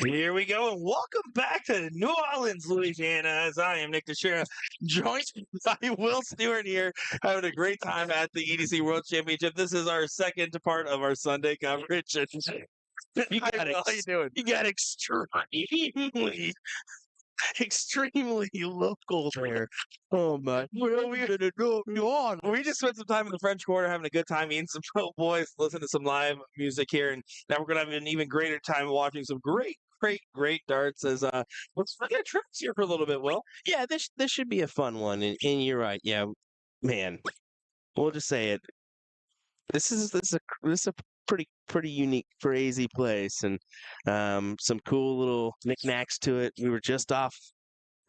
Here we go, and welcome back to New Orleans, Louisiana. As I am Nick Teixeira, joined by Will Stewart here, having a great time at the EDC World Championship. This is our second part of our Sunday coverage. And You got Will, how you doing? You got extremely local there. Oh my! Well, we just spent some time in the French Quarter having a good time eating some po' boys, listening to some live music here, and now we're gonna have an even greater time watching some great darts. As let's look at trips here for a little bit, Will. Yeah, this should be a fun one, and you're right. Yeah, man. We'll just say it. This is a pretty unique, crazy place, and some cool little knickknacks to it. We were just off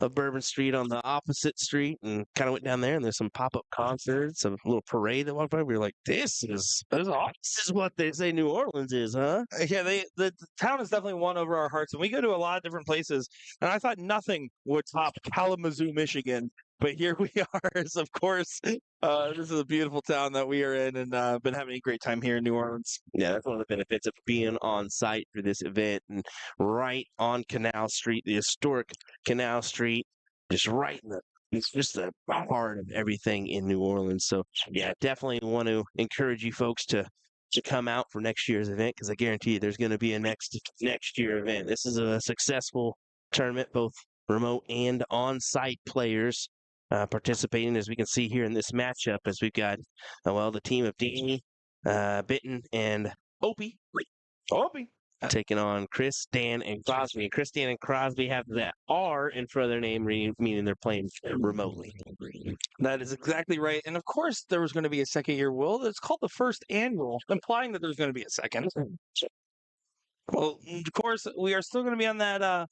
of Bourbon Street on the opposite street, and kind of went down there. And there's some pop up concerts, a little parade that walked by. We were like, Awesome. this is what they say New Orleans is, huh? Yeah, the town has definitely won over our hearts, and we go to a lot of different places. And I thought nothing would top Kalamazoo, Michigan, but here we are. As of course, this is a beautiful town that we are in, and been having a great time here in New Orleans. Yeah, that's one of the benefits of being on site for this event, and right on Canal Street, the historic Canal Street, just right in it's just the heart of everything in New Orleans. So yeah, definitely want to encourage you folks to come out for next year's event, because I guarantee you there's going to be a next year event. This is a successful tournament, both remote and on-site players participating, as we can see here in this matchup, as we've got the team of Danny, Bitten, and Opie taking on Chris, Dan, and Crosby. And Chris, Dan, and Crosby have that R in front of their name, meaning they're playing remotely. That is exactly right. And of course, there was going to be a second year, Will. It's called the first annual, implying that there's going to be a second. Well, of course, we are still going to be on that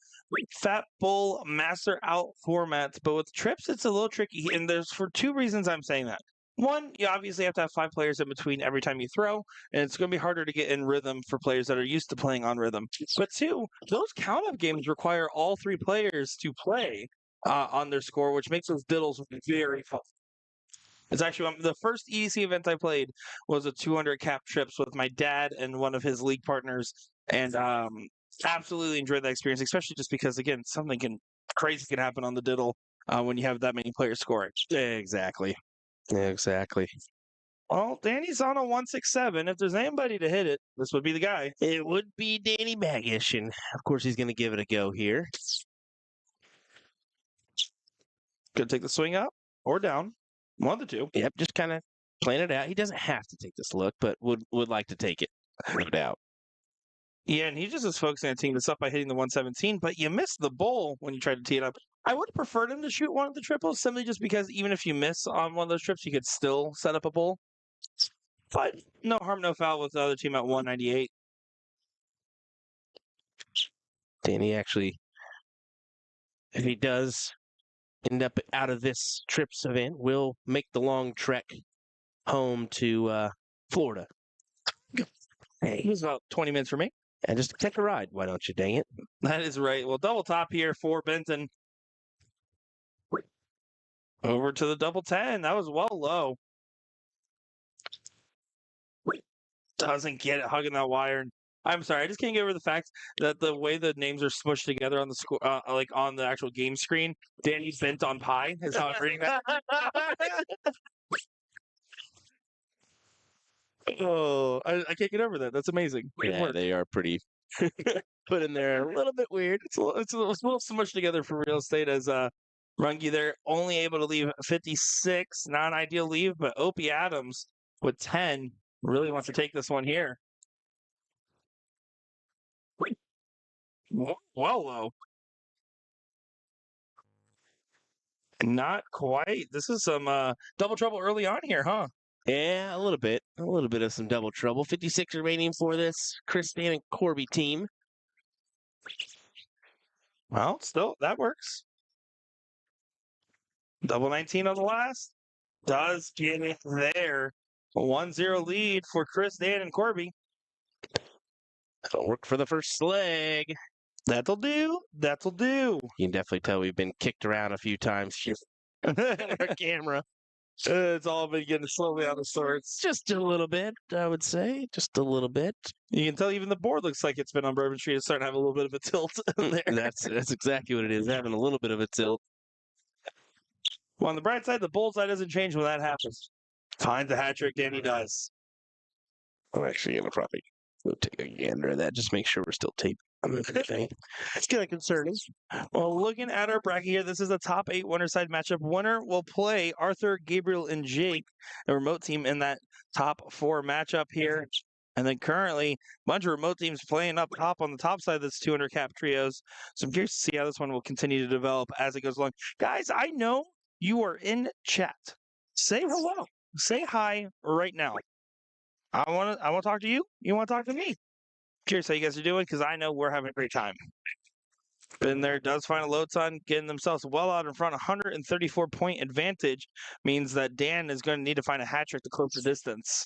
Fat Bull Master Out format, but with trips, it's a little tricky. And there's for two reasons I'm saying that. One, you obviously have to have 5 players in between every time you throw, and it's going to be harder to get in rhythm for players that are used to playing on rhythm. But two, those count-up games require all 3 players to play on their score, which makes those diddles very fun. It's actually the first EDC event I played was a 200 cap trips with my dad and one of his league partners, and absolutely enjoyed that experience, especially just because, again, crazy can happen on the diddle when you have that many players scoring. Exactly. Well, Danny's on a 167. If there's anybody to hit it, this would be the guy. It would be Danny Baggish, and of course he's going to give it a go here. Could take the swing up or down. One of the two. Yep, just kind of playing it out. He doesn't have to take this look, but would like to take it, no doubt. Yeah, and he just is focusing on teeing this up by hitting the 117, but you missed the bowl when you tried to tee it up. I would have preferred him to shoot one of the triples, simply just because even if you miss on one of those trips, you could still set up a bowl. But no harm, no foul with the other team at 198. Danny actually, if he does end up out of this trips event, will make the long trek home to Florida. Hey, it was about 20 minutes for me. And just take a ride, why don't you, dang it? That is right. Well, double top here for Benton. Over to the double 10. That was well low. Doesn't get it, hugging that wire. I'm sorry, I just can't get over the fact that the way the names are smushed together on the score, like on the actual game screen, Danny bent on pie is how I'm reading that. Oh, I can't get over that. That's amazing. Yeah, they are pretty put in there a little bit weird. It's a little smushed together for real estate, as Runge there only able to leave 56, non-ideal leave, but Opie Adams with 10 really wants to take this one here. Well low. Not quite. This is some double trouble early on here, huh? Yeah, a little bit of some double trouble. 56 remaining for this Chris, Dan, and Corby team. Well, still, that works. Double 19 on the last. Does get it there. 1-0 lead for Chris, Dan, and Corby. That'll work for the first leg. That'll do. You can definitely tell we've been kicked around a few times here on our camera. It's all been getting slowly out of sorts. Just a little bit, I would say. Just a little bit. You can tell even the board looks like it's been on Bourbon Street. It's starting to have a little bit of a tilt there. That's exactly what it is. Having a little bit of a tilt. Well, on the bright side, the bullseye doesn't change when that happens. Finds a hat trick, Danny does. I'm actually gonna probably go take a gander at that. Just make sure we're still taping. Okay. It's kind of concerning. Well, looking at our bracket here, this is a top 8 winner side matchup. Winner will play Arthur, Gabriel, and Jake, a remote team in that top 4 matchup here. And then currently, a bunch of remote teams playing up top on the top side of this 200 cap trios. So I'm curious to see how this one will continue to develop as it goes along. Guys, I know you are in chat. Say hello. Say hi right now. I want to talk to you. You want to talk to me. Curious how you guys are doing because I know we're having a great time. Been there, does find a load sign, getting themselves well out in front. 134-point advantage means that Dan is going to need to find a hat trick to close the distance.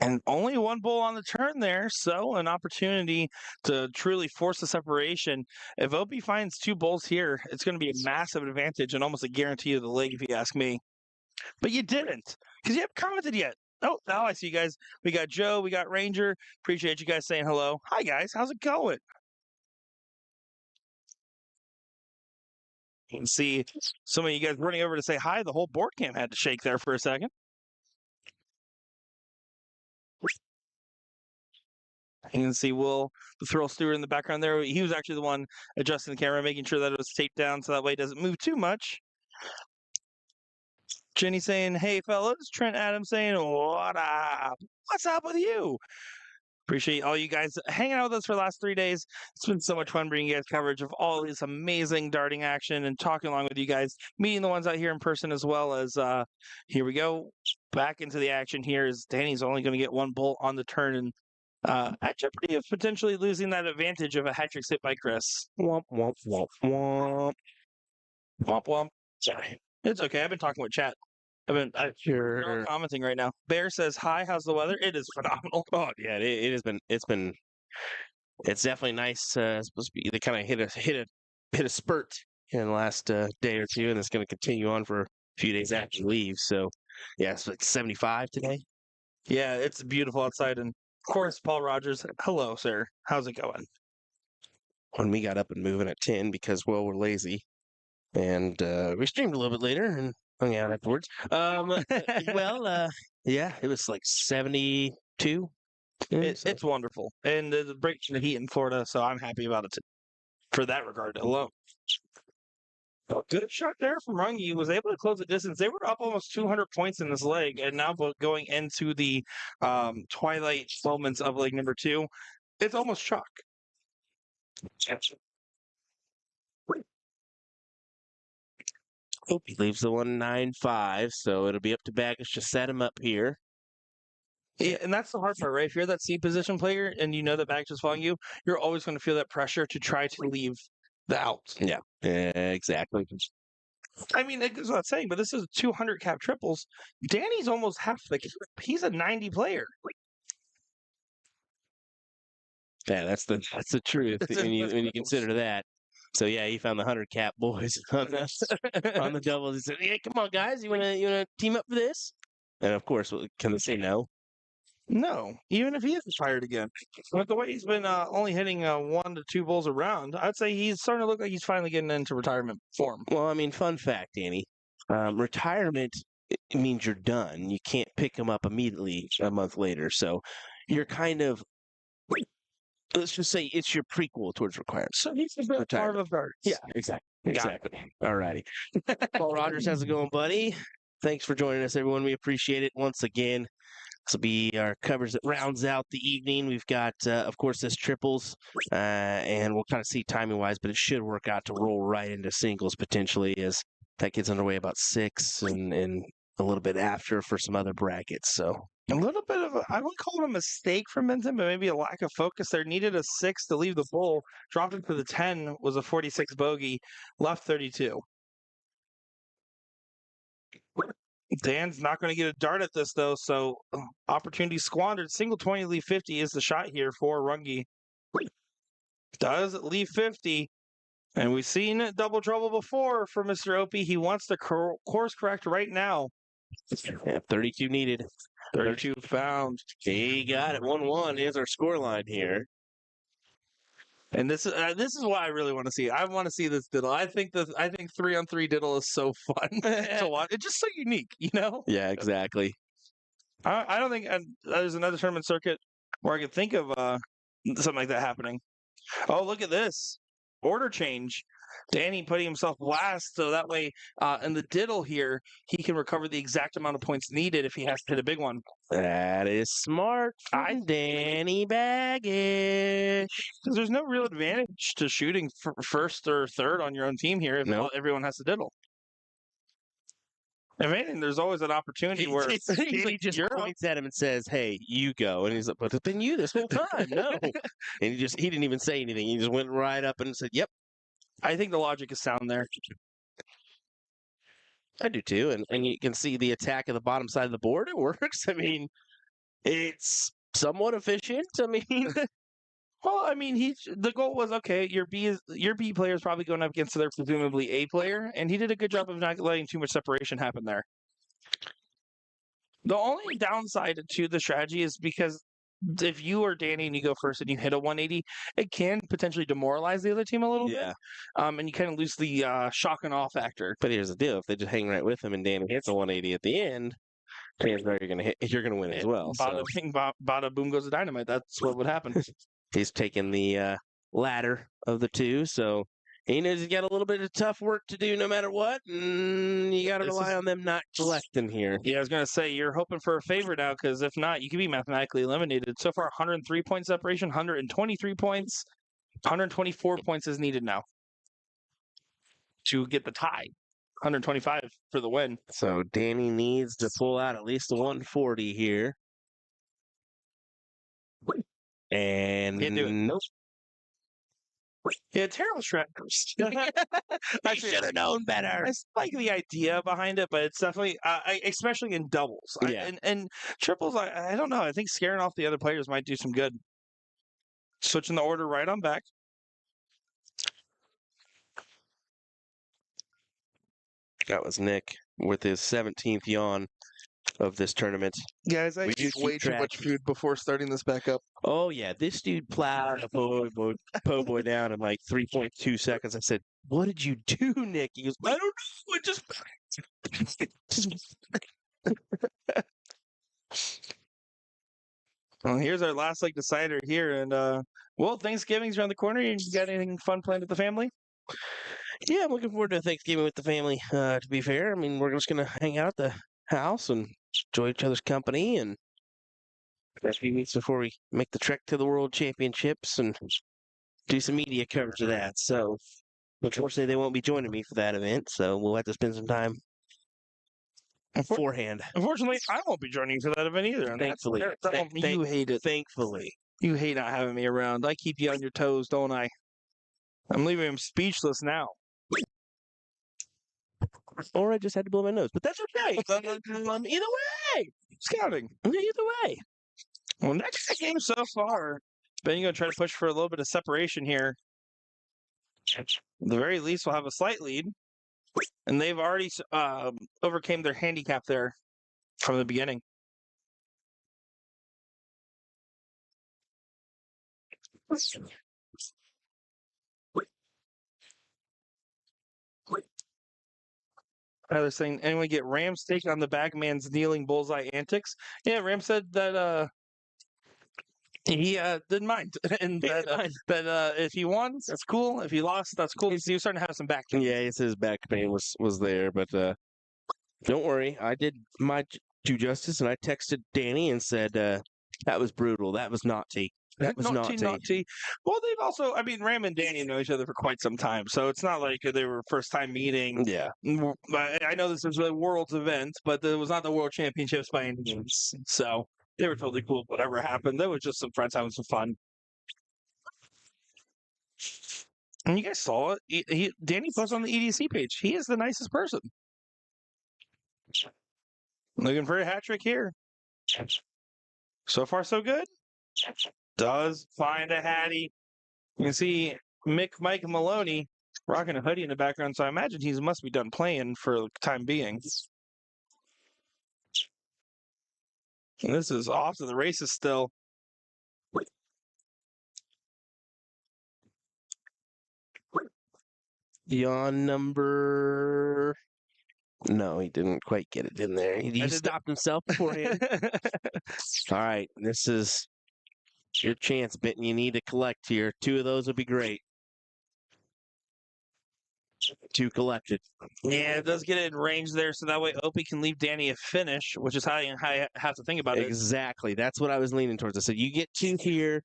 And only one bull on the turn there, so an opportunity to truly force the separation. If Opie finds 2 bulls here, it's going to be a massive advantage and almost a guarantee of the leg, if you ask me. But you didn't, because you haven't commented yet. Oh, now I see you guys. We got Joe, we got Ranger. Appreciate you guys saying hello. Hi, guys. How's it going? You can see some of you guys running over to say hi. The whole board camp had to shake there for a second. You can see Will, the Thrill Stewart in the background there. He was actually the one adjusting the camera, making sure that it was taped down so that way it doesn't move too much. Jenny saying, hey, fellas. Trent Adams saying, what up? What's up with you? Appreciate all you guys hanging out with us for the last 3 days. It's been so much fun bringing you guys coverage of all this amazing darting action and talking along with you guys, meeting the ones out here in person as well as here we go. Back into the action here as Danny's only going to get 1 bull on the turn and at jeopardy of potentially losing that advantage of a hat trick hit by Chris. Womp, womp, womp, womp. Womp womp. Sorry. It's okay. I've been talking with chat. They're all Sure. commenting right now. Bear says, hi, how's the weather? It is phenomenal. Oh yeah, it has been. It's definitely nice. Supposed to be. They kind of hit a spurt in the last day or two, and it's going to continue on for a few days after you leave. So yeah, it's like 75 today. Yeah, it's beautiful outside. And of course, Paul Rogers. Hello, sir. How's it going? When we got up and moving at 10 because well we're lazy, and we streamed a little bit later and hung out afterwards. Yeah, it was like 72. It's wonderful, and the break in the heat in Florida, so I'm happy about it for that regard alone. Good shot there from Rungy. He was able to close the distance. They were up almost 200 points in this leg, and now going into the twilight moments of leg number 2, it's almost chalk. Hope he leaves the 195, so it'll be up to Baggage to set him up here. Yeah, and that's the hard part, right? If you're that C position player and you know that Baggage is following you, you're always going to feel that pressure to try to leave the out. Yeah, exactly. I mean, it goes without saying, but this is 200 cap triples. Danny's almost half the cap. He's a 90 player. Yeah, that's the truth when you consider that. So yeah, he found the 100 cap boys on the doubles. He said, "Hey, come on, guys, you wanna team up for this?" And of course, can they say no? No, even if he is fired again. With the way he's been only hitting 1 to 2 bulls around, I'd say he's starting to look like he's finally getting into retirement form. Well, I mean, fun fact, Danny. Retirement it means you're done. You can't pick him up immediately a month later. So you're kind of, let's just say it's your prequel towards retirement. So he's a bit part of darts. Yeah, exactly. All righty. Paul Rogers, how's it going, buddy? Thanks for joining us, everyone. We appreciate it once again. This will be our coverage that rounds out the evening. We've got, of course, this triples, and we'll kind of see timing-wise, but it should work out to roll right into singles potentially as that gets underway about 6 and a little bit after for some other brackets. So a little bit of I wouldn't call it a mistake from Benson, but maybe a lack of focus there. Needed a 6 to leave the bowl. Dropped it to the 10 was a 46 bogey. Left 32. Dan's not going to get a dart at this, though, so opportunity squandered. Single 20, leave 50 is the shot here for Runge. Does leave 50. And we've seen double trouble before for Mr. Opie. He wants to course correct right now. Yeah, 32 needed. 32 found. He got it. 1-1 is our scoreline here. And this is what I really want to see. I want to see this diddle. I think 3-on-3 diddle is so fun to watch. It's just so unique, you know? Yeah, exactly. I don't think there's another tournament circuit where I could think of something like that happening. Oh, look at this. Order change. Danny putting himself last, so that way in the diddle here, he can recover the exact amount of points needed if he has to hit a big one. That is smart from Danny Baggish. Because there's no real advantage to shooting first or third on your own team here if everyone has to diddle. If anything, there's always an opportunity where he just points at him and says, "Hey, you go," and he's like, "But it's been you this whole time." No, and he didn't even say anything. He just went right up and said, "Yep." I think the logic is sound there. I do too, and you can see the attack at the bottom side of the board. It works. I mean, it's somewhat efficient. I mean, well, I mean, the goal was okay. Your B player is probably going up against their presumably A player, and he did a good job of not letting too much separation happen there. The only downside to the strategy is because if you are Danny and you go first and you hit a 180, it can potentially demoralize the other team a little bit. And you kind of lose the shock and awe factor. But here's the deal: if they just hang right with him and Danny hits a 180 at the end, chances are you're gonna win as well. Bada bing, bada boom goes the dynamite. That's what would happen. He's taking the latter of the two, so he knows he's got a little bit of tough work to do no matter what, and you got to rely on them not collecting here. Yeah, I was going to say, you're hoping for a favor now, because if not, you can be mathematically eliminated. So far, 103 point separation, 123 points, 124 points is needed now to get the tie. 125 for the win. So Danny needs to pull out at least a 140 here. And nope. Yeah, terrible strategy. I should have known better. I like the idea behind it, but it's definitely, especially in doubles. Yeah. And triples, I don't know. I think scaring off the other players might do some good. Switching the order right on back. That was Nick with his 17th yawn of this tournament. Guys, I ate way too much food before starting this back up. Oh, yeah. This dude plowed a po' boy down in like 3.2 seconds. I said, "What did you do, Nick?" He goes, "I don't know. It just..." Well, here's our last leg decider here. And, well, Thanksgiving's around the corner. You got anything fun planned with the family? Yeah, I'm looking forward to Thanksgiving with the family, to be fair. I mean, we're just going to hang out at the house and enjoy each other's company and a few weeks before we make the trek to the World Championships and do some media coverage of that. So, unfortunately, they won't be joining me for that event, so we'll have to spend some time beforehand. Unfortunately, I won't be joining you for that event either. Thankfully. You hate it. Thankfully. You hate not having me around. I keep you on your toes, don't I? I'm leaving him speechless now. Or I just had to blow my nose, but that's okay. Either way, Scouting. Either way. Well, next game so far, Ben, you're going to try to push for a little bit of separation here. At the very least, we'll have a slight lead. And they've already overcame their handicap there from the beginning. They're saying, anyone get Ram steak on the bagman's kneeling bullseye antics? Yeah, Ram said that he didn't mind. And that if he won, that's cool. If he lost, that's cool. He was starting to have some back pain. Yeah, he said his back pain was there, but don't worry. I did my due justice, and I texted Danny and said, that was brutal. That was naughty. That was naughty. Well, they've also, I mean, Ram and Danny know each other for quite some time, so it's not like they were first time meeting. Yeah. I know this is a World's event, but it was not the World Championships by any means. So they were totally cool. Whatever happened, they were just some friends having some fun. And you guys saw it. Danny posted on the EDC page. He is the nicest person. Looking for a hat trick here. So far, so good. Does find a hattie. You can see Mike Maloney rocking a hoodie in the background, so I imagine he must be done playing for the time being. And this is off to the races still. Yawn number. No, he didn't quite get it in there. He stopped himself beforehand. All right, this is your chance, Benton. You need to collect here. 2 of those would be great. 2 collected. Yeah, it does get it in range there, so that way Opie can leave Danny a finish, which is how you have to think about it. Exactly. That's what I was leaning towards. I said, you get 2 here.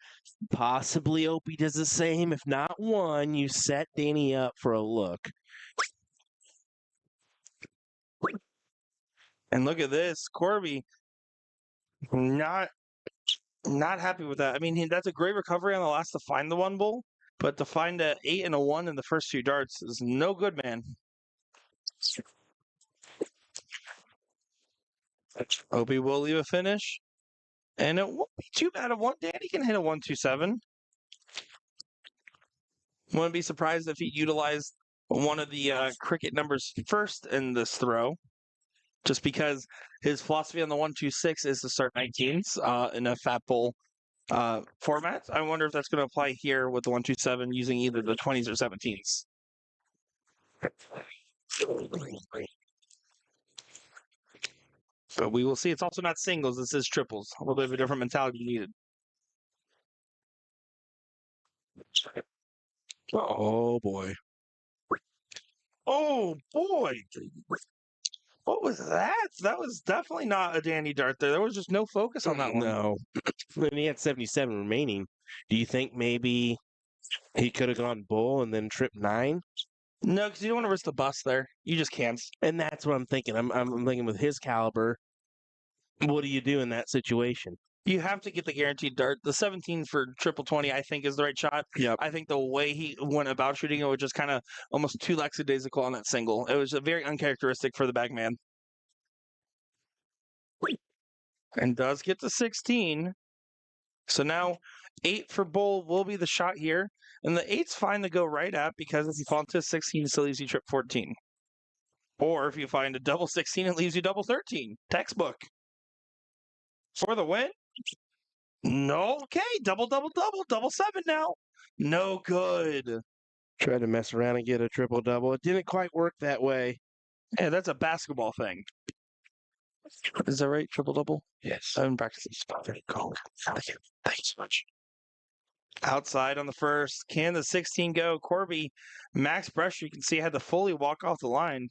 Possibly Opie does the same. If not 1, you set Danny up for a look. And look at this. Corby not happy with that. I mean, that's a great recovery on the last to find the 1 bull, but to find a 8 and a 1 in the first 2 darts is no good, man. Opie will leave a finish, and it won't be too bad. Danny can hit a 127. Wouldn't be surprised if he utilized one of the cricket numbers first in this throw, just because his philosophy on the 126 is to start 19s in a fat bowl format. I wonder if that's going to apply here with the 127 using either the 20s or 17s. But we will see. It's also not singles. This is triples. A little bit of a different mentality needed. Oh, boy. Oh, boy. What was that? That was definitely not a Danny dart there. There was just no focus on that one. No. And he had 77 remaining. Do you think maybe he could have gone bull and then tripped 9? No, because you don't want to risk the bust there. You just can't. And that's what I'm thinking. I'm thinking with his caliber, what do you do in that situation? You have to get the guaranteed dart. The 17 for triple 20, I think, is the right shot. Yep. I think the way he went about shooting it was just kind of almost too lackadaisical on that single. It was very uncharacteristic for the bagman. And does get to 16. So now 8 for bull will be the shot here. And the 8's fine to go right at because if you fall into 16, it still leaves you trip 14. Or if you find a double 16, it leaves you double 13. Textbook. For the win? No. Okay. Double 7 now. No good. Tried to mess around and get a triple-double. It didn't quite work that way. Yeah, that's a basketball thing. Is that right? Triple-double? Yes. I haven't practiced this. Very cool. Thank you so much. Outside on the first. Can the 16 go? Corby, max pressure. You can see had to fully walk off the line.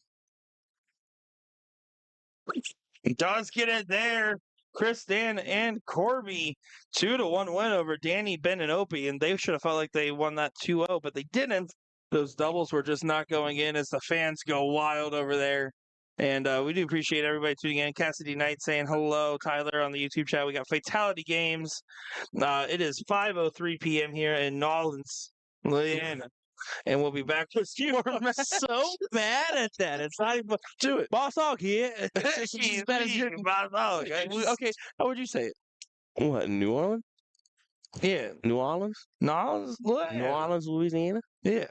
He does get it there. Chris, Dan, and Corby, 2-1 win over Danny, Ben, and Opie, and they should have felt like they won that 2-0, but they didn't. Those doubles were just not going in as the fans go wild over there. And we do appreciate everybody tuning in. Cassidy Knight saying hello. Tyler on the YouTube chat. We got Fatality Games. It is 5:03 p.m. here in Nolens, Louisiana. And we'll be back with you. I'm so bad at that. It's not even do it. Boss Hog here. He's bad as Boss Hog. Okay, how would you say it? What, New Orleans? Yeah. New Orleans? New Orleans, Louisiana? Yeah.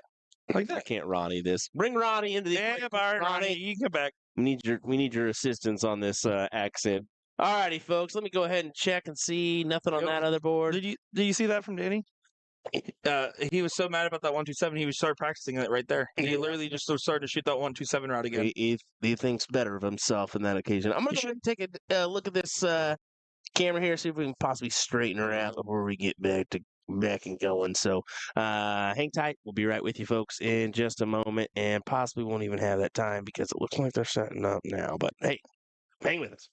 Like I that. can't Ronnie this. Bring Ronnie into the Yeah, Ronnie, you can come back. We need your assistance on this accent. All righty, folks. Let me go ahead and check and see. Nothing on that other board. Did you see that from Danny? He was so mad about that 127, he started practicing it right there. He literally just started to shoot that 127 route again. He thinks better of himself in that occasion. I'm going to take a look at this camera here, see if we can possibly straighten her out before we get back and going. So hang tight. We'll be right with you, folks, in just a moment, and possibly won't even have that time because it looks like they're setting up now. But hey, hang with us.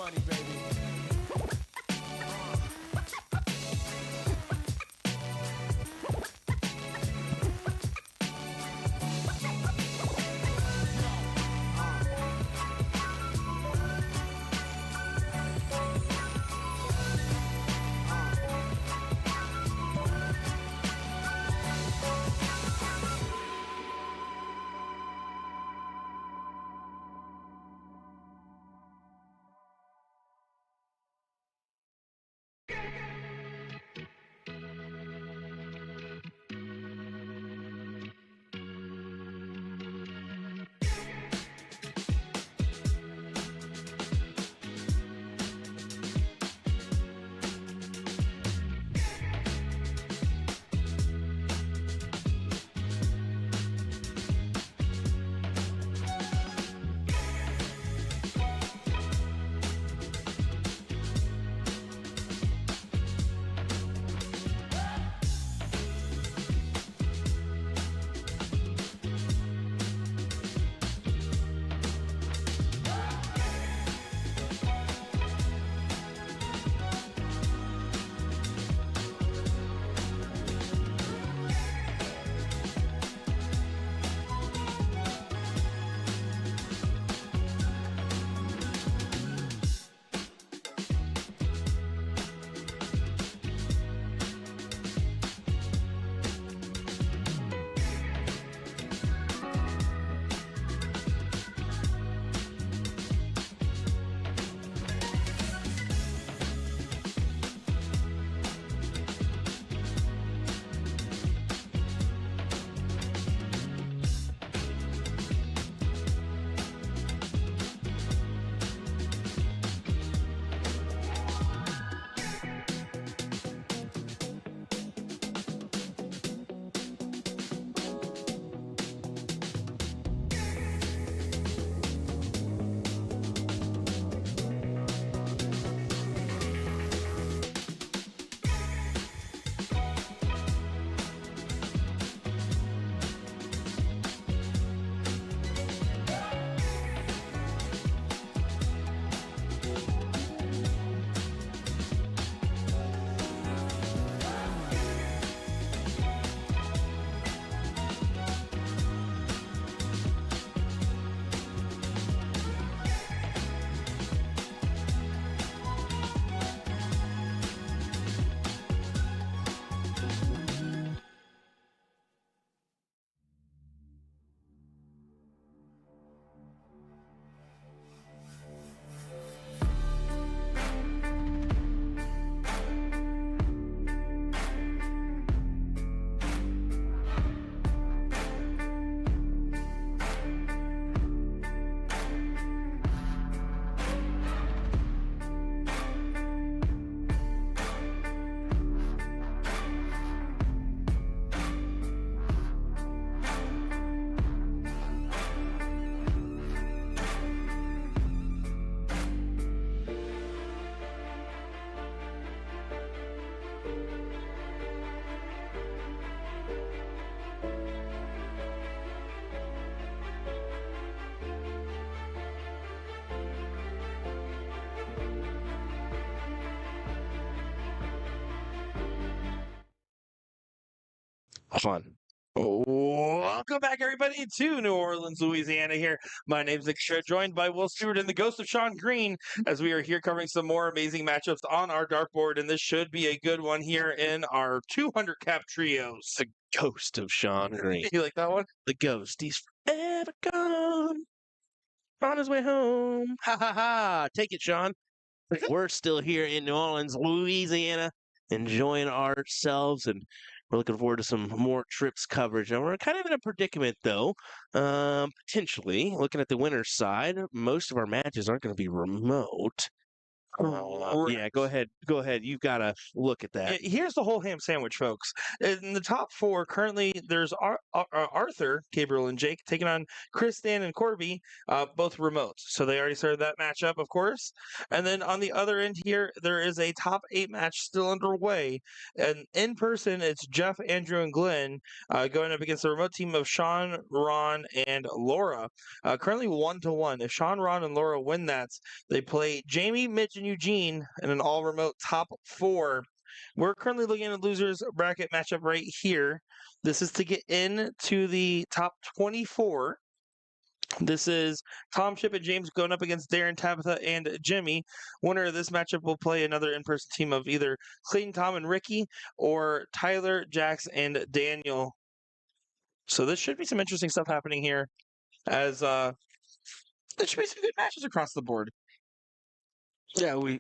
money, baby. Fun. Welcome back, everybody, to New Orleans, Louisiana. Here, my name's Nick Shred, joined by Will Stewart and the Ghost of Sean Green, as we are here covering some more amazing matchups on our dartboard, and this should be a good one here in our 200 cap trios. The ghost of Sean Green. You like that one? The ghost. He's forever gone. On his way home. Ha ha ha. Take it, Sean. We're still here in New Orleans, Louisiana, enjoying ourselves, and we're looking forward to some more trips coverage. And we're kind of in a predicament, though. Potentially, looking at the winner's side, most of our matches aren't going to be remote. Yeah, go ahead. Go ahead. You've got to look at that. Here's the whole ham sandwich, folks. In the top four, currently, there's Arthur, Gabriel, and Jake taking on Chris, Dan, and Corby, both remotes. So they already started that matchup, of course. And then on the other end here, there is a top 8 match still underway. And in person, it's Jeff, Andrew, and Glenn going up against the remote team of Sean, Ron, and Laura. Currently 1-1. If Sean, Ron, and Laura win that, they play Jamie, Mitch, and Eugene in an all remote top 4. We're currently looking at a losers bracket matchup right here. This is to get into the top 24. This is Tom, Chip, and James going up against Darren, Tabitha, and Jimmy. Winner of this matchup will play another in person team of either Clayton, Tom, and Ricky, or Tyler, Jax, and Daniel. So this should be some interesting stuff happening here, as there should be some good matches across the board. We're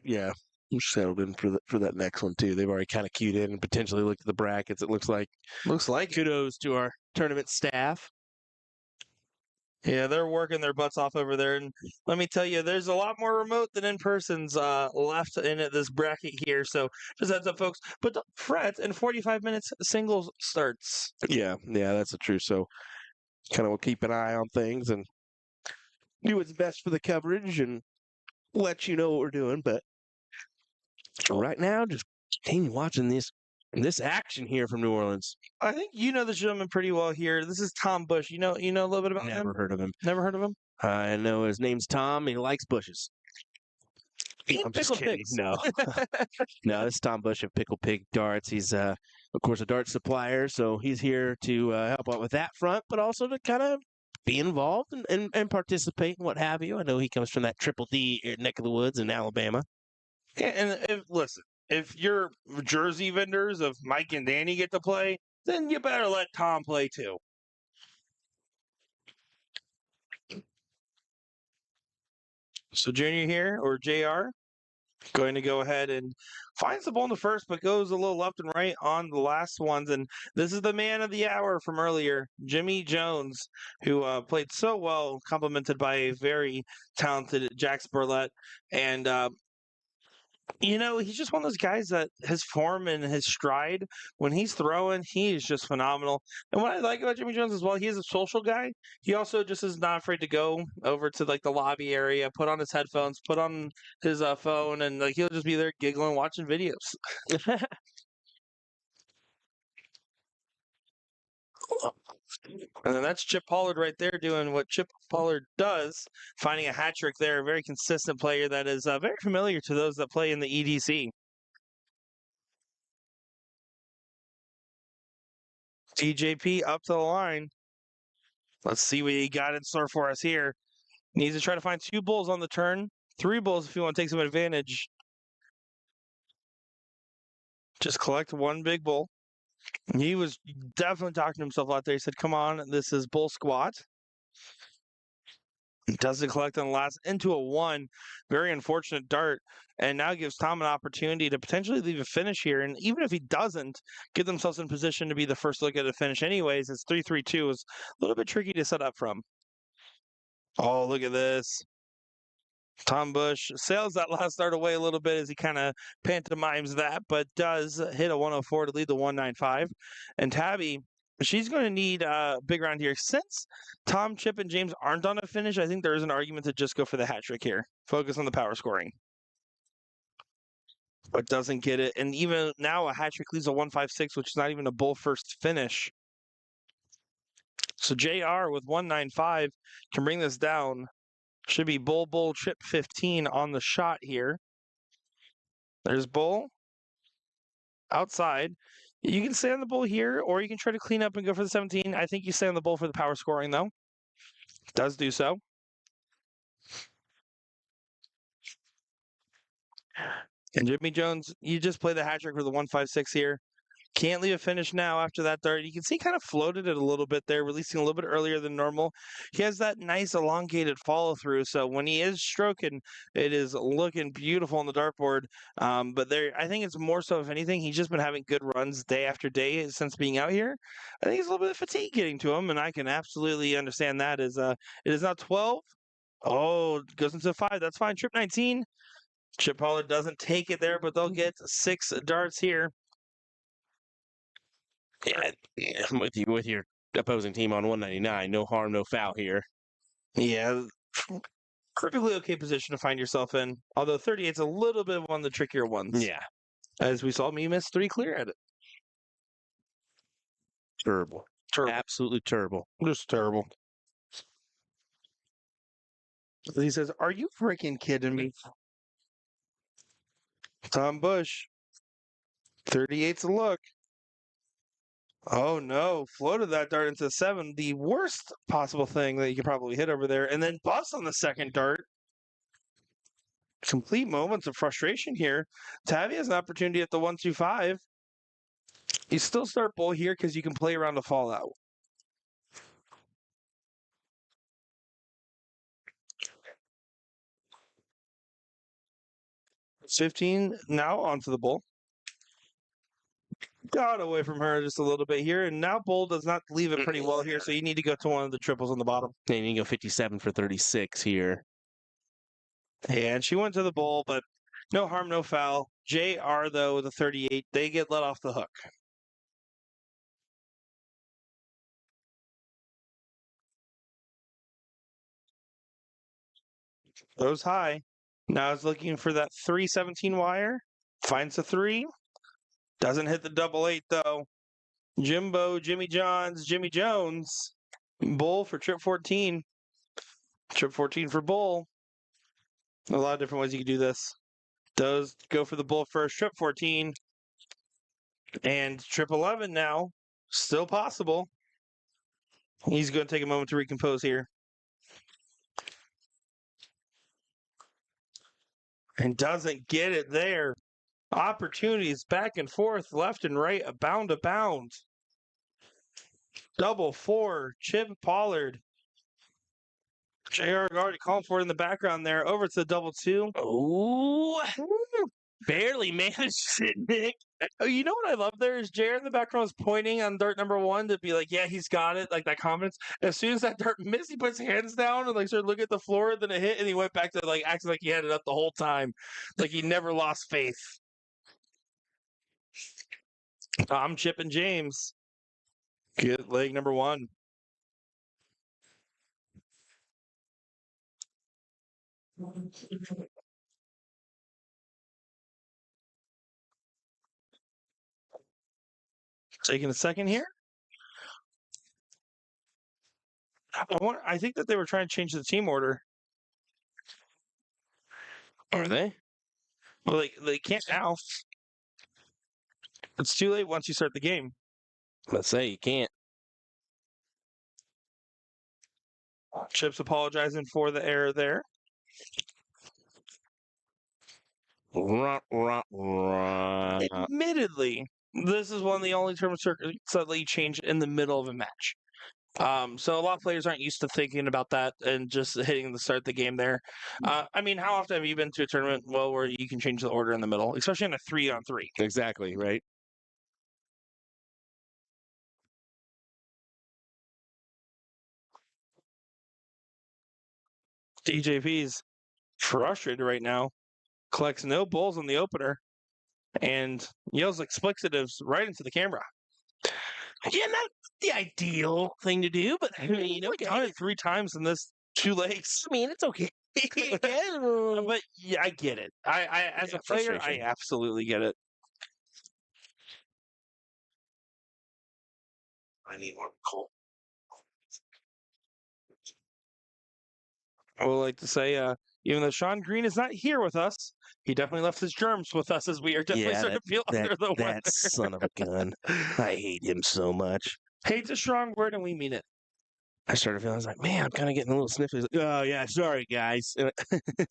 settled in for that next one too. They've already kind of queued in and potentially looked at the brackets. It looks like kudos to our tournament staff. Yeah, they're working their butts off over there, and let me tell you, there's a lot more remote than in persons left in this bracket here. So just heads up, folks. But don't fret, in 45 minutes, singles starts. Yeah, that's the truth. So kind of we'll keep an eye on things and do what's best for the coverage and let you know what we're doing. But right now, just continue watching this action here from New Orleans. I think you know the gentleman pretty well here. This is Tom Bush. You know a little bit about him? Never heard of him. Never heard of him? I know his name's Tom. He likes bushes. I'm just kidding. Pigs. No, no, this is Tom Bush of Pickle Pig Darts. He's, of course, a dart supplier, so he's here to help out with that front, but also to kind of be involved and participate and what have you. I know he comes from that Triple D neck of the woods in Alabama. Yeah, and listen, if your jersey vendors of Mike and Danny get to play, then you better let Tom play too. So Junior here, or JR, going to go ahead and finds the ball in the first, but goes a little left and right on the last ones. And this is the man of the hour from earlier, Jimmy Jones, who played so well, complimented by a very talented Jax Burlett. And he's just one of those guys that his form and his stride, when he's throwing, he is just phenomenal. And what I like about Jimmy Jones as well, he is a social guy. He also just is not afraid to go over to like the lobby area, put on his headphones, put on his phone, and like he'll just be there giggling, watching videos. And then that's Chip Pollard right there doing what Chip Pollard does, finding a hat trick there. A very consistent player that is very familiar to those that play in the EDC. TJP up to the line. Let's see what he got in store for us here. Needs to try to find 2 bulls on the turn. 3 bulls if you want to take some advantage. Just collect 1 big bull. He was definitely talking to himself out there. He said, come on, this is bull squat. Doesn't collect on the last into a 1. Very unfortunate dart. And now gives Tom an opportunity to potentially leave a finish here. And even if he doesn't, get themselves in position to be the first look at a finish anyways. It's 3-3-2 is a little bit tricky to set up from. Oh, look at this. Tom Bush sails that last start away a little bit as he kind of pantomimes that, but does hit a 104 to lead the 195. And Tabby, she's going to need a big round here. Since Tom, Chip, and James aren't on a finish, I think there is an argument to just go for the hat trick here. Focus on the power scoring. But doesn't get it. And even now, a hat trick leads a 156, which is not even a bull first finish. So JR with 195 can bring this down. Should be bull, chip 15 on the shot here. There's bull. Outside. You can stay on the bull here, or you can try to clean up and go for the 17. I think you stay on the bull for the power scoring, though. Does do so. And Jimmy Jones, you just play the hat trick for the 156 here. Can't leave a finish now after that dart. You can see he kind of floated it a little bit there, releasing a little bit earlier than normal. He has that nice elongated follow through. So when he is stroking, it is looking beautiful on the dartboard. But there, I think it's more so, if anything, he's just been having good runs day after day since being out here. I think it's a little bit of fatigue getting to him, and I can absolutely understand that. It is now 12. Oh, it goes into 5. That's fine. Trip 19. Chip Pollard doesn't take it there, but they'll get 6 darts here. Yeah, I'm with you with your opposing team on 199. No harm, no foul here. Yeah, perfectly okay position to find yourself in. Although 38's a little bit one of the trickier ones. Yeah, As we saw me miss 3 clear at it. terrible. Terrible. Absolutely terrible. Just terrible. He says, "Are you freaking kidding me?" Tom Bush. 38's a look. Oh no, floated that dart into 7. The worst possible thing that you could probably hit over there. And then bust on the second dart. Complete moments of frustration here. Tavi has an opportunity at the 125. You still start bull here because you can play around the fallout. 15 now onto the bull. Got away from her just a little bit here, and now bull does not leave it pretty well here, so you need to go to one of the triples on the bottom. And you go 57 for 36 here. And she went to the bull, but no harm, no foul. JR, though, the 38, they get let off the hook. Goes high. Now it's looking for that 317 wire. Finds a 3. Doesn't hit the double 8, though. Jimbo, Jimmy Johns, Jimmy Jones. Bull for trip 14. Trip 14 for bull. A lot of different ways you can do this. Does go for the bull first, trip 14. And trip 11 now. Still possible. He's going to take a moment to recompose here. And doesn't get it there. Opportunities back and forth, left and right, abound. Double 4, Chip Pollard. JR already calling for it in the background there. Over to the double 2. Oh, barely managed it, Nick. Oh, you know what I love there is JR in the background is pointing on dart number 1 to be like, yeah, he's got it, like that confidence. As soon as that dart missed, he puts his hands down and like started looking at the floor, then it hit, and he went back to like acting like he had it up the whole time. Like he never lost faith. I'm Chip and James. Get leg number 1. Taking a second here. I think that they were trying to change the team order. Are they? Well, they can't now. It's too late once you start the game. Let's say you can't. Chip's apologizing for the error there. Admittedly, this is one of the only tournament circuits that let you change in the middle of a match. So a lot of players aren't used to thinking about that and just hitting the start of the game there. I mean, how often have you been to a tournament, well, where you can change the order in the middle, especially in a 3-on-3? Exactly, right? DJP's frustrated right now. Collects no bulls on the opener and yells explicitives right into the camera. Yeah, not the ideal thing to do, but I mean, You know, counted okay. 3 times in this 2 legs. I mean, it's okay. But yeah, I get it. I as Yeah, a player, I frustration. absolutely get it. I need more coal. I would like to say, even though Sean Green is not here with us, he definitely left his germs with us as we are definitely Yeah, starting to feel under the weather. that son of a gun. I hate him so much. Hate's a strong word, and we mean it. I started feeling, I was like, man, I'm kind of getting a little sniffly. He's like, oh, yeah, sorry, guys. And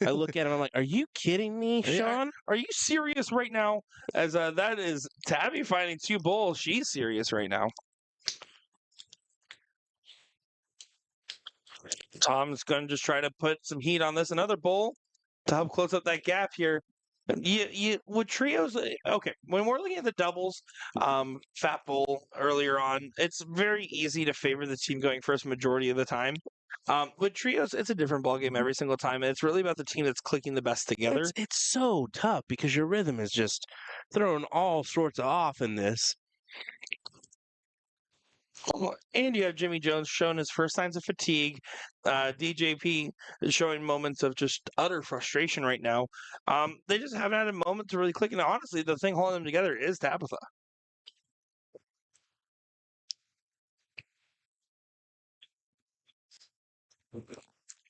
I look at him, I'm like, are you kidding me, Yeah. Sean? Are you serious right now? As that is Tabby finding 2 bulls. She's serious right now. Tom's going to just try to put some heat on this. Another bull to help close up that gap here. With trios, okay, when we're looking at the doubles, Fat Bull earlier on, it's very easy to favor the team going first majority of the time. With trios, it's a different ballgame every single time, and it's really about the team that's clicking the best together. It's so tough because your rhythm is just thrown all sorts of off in this. And you have Jimmy Jones showing his first signs of fatigue. DJP is showing moments of just utter frustration right now. They just haven't had a moment to really click. And honestly, the thing holding them together is Tabitha.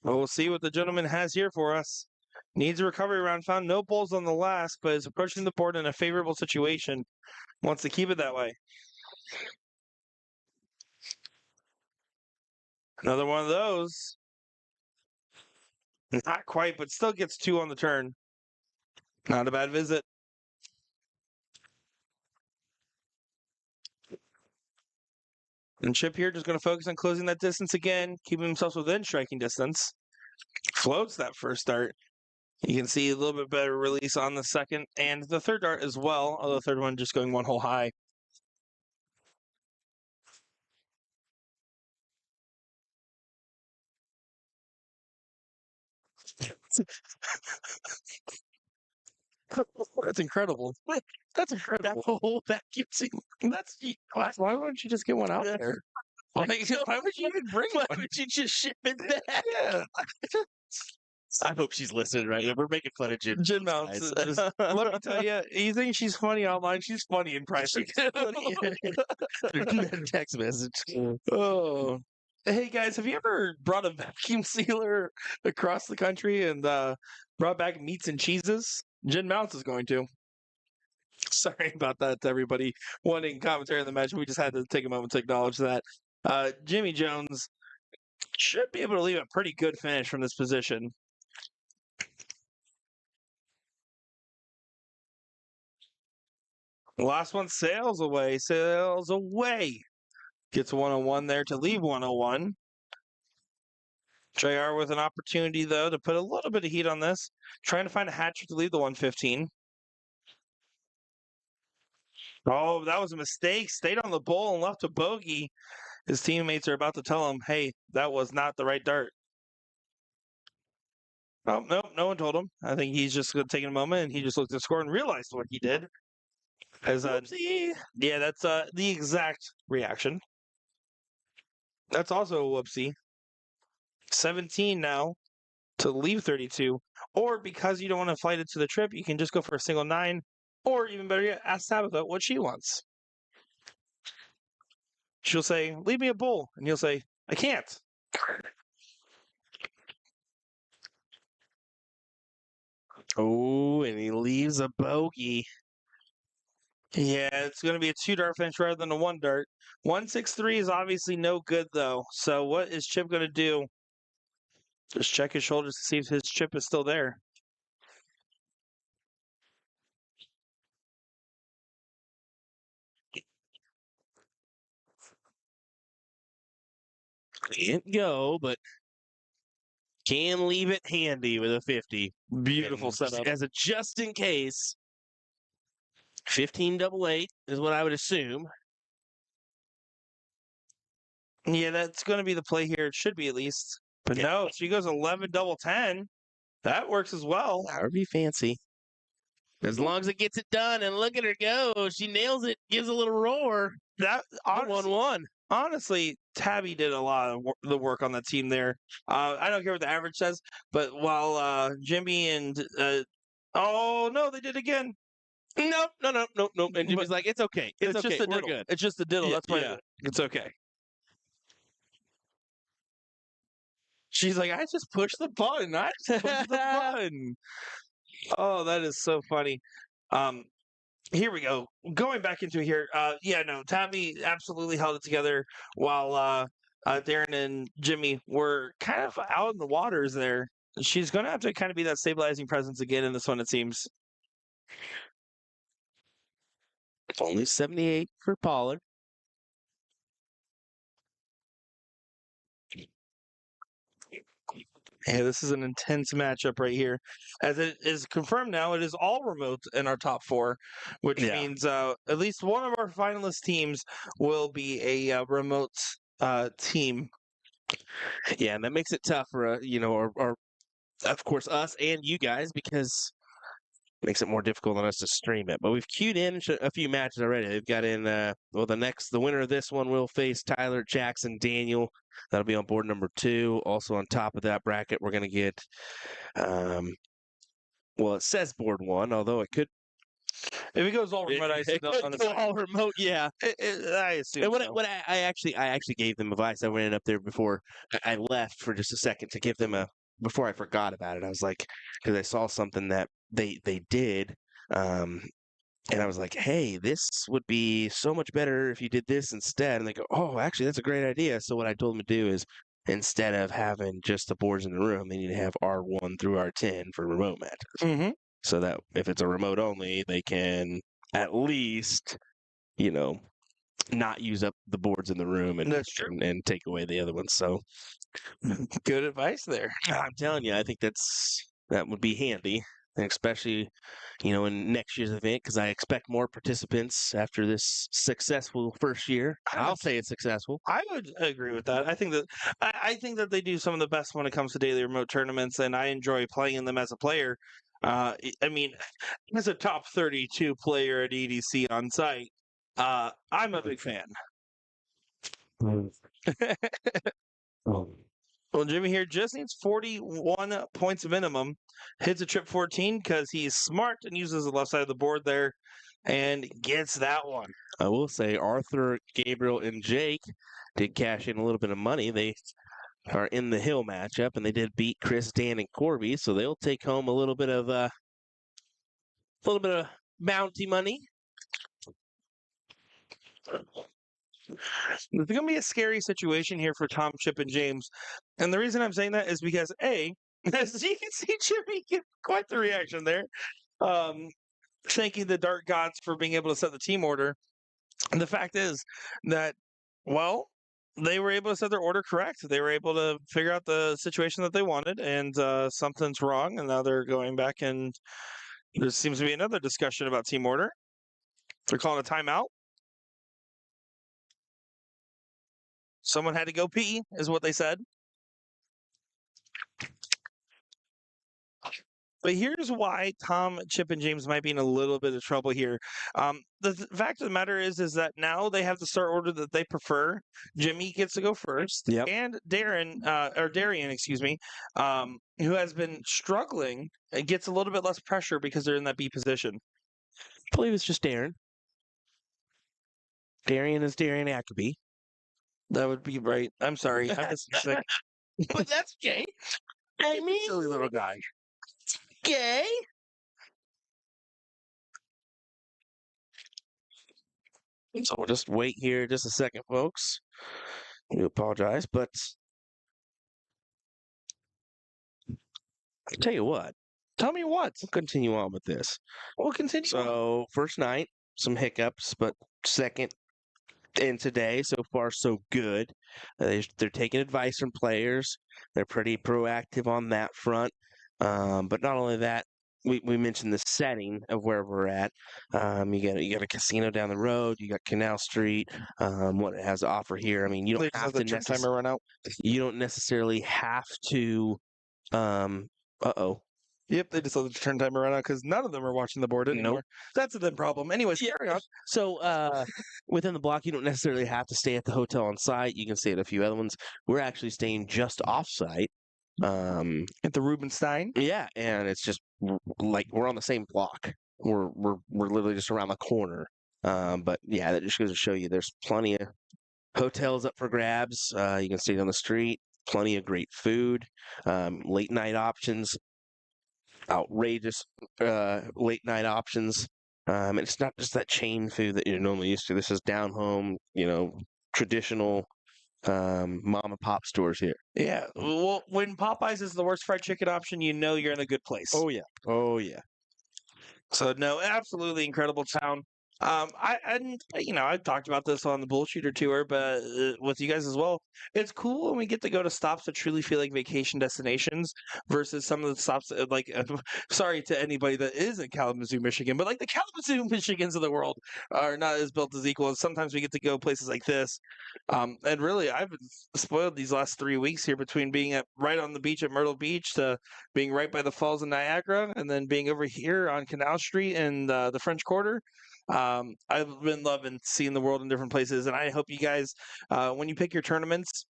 Well, we'll see what the gentleman has here for us. Needs a recovery round. Found no bowls on the last, but is approaching the board in a favorable situation. Wants to keep it that way. Another one of those. Not quite, but still gets 2 on the turn. Not a bad visit. And Chip here just going to focus on closing that distance again, keeping himself within striking distance. Floats that first dart. You can see a little bit better release on the second and the third dart as well, although the third one just going 1 hole high. That's incredible. That's incredible. That whole vacuum seal. That's why wouldn't you just get one out there? Why would you even bring Why one? would you just ship it back? Yeah. I hope she's listening right now. We're making fun of Jim. Jim Mounts. guys. Let me tell you, you think she's funny online? She's funny in private. Text message. Oh. Hey guys, have you ever brought a vacuum sealer across the country and brought back meats and cheeses? Jen Mounts is going to. Sorry about that to everybody wanting commentary on the match. We just had to take a moment to acknowledge that. Jimmy Jones should be able to leave a pretty good finish from this position. The last one sails away. Gets 101 there to leave 101. JR with an opportunity, though, to put a little bit of heat on this. Trying to find a hat trick to leave the 115. Oh, that was a mistake. Stayed on the bowl and left a bogey. His teammates are about to tell him, hey, that was not the right dart. Oh, nope, no one told him. I think he's just taking a moment and he just looked at the score and realized what he did. As yeah, that's the exact reaction. That's also a whoopsie. 17 now to leave 32. Or because you don't want to flight it to the trip, you can just go for a single 9. Or even better yet, ask Tabitha what she wants. She'll say, leave me a bowl. And you'll say, I can't. Oh, and he leaves a bogey. Yeah, it's going to be a 2-dart finish rather than a 1-dart. 163 is obviously no good, though. So what is Chip going to do? Just check his shoulders to see if his chip is still there. Can't go, but can leave it handy with a 50. Beautiful And setup. as a just in case, 15-8 is what I would assume. Yeah, that's going to be the play here. It should be at least. But Yeah. no, she goes 11 double 10. That works as well. That would be fancy. As long as it gets it done, and look at her go. She nails it, gives a little roar. That honestly, 1-1. honestly, Tabby did a lot of the work on that team there. I don't care what the average says, but while Jimmy and oh no, they did again. Nope. And Jimmy's like, it's okay. It's okay. just a We're diddle. good. It's just a diddle. Yeah, That's why yeah. it's okay. She's like, I just pushed the button. I just pushed the button. Oh, that is so funny. Here we go. Going back into here. Yeah, no, Tabby absolutely held it together while Darren and Jimmy were kind of out in the waters there. She's going to have to kind of be that stabilizing presence again in this one, it seems. Only 78 for Pollard. Yeah, this is an intense matchup right here. As it is confirmed now, it is all remote in our top 4, which Yeah. means at least one of our finalist teams will be a remote team. Yeah, and that makes it tough for or of course us and you guys because it makes it more difficult on us to stream it. But we've queued in a few matches already. They've got in the winner of this one will face Tyler Jackson Daniel. That'll be on board number 2. Also on top of that bracket, we're gonna get well, it says board 1, although it could If it goes all it, remote, I assume it could on the go second. all remote. Yeah. I assume And so. what I actually gave them advice. I went up there before I left for just a second to give them before I forgot about it. I was like, because I saw something that they did, um, and I was like, hey, this would be so much better if you did this instead. And they go, oh, actually, that's a great idea. So what I told them to do is instead of having just the boards in the room, they need to have R1 through R10 for remote matches. Mm-hmm. So that if it's a remote only, they can at least, not use up the boards in the room That's true. and take away the other ones. So Good advice there. I'm telling you, I think that would be handy, and especially in next year's event because I expect more participants after this successful first year. I'll say it's successful. I would agree with that. I think that they do some of the best when it comes to daily remote tournaments, and I enjoy playing in them as a player. I mean, as a top 32 player at EDC on site, I'm a big fan. Well, Jimmy here just needs 41 points minimum. Hits a trip 14 because he's smart and uses the left side of the board there and gets that one. I will say Arthur, Gabriel, and Jake did cash in a little bit of money. They are in the Hill matchup, and they did beat Chris, Dan, and Corby, so they'll take home a little bit of bounty money. It's going to be a scary situation here for Tom, Chip, and James. And the reason I'm saying that is because, A, as you can see, Jimmy get quite the reaction there. Thanking the Dark Gods for being able to set the team order. And the fact is that, well, they were able to set their order correct. They were able to figure out the situation that they wanted, and something's wrong. And now they're going back, and there seems to be another discussion about team order. They're calling a timeout. Someone had to go pee, is what they said. But here's why Tom, Chip, and James might be in a little bit of trouble here. The fact of the matter is that now they have the start order that they prefer. Jimmy gets to go first, Yep. and Darian, excuse me, who has been struggling, gets a little bit less pressure because they're in that B position. I believe it's just Darren. Darian is Darian Ackerby. That would be right. I'm sorry. I'm sick. But that's okay. I mean, Silly little guy. okay. So we'll just wait here just a second, folks. I do apologize, but I'll tell you what. Tell me what. We'll continue on with this. We'll continue. So first night, some hiccups, but second and today, so far so good. They're taking advice from players. They're pretty proactive on that front. But not only that, we mentioned the setting of where we're at. You got a casino down the road. You got Canal Street. What it has to offer here. I mean, you They don't just have let to the turn timer run out. You don't necessarily have to. Uh-oh. Yep, they just let the turn timer run out because none of them are watching the board anymore. Nope. That's the problem. Anyways, carry on. So within the block, you don't necessarily have to stay at the hotel on site. You can stay at a few other ones. We're actually staying just off site. At the Rubenstein. Yeah, and it's just like we're on the same block. We're literally just around the corner. But yeah, that just goes to show you there's plenty of hotels up for grabs. You can stay on the street. Plenty of great food. Late night options. Outrageous late night options. And it's not just that chain food that you're normally used to. This is down home, traditional mom and pop stores here. Yeah. Well, when Popeyes is the worst fried chicken option, you know you're in a good place. Oh yeah. So no, absolutely incredible town. I've talked about this on the Bullshooter tour, but with you guys as well. It's cool when we get to go to stops that truly feel like vacation destinations versus some of the stops sorry to anybody that is in Kalamazoo, Michigan, but like the Kalamazoo, Michigans of the world are not as built as equal. And sometimes we get to go places like this. And really, I've been spoiled these last 3 weeks here between being right on the beach at Myrtle Beach to being right by the Falls of Niagara, and then being over here on Canal Street and the French Quarter. I've been loving seeing the world in different places, and I hope you guys, when you pick your tournaments,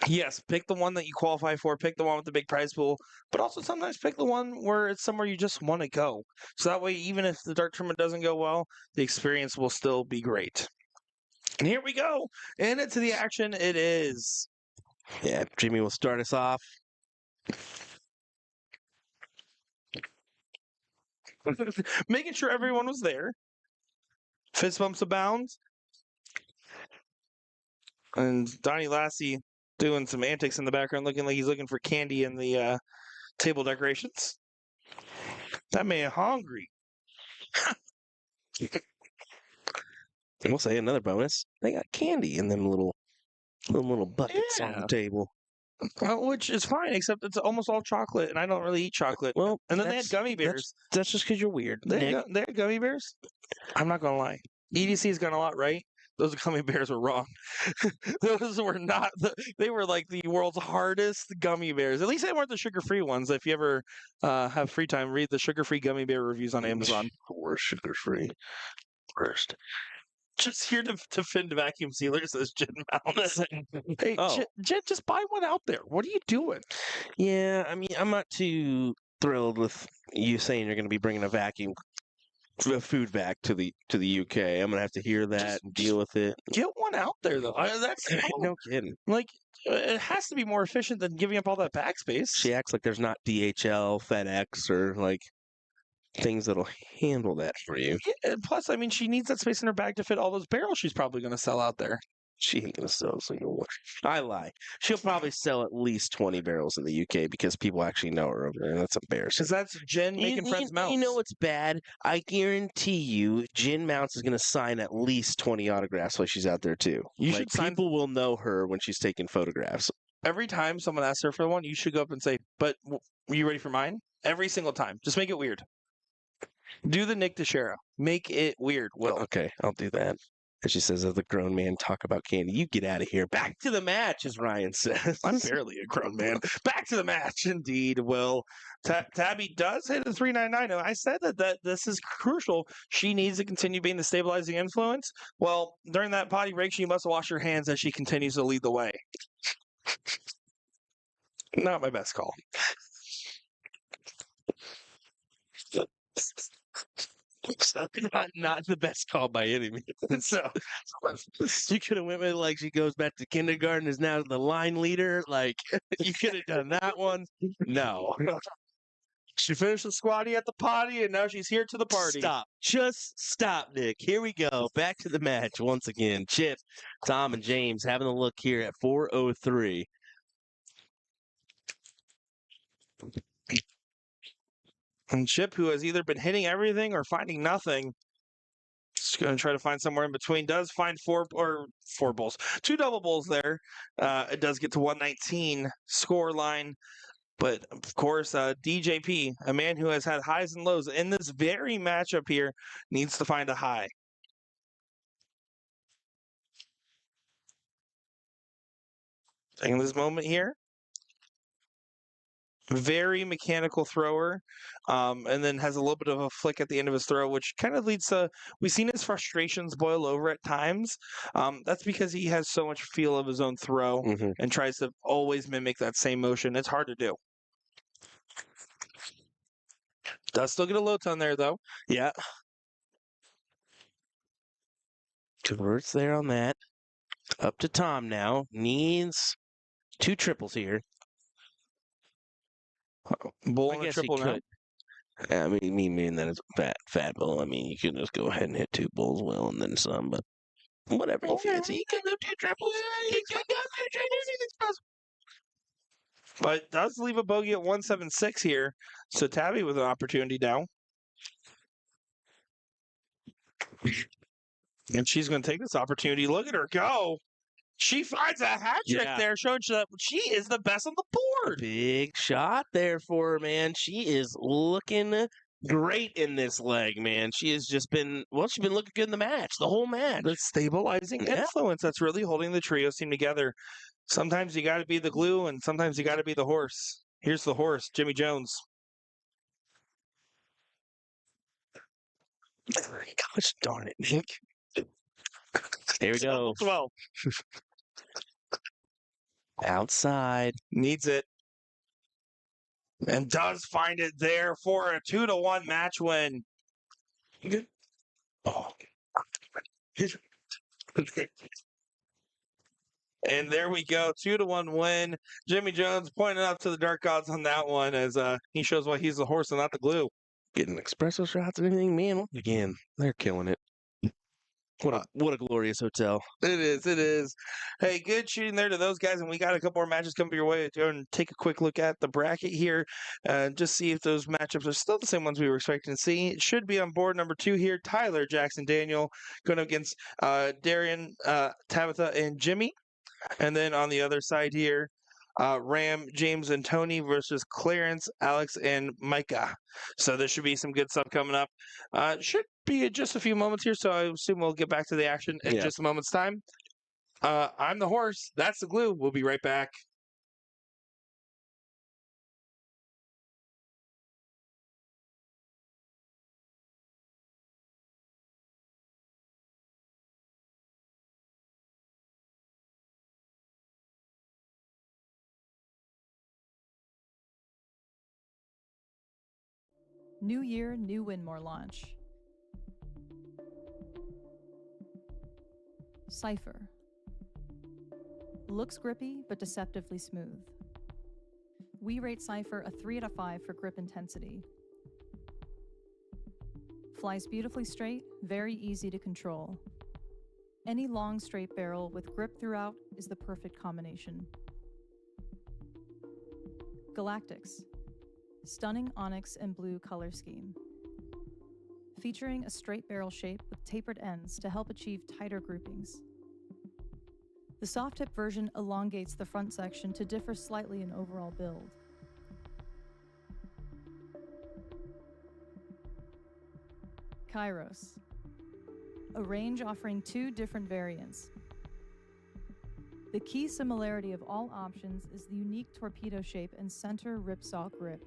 yes, pick the one that you qualify for, pick the one with the big prize pool, but also sometimes pick the one where it's somewhere you just want to go. So that way, even if the dart tournament doesn't go well, the experience will still be great. And here we go, and into the action it is. Yeah, Jimmy will start us off. Making sure everyone was there. Fist bumps abound. And Donnie Lassie doing some antics in the background, looking like he's looking for candy in the table decorations. That man hungry. And we'll say another bonus. They got candy in them little buckets on the table. Which is fine, except it's almost all chocolate, and I don't really eat chocolate. Well, and then they had gummy bears. That's just because you're weird. They had gummy bears? I'm not going to lie. EDC's got a lot right. Those gummy bears were wrong. Those were not. They were like the world's hardest gummy bears. At least they weren't the sugar-free ones. If you ever have free time, read the sugar-free gummy bear reviews on Amazon. Worst sugar-free. Worst. Just here to fend vacuum sealers, says Jen Mounts. Hey, Oh. Jen, just buy one out there. What are you doing? Yeah, I mean, I'm not too thrilled with you saying you're going to be bringing a food vac to the UK. I'm going to have to hear that and deal with it. Get one out there, though. That's No kidding. like it has to be more efficient than giving up all that backspace. She acts like there's not DHL, FedEx, or like things that'll handle that for you. Yeah, and plus, I mean, she needs that space in her bag to fit all those barrels she's probably going to sell out there. She ain't gonna sell a single one. I lie. She'll probably sell at least 20 barrels in the UK because people actually know her over there. And that's embarrassing. Because that's Jen making friends mounts. You know what's bad? I guarantee you, Jen Mounts is gonna sign at least 20 autographs while she's out there too. People will know her when she's taking photographs. Every time someone asks her for one, you should go up and say, "But are you ready for mine?" Every single time. Just make it weird. Do the Nick Teixeira. Make it weird, Will. Okay, I'll do that. And she says, as a grown man talk about candy, you get out of here. Back to the match, as Ryan says. I'm barely a grown man. Back to the match, indeed, Will. Tabby does hit a 399. I said that this is crucial. She needs to continue being the stabilizing influence. Well, during that potty break, she must wash her hands as she continues to lead the way. Not my best call. Not the best call by any means. So you could have went with like she goes back to kindergarten, is now the line leader. Like you could have done that one. No. She finished the squatty at the potty, and now she's here to the party. Stop. Just stop, Nick. Here we go. Back to the match once again. Chip, Tom, and James having a look here at 4:03. And Chip, who has either been hitting everything or finding nothing, is going to try to find somewhere in between. Does find four bowls, two double bowls there. It does get to 119 score line. But of course, DJP, a man who has had highs and lows in this very matchup here, needs to find a high. Taking this moment here. Very mechanical thrower, and then has a little bit of a flick at the end of his throw, which kind of leads to, we've seen his frustrations boil over at times. That's because he has so much feel of his own throw and tries to always mimic that same motion. It's hard to do. Does still get a low ton there, though. Yeah. Converts there on that. Up to Tom now. Needs 2 triples here. Bull and a triple now. I mean that is fat bull. I mean, you can just go ahead and hit 2 bulls, Will, and then some, but whatever you fancy. You can do 2 triples. You can do 2 triples. But does leave a bogey at 176 here. So Tabby with an opportunity now. And she's going to take this opportunity. Look at her go. She finds a hat trick there, showing you that she is the best on the board. Big shot there for her, man. She is looking great in this leg, man. She has just been, well, she's been looking good in the match, the whole match. The stabilizing influence that's really holding the trios team together. Sometimes you got to be the glue, and sometimes you got to be the horse. Here's the horse, Jimmy Jones. Gosh darn it, Nick. There we go. 12. Outside. Needs it. And does find it there for a 2-1 match win. Oh. And there we go, 2-1 win. Jimmy Jones pointing up to the dark gods on that one as he shows why he's the horse and not the glue. Getting espresso shots and everything, man. Again, they're killing it. What a glorious hotel. It is. Hey, good shooting there to those guys, and we got a couple more matches coming your way. Go and take a quick look at the bracket here, just see if those matchups are still the same ones we were expecting to see. It should be on board number 2 here. Tyler, Jackson, Daniel going against Darian, Tabitha, and Jimmy. And then on the other side here, Ram, James, and Tony versus Clarence, Alex, and Micah. So there should be some good stuff coming up. Should be just a few moments here, so I assume we'll get back to the action in just a moment's time. I'm the horse. That's the glue. We'll be right back. New year, new Winmore launch. Cypher. Looks grippy, but deceptively smooth. We rate Cypher a 3 out of 5 for grip intensity. Flies beautifully straight, very easy to control. Any long straight barrel with grip throughout is the perfect combination. Galactics. Stunning onyx and blue color scheme. Featuring a straight barrel shape with tapered ends to help achieve tighter groupings. The soft tip version elongates the front section to differ slightly in overall build. Kairos. A range offering 2 different variants. The key similarity of all options is the unique torpedo shape and center ripsaw grip.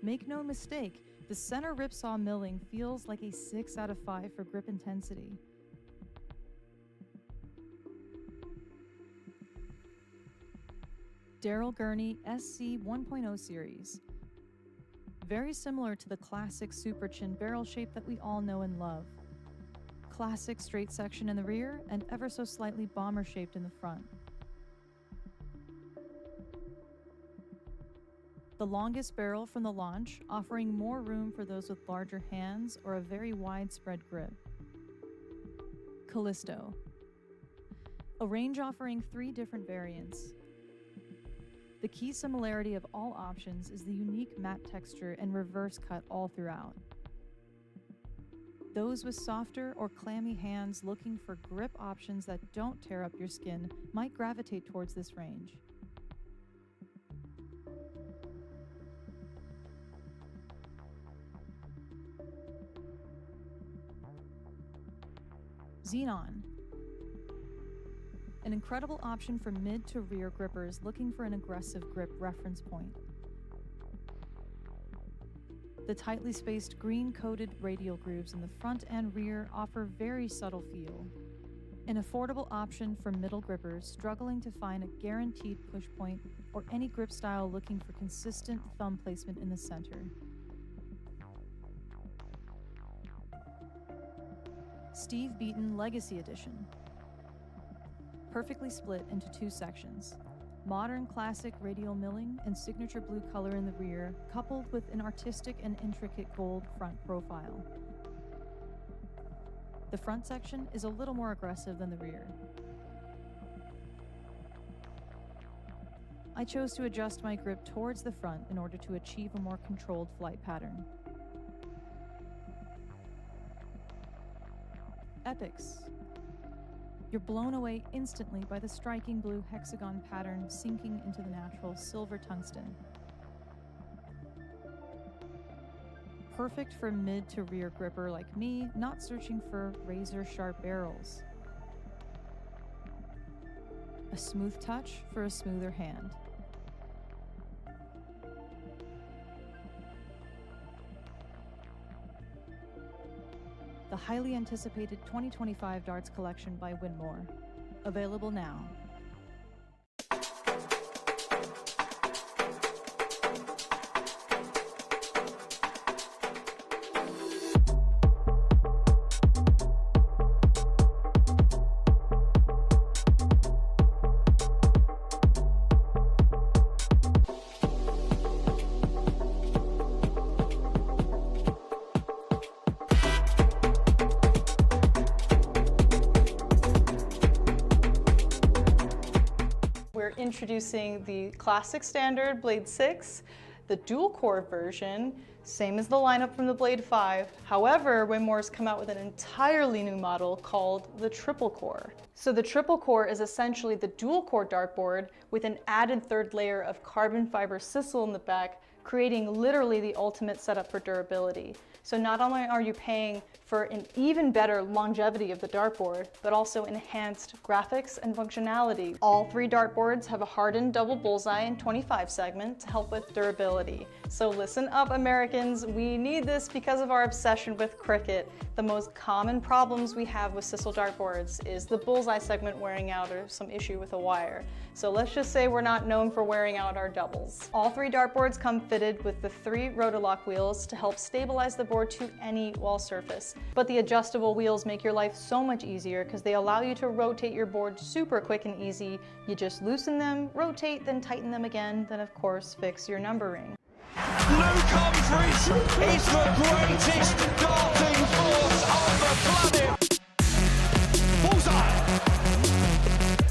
Make no mistake, the center ripsaw milling feels like a 6 out of 5 for grip intensity. Daryl Gurney SC 1.0 series. Very similar to the classic super chin barrel shape that we all know and love. Classic straight section in the rear and ever so slightly bomber shaped in the front. The longest barrel from the launch, offering more room for those with larger hands or a very widespread grip. Callisto. A range offering 3 different variants. The key similarity of all options is the unique matte texture and reverse cut all throughout. Those with softer or clammy hands looking for grip options that don't tear up your skin might gravitate towards this range. Xenon. An incredible option for mid to rear grippers looking for an aggressive grip reference point. The tightly spaced green-coated radial grooves in the front and rear offer very subtle feel. An affordable option for middle grippers struggling to find a guaranteed push point or any grip style looking for consistent thumb placement in the center. Steve Beaton Legacy Edition. Perfectly split into 2 sections. Modern classic radial milling and signature blue color in the rear, coupled with an artistic and intricate gold front profile. The front section is a little more aggressive than the rear. I chose to adjust my grip towards the front in order to achieve a more controlled flight pattern. epics. You're blown away instantly by the striking blue hexagon pattern sinking into the natural silver tungsten. Perfect for mid to rear gripper like me, not searching for razor-sharp barrels. A smooth touch for a smoother hand. The highly anticipated 2025 darts collection by Winmore. Available now. We're introducing the classic standard Blade 6, the dual core version, same as the lineup from the Blade 5. However, Winmore's come out with an entirely new model called the triple core. So the triple core is essentially the dual core dartboard with an added third layer of carbon fiber sisal in the back, creating literally the ultimate setup for durability. So not only are you paying for an even better longevity of the dartboard, but also enhanced graphics and functionality. All three dartboards have a hardened double bullseye and 25 segment to help with durability. So listen up, Americans, we need this because of our obsession with cricket. The most common problems we have with sisal dartboards is the bullseye segment wearing out or some issue with a wire. So let's just say we're not known for wearing out our doubles. All three dartboards come fitted with the 3 Rotolock wheels to help stabilize the board to any wall surface. But the adjustable wheels make your life so much easier because they allow you to rotate your board super quick and easy. You just loosen them, rotate, then tighten them again, then of course fix your numbering. Luke Humphries is the greatest darting force on the planet. Bullseye.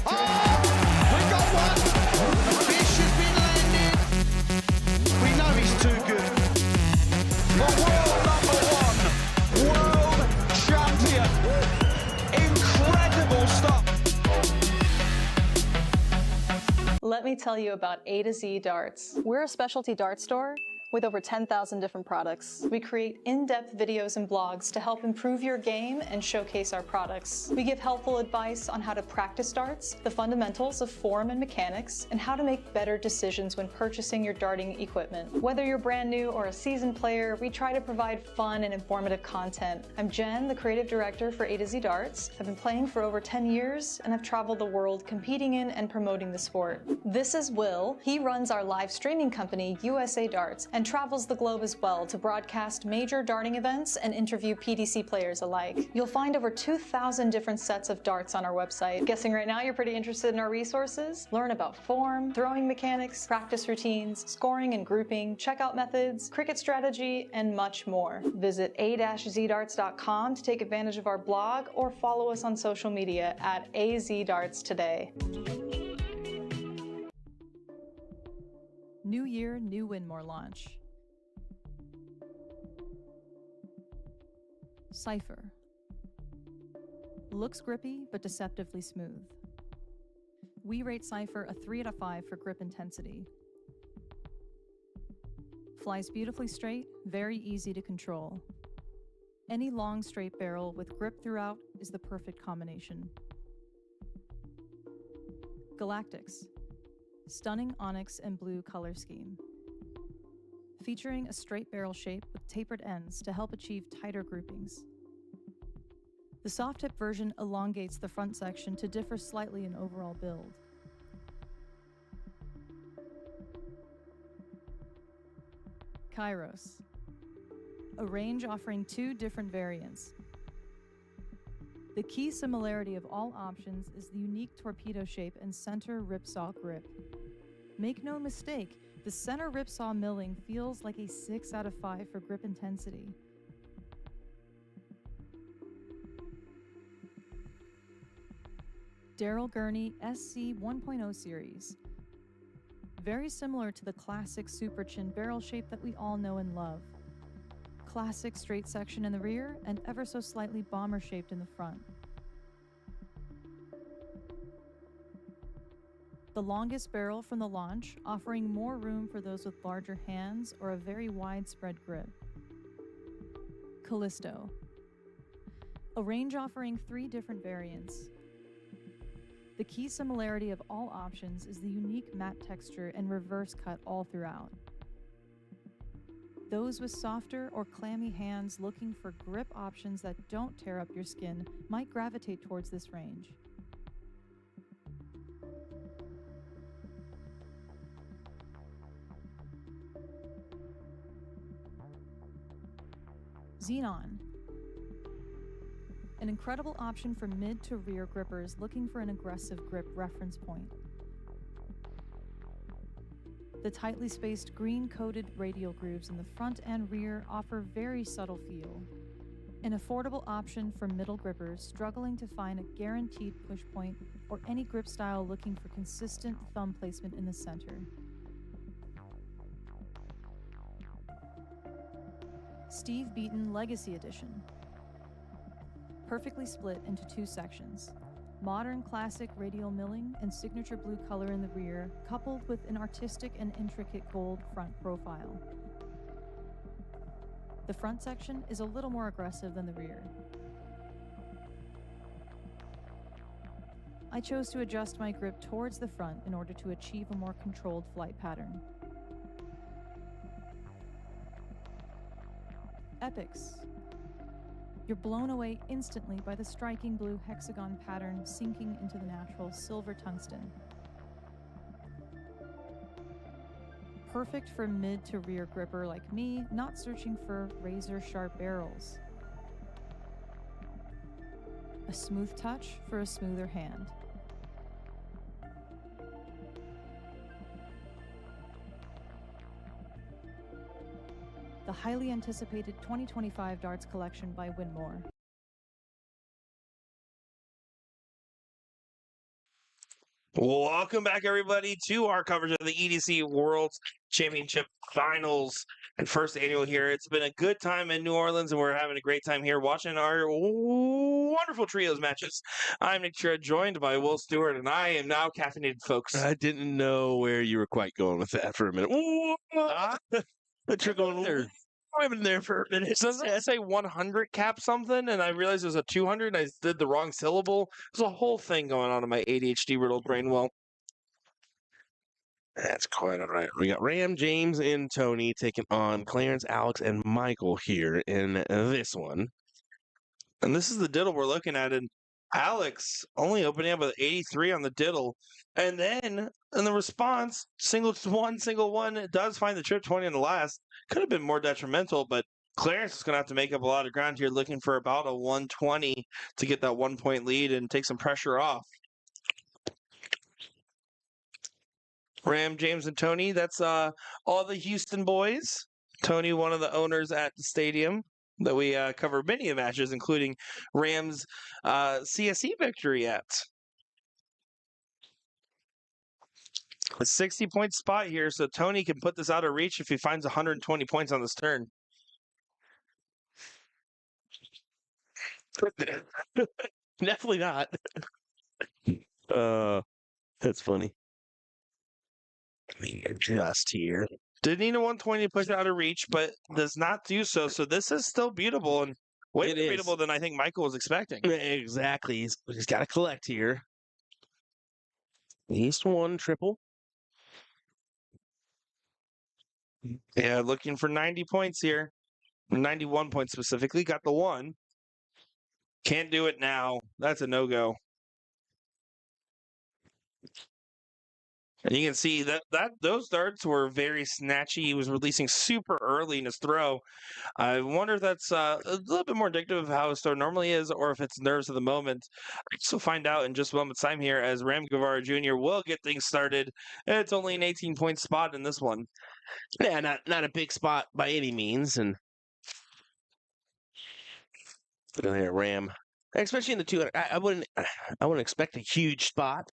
Oh, we got one. Fish has been landed. We know he's too good. The world number 1, world champion. Incredible stuff. Let me tell you about A to Z Darts. We're a specialty dart store with over 10,000 different products. We create in-depth videos and blogs to help improve your game and showcase our products. We give helpful advice on how to practice darts, the fundamentals of form and mechanics, and how to make better decisions when purchasing your darting equipment. Whether you're brand new or a seasoned player, we try to provide fun and informative content. I'm Jen, the creative director for A to Z Darts. I've been playing for over 10 years and I've traveled the world competing in and promoting the sport. This is Will. He runs our live streaming company, USA Darts, and travels the globe as well to broadcast major darting events and interview PDC players alike. You'll find over 2,000 different sets of darts on our website. Guessing right now you're pretty interested in our resources? Learn about form, throwing mechanics, practice routines, scoring and grouping, checkout methods, cricket strategy, and much more. Visit a-zdarts.com to take advantage of our blog or follow us on social media at AZDarts today. New year, new Winmore launch. Cypher. Looks grippy, but deceptively smooth. We rate Cypher a 3 out of 5 for grip intensity. Flies beautifully straight, very easy to control. Any long straight barrel with grip throughout is the perfect combination. Galactics. Stunning onyx and blue color scheme. Featuring a straight barrel shape with tapered ends to help achieve tighter groupings. The soft tip version elongates the front section to differ slightly in overall build. Kairos. A range offering 2 different variants. The key similarity of all options is the unique torpedo shape and center ripsaw grip. Make no mistake, the center ripsaw milling feels like a 6 out of 5 for grip intensity. Daryl Gurney SC 1.0 series. Very similar to the classic Super Chin barrel shape that we all know and love. classic straight section in the rear and ever so slightly bomber-shaped in the front. The longest barrel from the launch, offering more room for those with larger hands or a very widespread grip. Callisto. A range offering 3 different variants. The key similarity of all options is the unique matte texture and reverse cut all throughout. Those with softer or clammy hands looking for grip options that don't tear up your skin might gravitate towards this range. Xenon. An incredible option for mid to rear grippers looking for an aggressive grip reference point. The tightly spaced green-coated radial grooves in the front and rear offer very subtle feel. An affordable option for middle grippers struggling to find a guaranteed push point or any grip style looking for consistent thumb placement in the center. Steve Beaton Legacy Edition. Perfectly split into 2 sections. Modern classic radial milling and signature blue color in the rear, coupled with an artistic and intricate gold front profile. The front section is a little more aggressive than the rear. I chose to adjust my grip towards the front in order to achieve a more controlled flight pattern. Epics. You're blown away instantly by the striking blue hexagon pattern sinking into the natural silver tungsten. Perfect for mid to rear gripper like me, not searching for razor sharp barrels. A smooth touch for a smoother hand. The highly anticipated 2025 darts collection by Winmore. Welcome back, everybody, to our coverage of the EDC World Championship Finals and first annual here. It's been a good time in New Orleans, and we're having a great time here watching our wonderful trios matches. I'm Nick Chira, joined by Will Stewart, and I am now caffeinated, folks. I didn't know where you were quite going with that for a minute. But you're going there. I've been there for a minute. Doesn't it say 100 cap something? And I realized it was a 200, and I did the wrong syllable. There's a whole thing going on in my ADHD-riddled brain. Well, That's quite all right. We got Ram, James, and Tony taking on Clarence, Alex, and Michael here in this one. and this is the diddle we're looking at, and Alex only opening up with 83 on the diddle. And then in the response, single one, it does find the trip 20 in the last. Could have been more detrimental, but Clarence is going to have to make up a lot of ground here, looking for about a 120 to get that 1 point lead and take some pressure off. Ram, James, and Tony, that's all the Houston boys. Tony, one of the owners at the stadium that we cover many matches, including Rams' CSE victory at. A 60-point spot here, so Tony can put this out of reach if he finds 120 points on this turn. Definitely not. That's funny. Just here. Did need a 120 to push it out of reach, but does not do so. So this is still beatable, and way more beatable than I think Michael was expecting. Exactly. He's got to collect here. At least 1 triple. Yeah, looking for 90 points here. 91 points specifically. Got the 1. Can't do it now. That's a no-go. And you can see that those darts were very snatchy. He was releasing super early in his throw. I wonder if that's a little bit more indicative of how his throw normally is, or if it's nerves of the moment. I guess we'll find out in just a moment's time here as Ram Guevara Jr. will get things started. It's only an 18-point spot in this one. Yeah, not a big spot by any means, and look at there, Ram. Especially in the 200, I wouldn't expect a huge spot.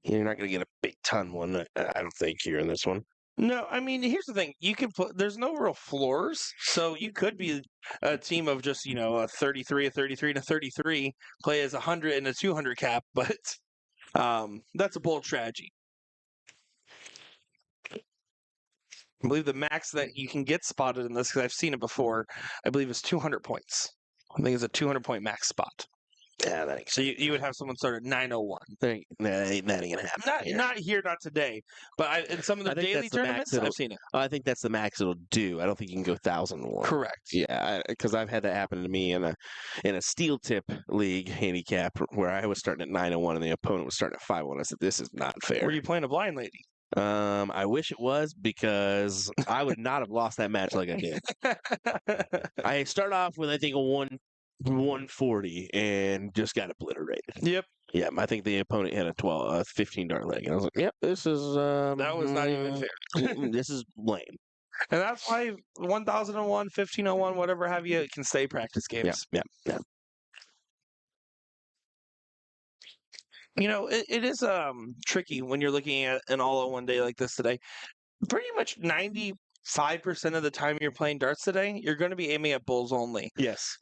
You're not going to get a big ton one, I don't think, here in this one. No, I mean, here's the thing. You can put, there's no real floors. So you could be a team of just, a 33, a 33, and a 33, play as 100 and a 200 cap, but that's a bold strategy. I believe the max that you can get spotted in this, because I've seen it before, I believe is 200 points. I think it's a 200-point max spot. Yeah, that ain't, So you would have someone start at 901. that ain't gonna happen. Not here, not today, but in some of the I think daily that's the max tournaments, it'll- I've seen it. I think that's the max it'll do. I don't think you can go 1,001. Correct. Yeah, because I've had that happen to me in a steel tip league handicap where I was starting at 901 and the opponent was starting at 501. I said, "This is not fair." Were you playing a blind lady? I wish it was, because I would not have lost that match like I did. I started off with, I think, a 140 and just got obliterated. Yep. Yeah, I think the opponent had a 15 dart leg, and I was like, "Yep, this is That was not even fair. this is lame." And that's why 1001, 1501, whatever have you, can stay practice Yeah, games. yeah. It is tricky when you're looking at an all-in-one day like this today. Pretty much 95% of the time you're playing darts today, you're going to be aiming at bulls only. Yes.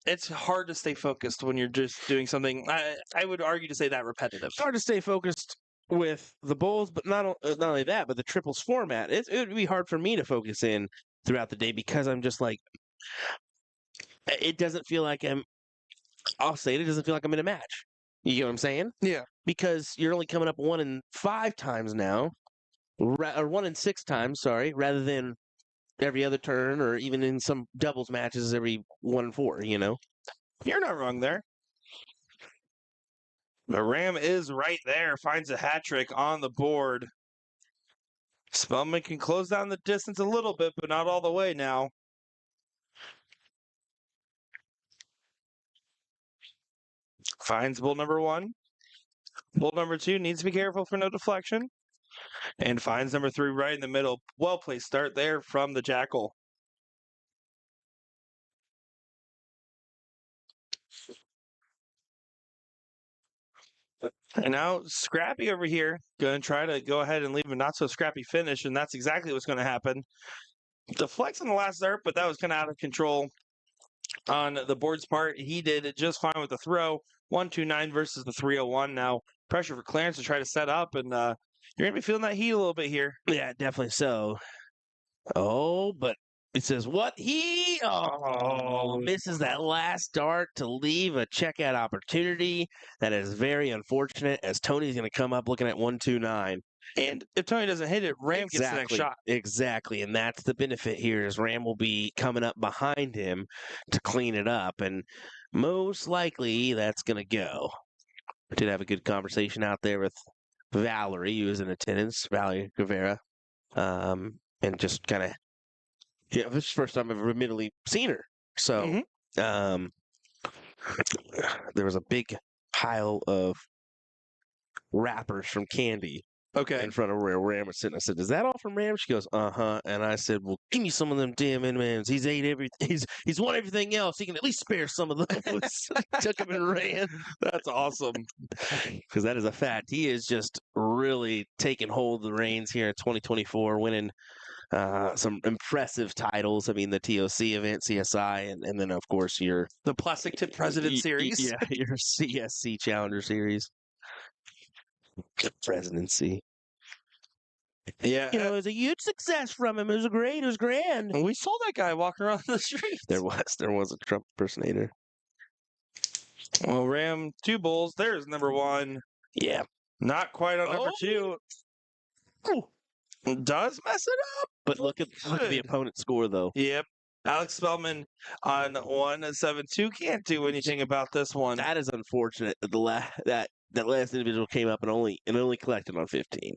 It's hard to stay focused when you're just doing something. I would argue to say that repetitive. It's hard to stay focused with the bulls, but not only that, but the triples format. It would be hard for me to focus in throughout the day, because I'm just like, it doesn't feel like I'll say it doesn't feel like I'm in a match. You know what I'm saying? Yeah. Because you're only coming up 1 in 5 times now, or 1 in 6 times, sorry, rather than every other turn, or even in some doubles matches every 1 in 4, You're not wrong there. The Ram is right there, finds a hat trick on the board. Spellman can close down the distance a little bit, but not all the way now. Finds bull number 1. Bull number 2 needs to be careful for no deflection. And finds number 3 right in the middle. Well-placed start there from the Jackal. And now Scrappy over here going to try to go ahead and leave a not-so-scrappy finish, and that's exactly what's going to happen. Deflects on the last dart, but that was kind of out of control on the board's part. He did it just fine with the throw. 129 versus the 301. Now pressure for Clarence to try to set up, and you're going to be feeling that heat a little bit here. Yeah, definitely so. Oh, but it says what? Misses that last dart to leave a checkout opportunity. That is very unfortunate, as Tony's going to come up looking at 129. And if Tony doesn't hit it, Ram gets the next shot. Exactly, and that's the benefit here, is Ram will be coming up behind him to clean it up, and most likely that's going to go. I did have a good conversation out there with Valerie, who was in attendance, Valerie Guevara, and just kind of, this is the first time I've ever admittedly seen her. So there was a big pile of wrappers from Candy in front of where Ram was sitting. I said, "Is that all from Ram?" She goes, "Uh-huh." And I said, "Well, give me some of them damn M&Ms. He's ate everything. He's won everything else. He can at least spare some of those." Took him and ran. That's awesome. Because that is a fact. He is just really taking hold of the reins here in 2024, winning some impressive titles. I mean, the TOC event, CSI, and then, of course, the Plastic Tip President Series. Yeah, your CSC Challenger Series. Presidency. Yeah. It was a huge success from him. It was grand. We saw that guy walking around the street. There was a Trump impersonator. Well, Ram, 2 bulls. There's number 1. Yeah. Not quite on number 2. Ooh. Does mess it up. But look at the opponent's score, though. Yep. Alex Spellman on 172 can't do anything about this one. That is unfortunate. That last individual came up and only collected on 15.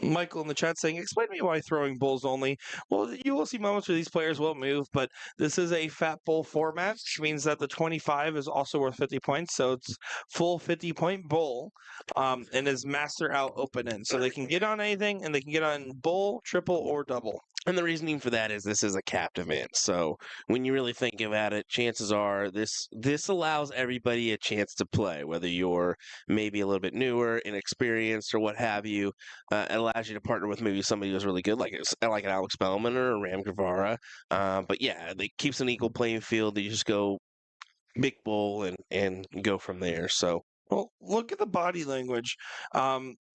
Michael in the chat saying, explain to me why throwing bulls only. Well, you will see moments where these players will move, but this is a fat bull format, which means that the 25 is also worth 50 points. So it's full 50-point bull and is master out open in. So they can get on anything, and they can get on bull, triple, or double. And the reasoning for that is this is a capped event. So when you really think about it, chances are this allows everybody a chance to play, whether you're maybe a little bit newer, inexperienced, or what have you. It allows you to partner with maybe somebody who's really good, like like an Alex Bellman or a Ram Guevara. But yeah, it keeps an equal playing field. You just go big bowl and go from there. So Well, look at the body language.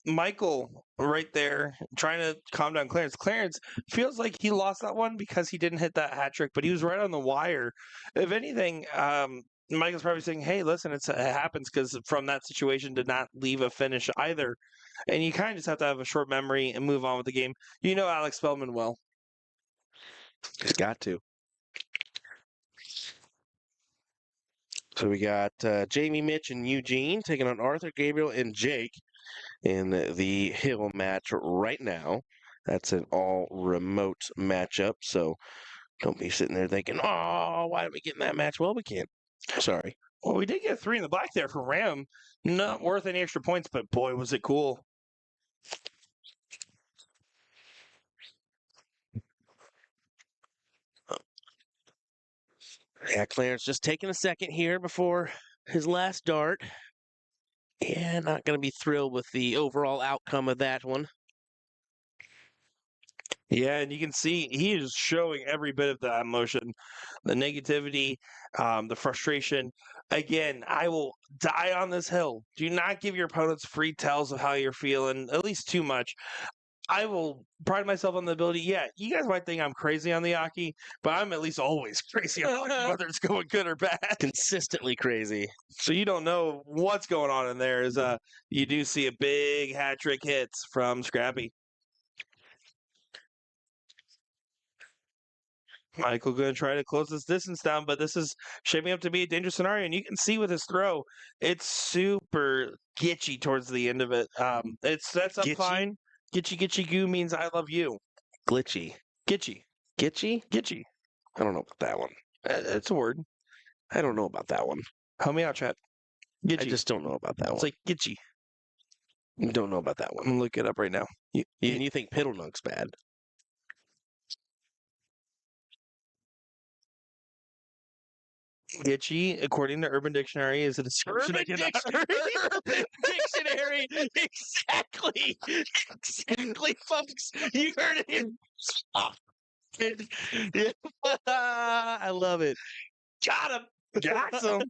Michael right there trying to calm down Clarence. Clarence feels like he lost that one because he didn't hit that hat trick, but he was right on the wire. If anything, Michael's probably saying, "Hey, listen, it happens," because from that situation did not leave a finish either. And you kind of just have to have a short memory and move on with the game. You know Alex Spellman well. he's got to. So we got Jamie, Mitch, and Eugene taking on Arthur, Gabriel, and Jake in the Hill match right now. That's an all remote matchup. So don't be sitting there thinking, oh, why did we get in that match? Well, we can't. Sorry. Well, we did get 3 in the black there for Ram. Not worth any extra points, but boy, was it cool. Yeah, Clarence just taking a second here before his last dart. Yeah, not going to be thrilled with the overall outcome of that one. Yeah, and you can see he is showing every bit of that emotion, the negativity, the frustration. Again, I will die on this hill. Do not give your opponents free tells of how you're feeling, at least too much. I will pride myself on the ability. Yeah, you guys might think I'm crazy on the Aki, but I'm at least always crazy on Aki, whether it's going good or bad. Consistently crazy. So you don't know what's going on in there. Is you do see a big hat trick hits from Scrappy. Michael going to try to close this distance down, but this is shaping up to be a dangerous scenario. And you can see with his throw, it's super gitchy towards the end of it. It sets up Gitchy? fine. Gitchy gitchy goo means I love you. Glitchy. Gitchy. Gitchy? Gitchy. I don't know about that one. It's a word. I don't know about that one. Help me out, chat. Gitchy. I just don't know about that It's one. like gitchy. Don't know about that I'm one. going to look it up right now. You think Piddlenunk's bad? Gitchy, according to Urban Dictionary, is a description I cannot Urban Dictionary. Exactly. Exactly, folks. You heard it. Yeah. I love it. Got him. Got him.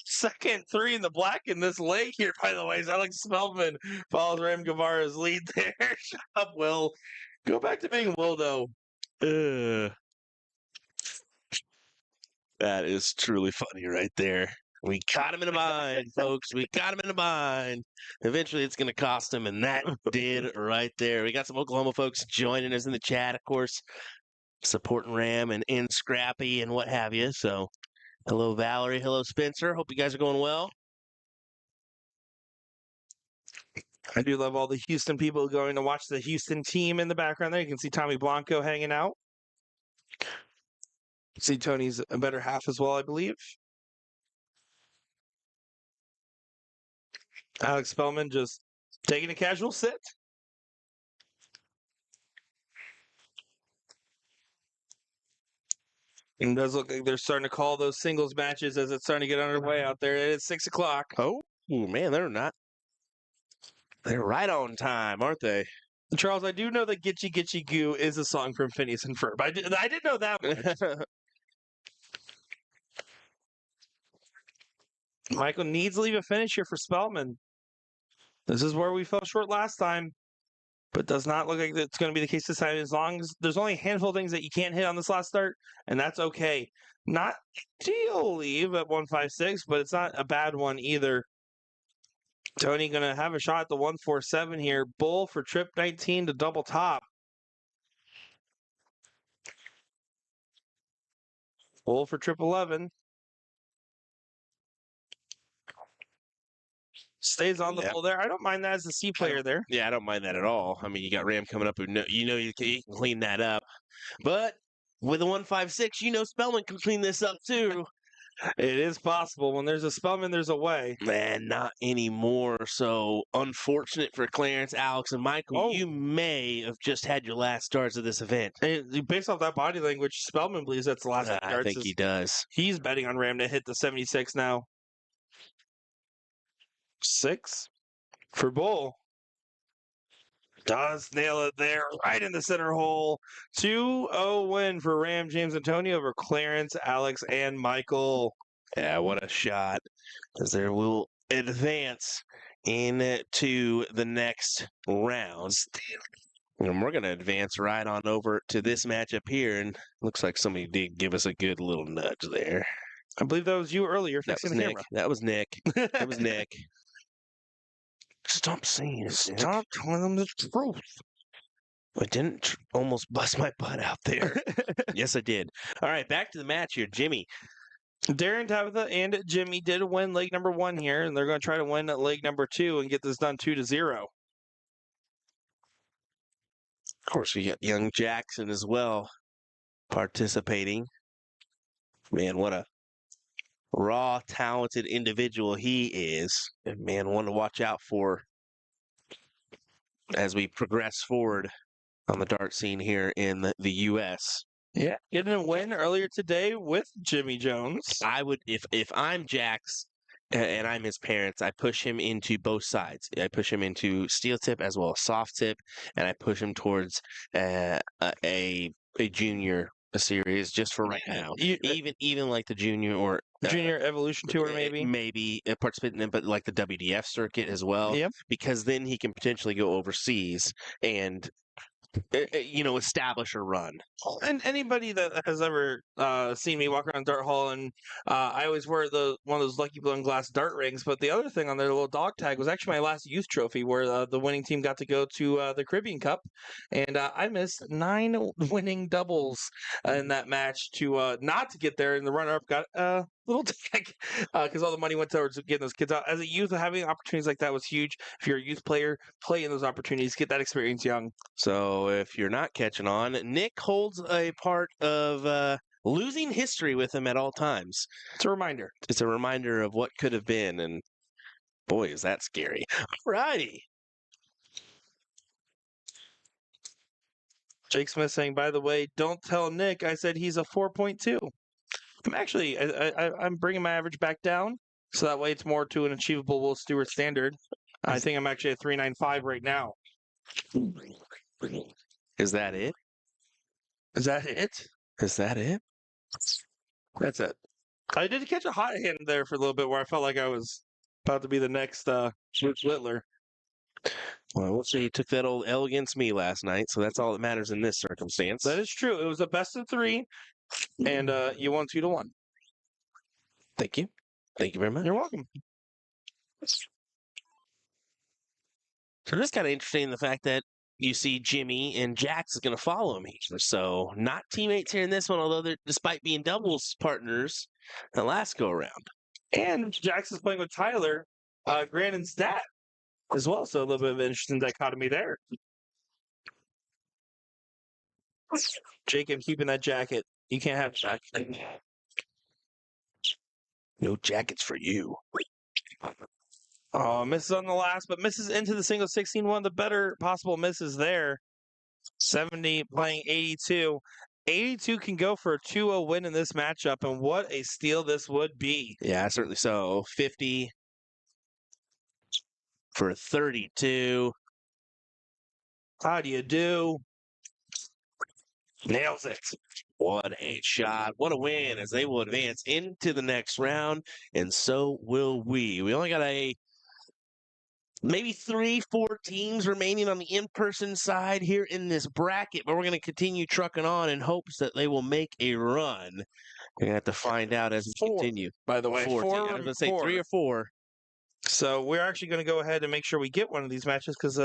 Second 3 in the black in this leg here, by the way. Is Alex Spellman follows Ram Guevara's lead there. Shut up, Will. Go back to being Will, though. That is truly funny right there. We caught him in a bind, folks. We got him in a bind. Eventually, it's going to cost him, and that did right there. We got some Oklahoma folks joining us in the chat, of course, supporting Ram and in Scrappy and what have you. So, hello, Valerie. Hello, Spencer. Hope you guys are going well. I do love all the Houston people going to watch the Houston team in the background there. You can see Tommy Blanco hanging out. See Tony's a better half as well, I believe. Alex Spellman just taking a casual sit. And it does look like they're starting to call those singles matches as it's starting to get underway out there. It's 6 o'clock. Oh, man, they're not. They're right on time, aren't they? Charles, I do know that Gitchy Gitchy Goo is a song from Phineas and Ferb. I did know that much. Michael needs to leave a finish here for Spellman. This is where we fell short last time, but does not look like it's going to be the case this time. As long as there's only a handful of things that you can't hit on this last start, and that's okay. Not ideal leave at 156, but it's not a bad one either. Tony going to have a shot at the 147 here. Bull for trip 19 to double top. Bull for trip 11. Stays on the bull there. I don't mind that as a C player there. Yeah, I don't mind that at all. I mean, you got Ram coming up who you can clean that up. But with a 156, Spellman can clean this up too. It is possible. When there's a Spellman, there's a way. Man, not anymore. So unfortunate for Clarence, Alex, and Michael. Oh. You may have just had your last starts of this event. And based off that body language, Spellman believes that's the last I starts. think he does. He's betting on Ram to hit the 76 now. 6 for Bull. Does nail it there, right in the center hole. 2-0 win for Ram James Antonio over Clarence, Alex, and Michael. Yeah, what a shot. As there will advance into the next round. And we're going to advance right on over to this matchup here. And looks like somebody did give us a good little nudge there. I believe that was you earlier That fixing was the Nick. camera. That was Nick. That was Nick. Stop saying it, Nick. Stop telling them the truth. I didn't almost bust my butt out there. Yes, I did. All right, back to the match here. Jimmy. Darren, Tabitha, and Jimmy did win leg number 1 here, and they're going to try to win leg number 2 and get this done 2-0. Of course, we got young Jackson as well participating. Man, what a raw, talented individual he is. And man, one to watch out for as we progress forward on the dart scene here in the U.S. Yeah, getting a win earlier today with Jimmy Jones. I would, if I'm Jax and I'm his parents, I push him into both sides. I push him into steel tip as well as soft tip, and I push him towards a junior series just for right now. Even like the junior or Junior Evolution Tour, maybe participating in, but like the WDF circuit as well. Yep. Because then he can potentially go overseas and establish a run. And anybody that has ever seen me walk around Dart Hall, and I always wear one of those Lucky Blown glass dart rings. But the other thing on their little dog tag was actually my last youth trophy, where the winning team got to go to the Caribbean Cup, and I missed 9 winning doubles in that match to not to get there. And the runner-up got a little tag because all the money went towards getting those kids out. As a youth, having opportunities like that was huge. If you're a youth player, play in those opportunities, get that experience young. So if you're not catching on, Nick holds a part of losing history with him at all times. It's a reminder. It's a reminder of what could have been, and boy, is that scary. All righty. Jake Smith saying, by the way, don't tell Nick I said he's a 4.2. I'm actually, I'm bringing my average back down, so that way it's more to an achievable Will Stewart standard. I think I'm actually at 3.95 right now. Is that it? Is that it? Is that it? That's it. I did catch a hot hand there for a little bit where I felt like I was about to be the next Rich Littler. Well, we'll see. He took that old L against me last night, so that's all that matters in this circumstance. That is true. It was a best of 3, and you won 2-1. Thank you. Thank you very much. You're welcome. So it's kind of interesting the fact that you see Jimmy and Jax is going to follow him here. So not teammates here in this one, although they're despite being doubles partners the last go around. And Jax is playing with Tyler, Grant and Stat as well. So a little bit of an interesting dichotomy there. Jacob keeping that jacket. You can't have jacket. No jackets for you. Oh, misses on the last, but misses into the single 16. One of the better possible misses there. 70 playing 82. 82 can go for a 2-0 win in this matchup, and what a steal this would be. Yeah, certainly so. 50 for 32. How do you do? Nails it. What a shot. What a win as they will advance into the next round, and so will we. We only got maybe 3-4 teams remaining on the in-person side here in this bracket, but we're going to continue trucking on in hopes that they will make a run. We're going to have to find out as we continue. By the way, 4 teams. I was going to say 3 or 4. So we're actually going to go ahead and make sure we get one of these matches because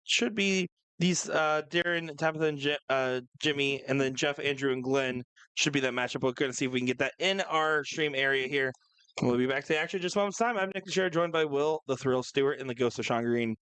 should be these Darren, Tabitha, and Jimmy, and then Jeff, Andrew, and Glenn should be that matchup. We're going to see if we can get that in our stream area here. We'll be back to the action in just moments time. I'm Nick Teixeira, joined by Will, the Thrill Stewart, and the Ghost of Sean Green.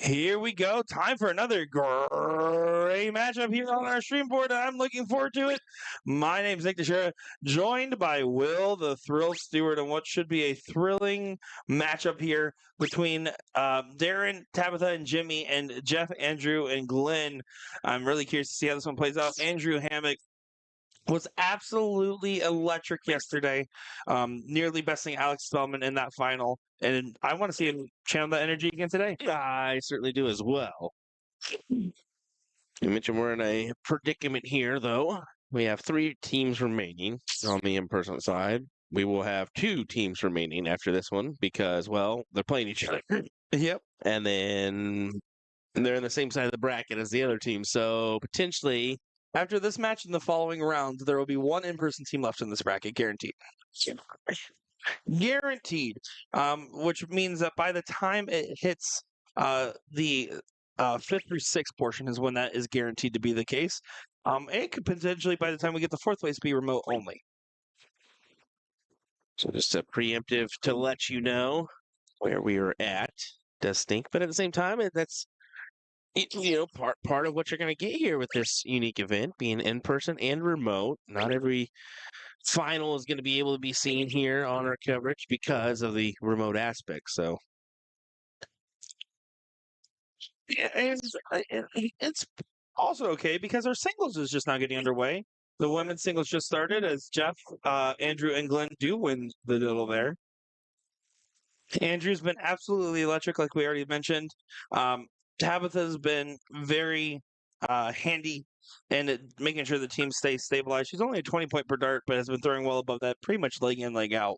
Here we go. Time for another great matchup here on our stream board. I'm looking forward to it. My name's Nick Teixeira, joined by Will the Thrill Stewart, and what should be a thrilling matchup here between Darren, Tabitha, and Jimmy, and Jeff, Andrew, and Glenn. I'm really curious to see how this one plays out. Andrew Hammock was absolutely electric yesterday, nearly besting Alex Spellman in that final. And I want to see him channel that energy again today. I certainly do as well. You mentioned we're in a predicament here, though. We have 3 teams remaining on the in-person side. We will have 2 teams remaining after this one because, well, they're playing each other. Yep. And then they're in the same side of the bracket as the other team. So potentially, After this match in the following round, there will be 1 in-person team left in this bracket, guaranteed. Guaranteed. Which means that by the time it hits the 5th through 6th portion is when that is guaranteed to be the case. It could potentially, by the time we get to 4th place, be remote only. so just a preemptive to let you know where we are at. Does stink, but at the same time, that's part of what you're going to get here with this unique event, being in person and remote. Not every final is going to be able to be seen here on our coverage because of the remote aspect. So And it's also okay because our singles is just not getting underway. The women's singles just started as Jeff, Andrew, and Glenn do win the little there. Andrew's been absolutely electric, like we already mentioned. Tabitha's been very handy and making sure the team stays stabilized. She's only a 20-point per dart, but has been throwing well above that, pretty much leg in, leg out.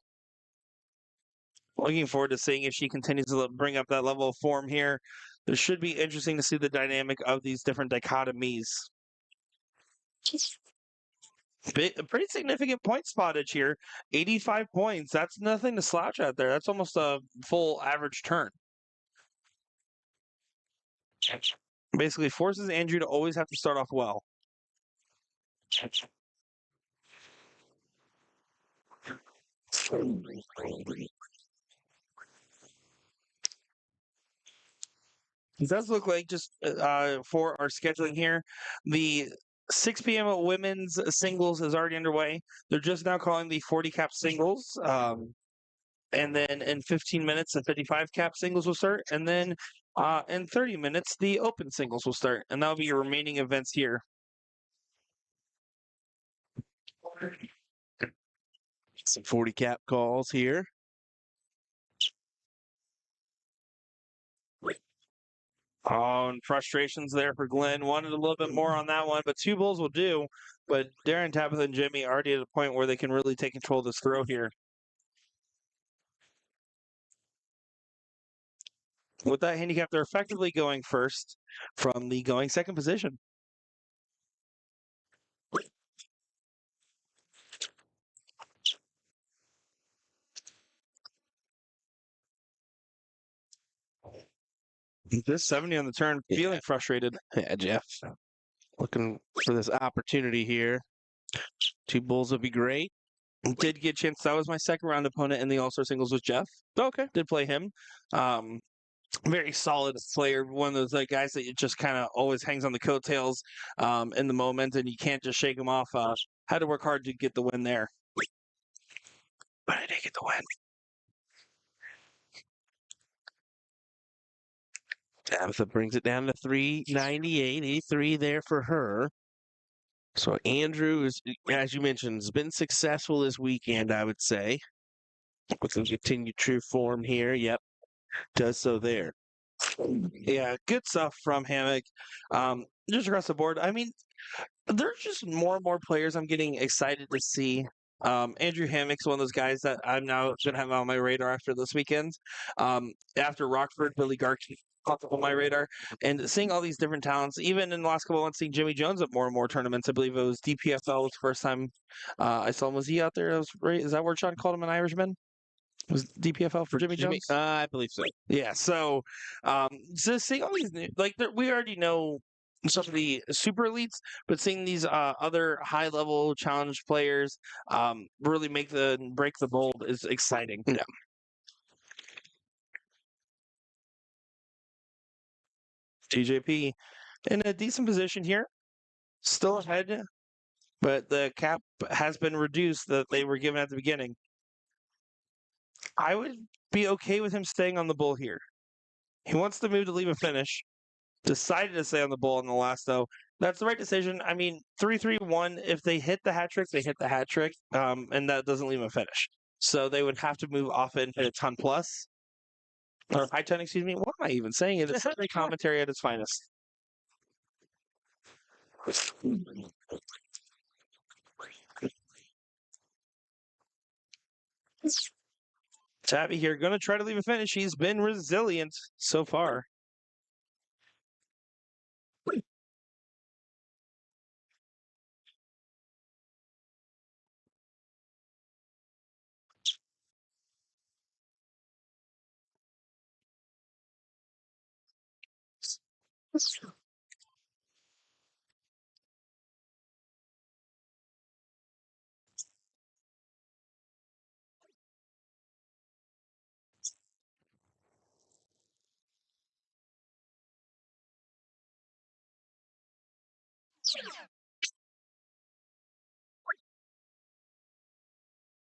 Looking forward to seeing if she continues to bring up that level of form here. It should be interesting to see the dynamic of these different dichotomies. A pretty significant point spottage here. 85 points. That's nothing to slouch at there. That's almost a full average turn. Basically forces Andrew to always have to start off well. It does look like, just for our scheduling here, the 6 p.m. women's singles is already underway. They're just now calling the 40 cap singles. And then in 15 minutes, the 55 cap singles will start. And then in 30 minutes, the open singles will start. And that'll be your remaining events here. some 40 cap calls here. Oh, and frustrations there for Glenn. Wanted a little bit more on that one, but 2 bulls will do. But Darren, Tabitha, and Jimmy are already at a point where they can really take control of this throw here. With that handicap, they're effectively going first from the going second position. This 70 on the turn, feeling frustrated. Yeah, Jeff. Looking for this opportunity here. 2 bulls would be great. Did get a chance. That was my second round opponent in the All-Star singles with Jeff. Okay. Did play him. Very solid player. One of those guys that it just kind of always hangs on the coattails in the moment, and you can't just shake him off. Had to work hard to get the win there. But I did get the win. Tabitha brings it down to 398, 83 there for her. So Andrew is, as you mentioned, has been successful this weekend, I would say. With some continued true form here. Yep. Does so there. Yeah, good stuff from Hammock. Just across the board. I mean, there's just more and more players I'm getting excited to see. Andrew Hammock's one of those guys that I'm now going to have on my radar after this weekend. After Rockford, Billy Garkey popped up on my radar. And seeing all these different talents, even in the last couple of months, seeing Jimmy Jones at more and more tournaments. I believe it was DPFL was the first time I saw him. Was he out there? Is that where Sean called him an Irishman? Was DPFL for Jimmy Jones? I believe so. Yeah, so seeing all these, we already know some of the super elites, but seeing these other high level challenge players really break the mold is exciting. Yeah. TJP in a decent position here. Still ahead, but the cap has been reduced that they were given at the beginning. I would be okay with him staying on the bull here. He wants to move to leave a finish. Decided to stay on the bull in the last, though. That's the right decision. I mean, 3-3-1. If they hit the hat trick, they hit the hat trick, and that doesn't leave a finish. So they would have to move off it and hit a ton plus. Or high ton, excuse me. What am I even saying? It's Sunday commentary at its finest. Tabby here, going to try to leave a finish. He's been resilient so far.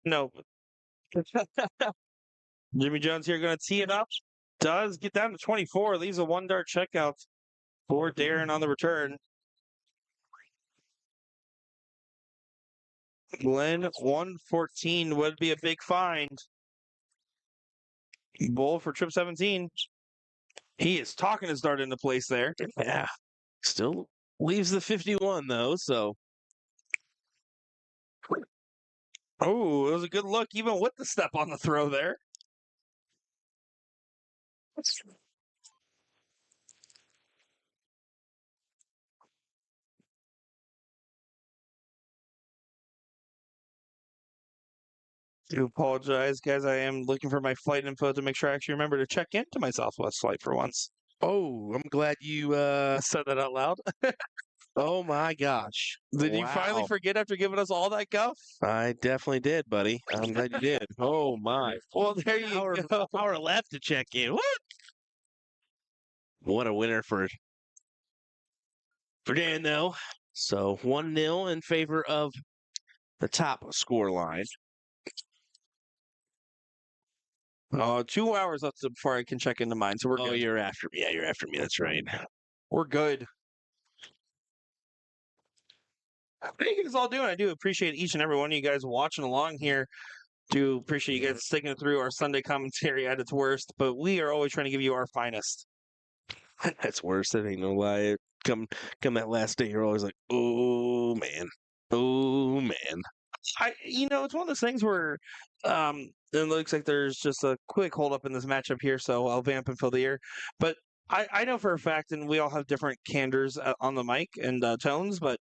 No. Jimmy Jones here going to tee it up. Does get down to 24. Leaves a 1-dart checkout for Darren on the return. Glenn, 114 would be a big find. Bull for trip 17. He is talking his dart into place there. Yeah. Still leaves the 51, though, so. Oh, it was a good look, even with the step on the throw there. Do apologize, guys. I am looking for my flight info to make sure I actually remember to check into my Southwest flight for once. Oh, I'm glad you Said that out loud. oh my gosh. Did you finally Wow. forget after giving us all that guff? I definitely did, buddy. I'm glad you did. Oh my. Well, there you go. Hour left to check in. What a winner for Dan, though. So 1-0 in favor of the top score line. 2 hours left before I can check into mine, so we're Oh, good. you're after me. Yeah, you're after me. That's right. We're good. Thank you guys all doing. I do appreciate each and every one of you guys watching along here. Do appreciate you guys sticking through our Sunday commentary at its worst, but we are always trying to give you our finest. That's worse. That ain't no lie. Come that last day, you're always like, oh man, oh man. It's one of those things where it looks like there's just a quick hold up in this matchup here, so I'll vamp and fill the air. But I know for a fact, and we all have different candors on the mic and tones, but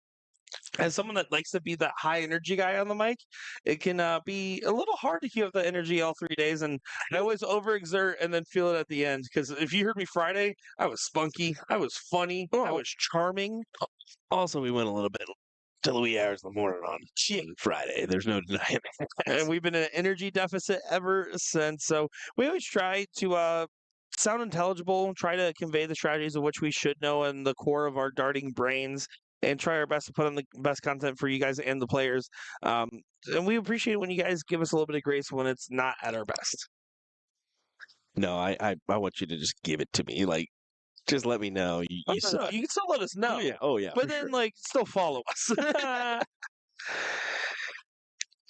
as someone that likes to be that high energy guy on the mic, it can be a little hard to keep up the energy all 3 days. And I always overexert and then feel it at the end. Because if you heard me Friday, I was spunky, I was funny, I was charming. Also, we went a little bit till the wee hours of the morning on Friday. There's no denying it. And we've been in an energy deficit ever since. So we always try to sound intelligible, try to convey the strategies of which we should know in the core of our darting brains, and try our best to put on the best content for you guys and the players. And we appreciate it when you guys give us a little bit of grace when it's not at our best. No, I want you to just give it to me. Like, just let me know. You You can still let us know. Oh yeah. But then, still follow us.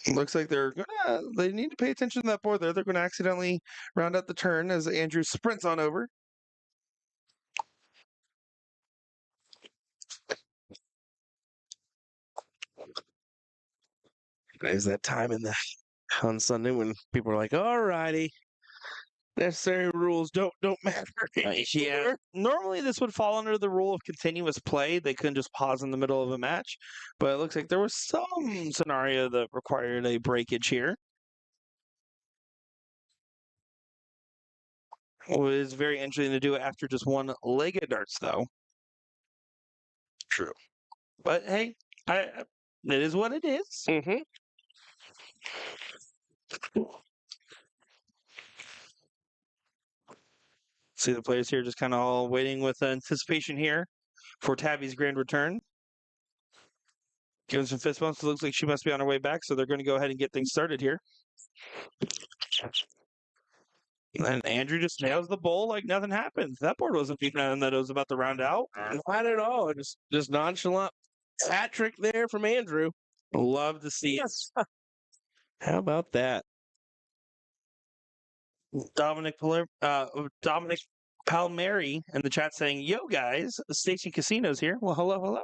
Looks like they need to pay attention to that board there. They're going to accidentally round out the turn as Andrew sprints on over. There's that time on Sunday when people are like, "All righty, necessary rules don't matter." Yeah. Normally, this would fall under the rule of continuous play. They couldn't just pause in the middle of a match. But it looks like there was some scenario that required a breakage here. It was very interesting to do it after just one leg of darts, though. True. But hey, it is what it is. Mm-hmm. See the players here just kind of all waiting with anticipation here for Tabby's grand return. Giving some fist bumps. It looks like she must be on her way back, so they're going to go ahead and get things started here. And Andrew just nails the bowl like nothing happened. That board wasn't beaten out and that it was about to round out. Not at all. Just nonchalant hat trick there from Andrew. Love to see it. How about that? Dominic Palmieri in the chat saying, "Yo guys, Stacy Casinos here." Well, hello.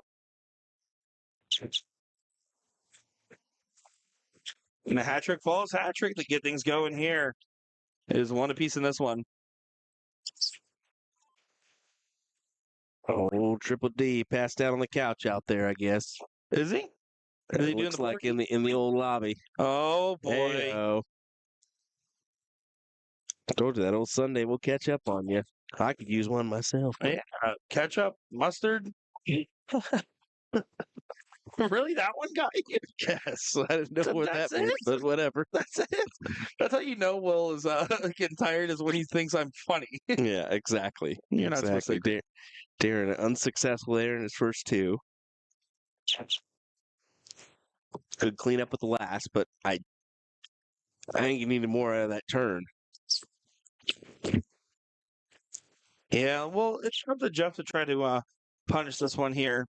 And the hat trick falls, hat trick to get things going here. It is one apiece in this one. Oh, Triple D passed out on the couch out there, I guess. Is he? Is he doing Looks the like porky? in the old lobby. Oh boy. Hey-o. I told you that old Sunday will catch up on you. I could use one myself. Yeah, ketchup, mustard. Really, that one guy? Yes, I didn't know what that That's meant, it? but whatever. That's it. That's how you know Will is getting tired is when he thinks I'm funny. Yeah, exactly. You're not supposed to. Exactly. Darren unsuccessful there in his first two. Could clean up with the last, but I think you needed more out of that turn. Yeah, well, it's up to Jeff to try to punish this one here.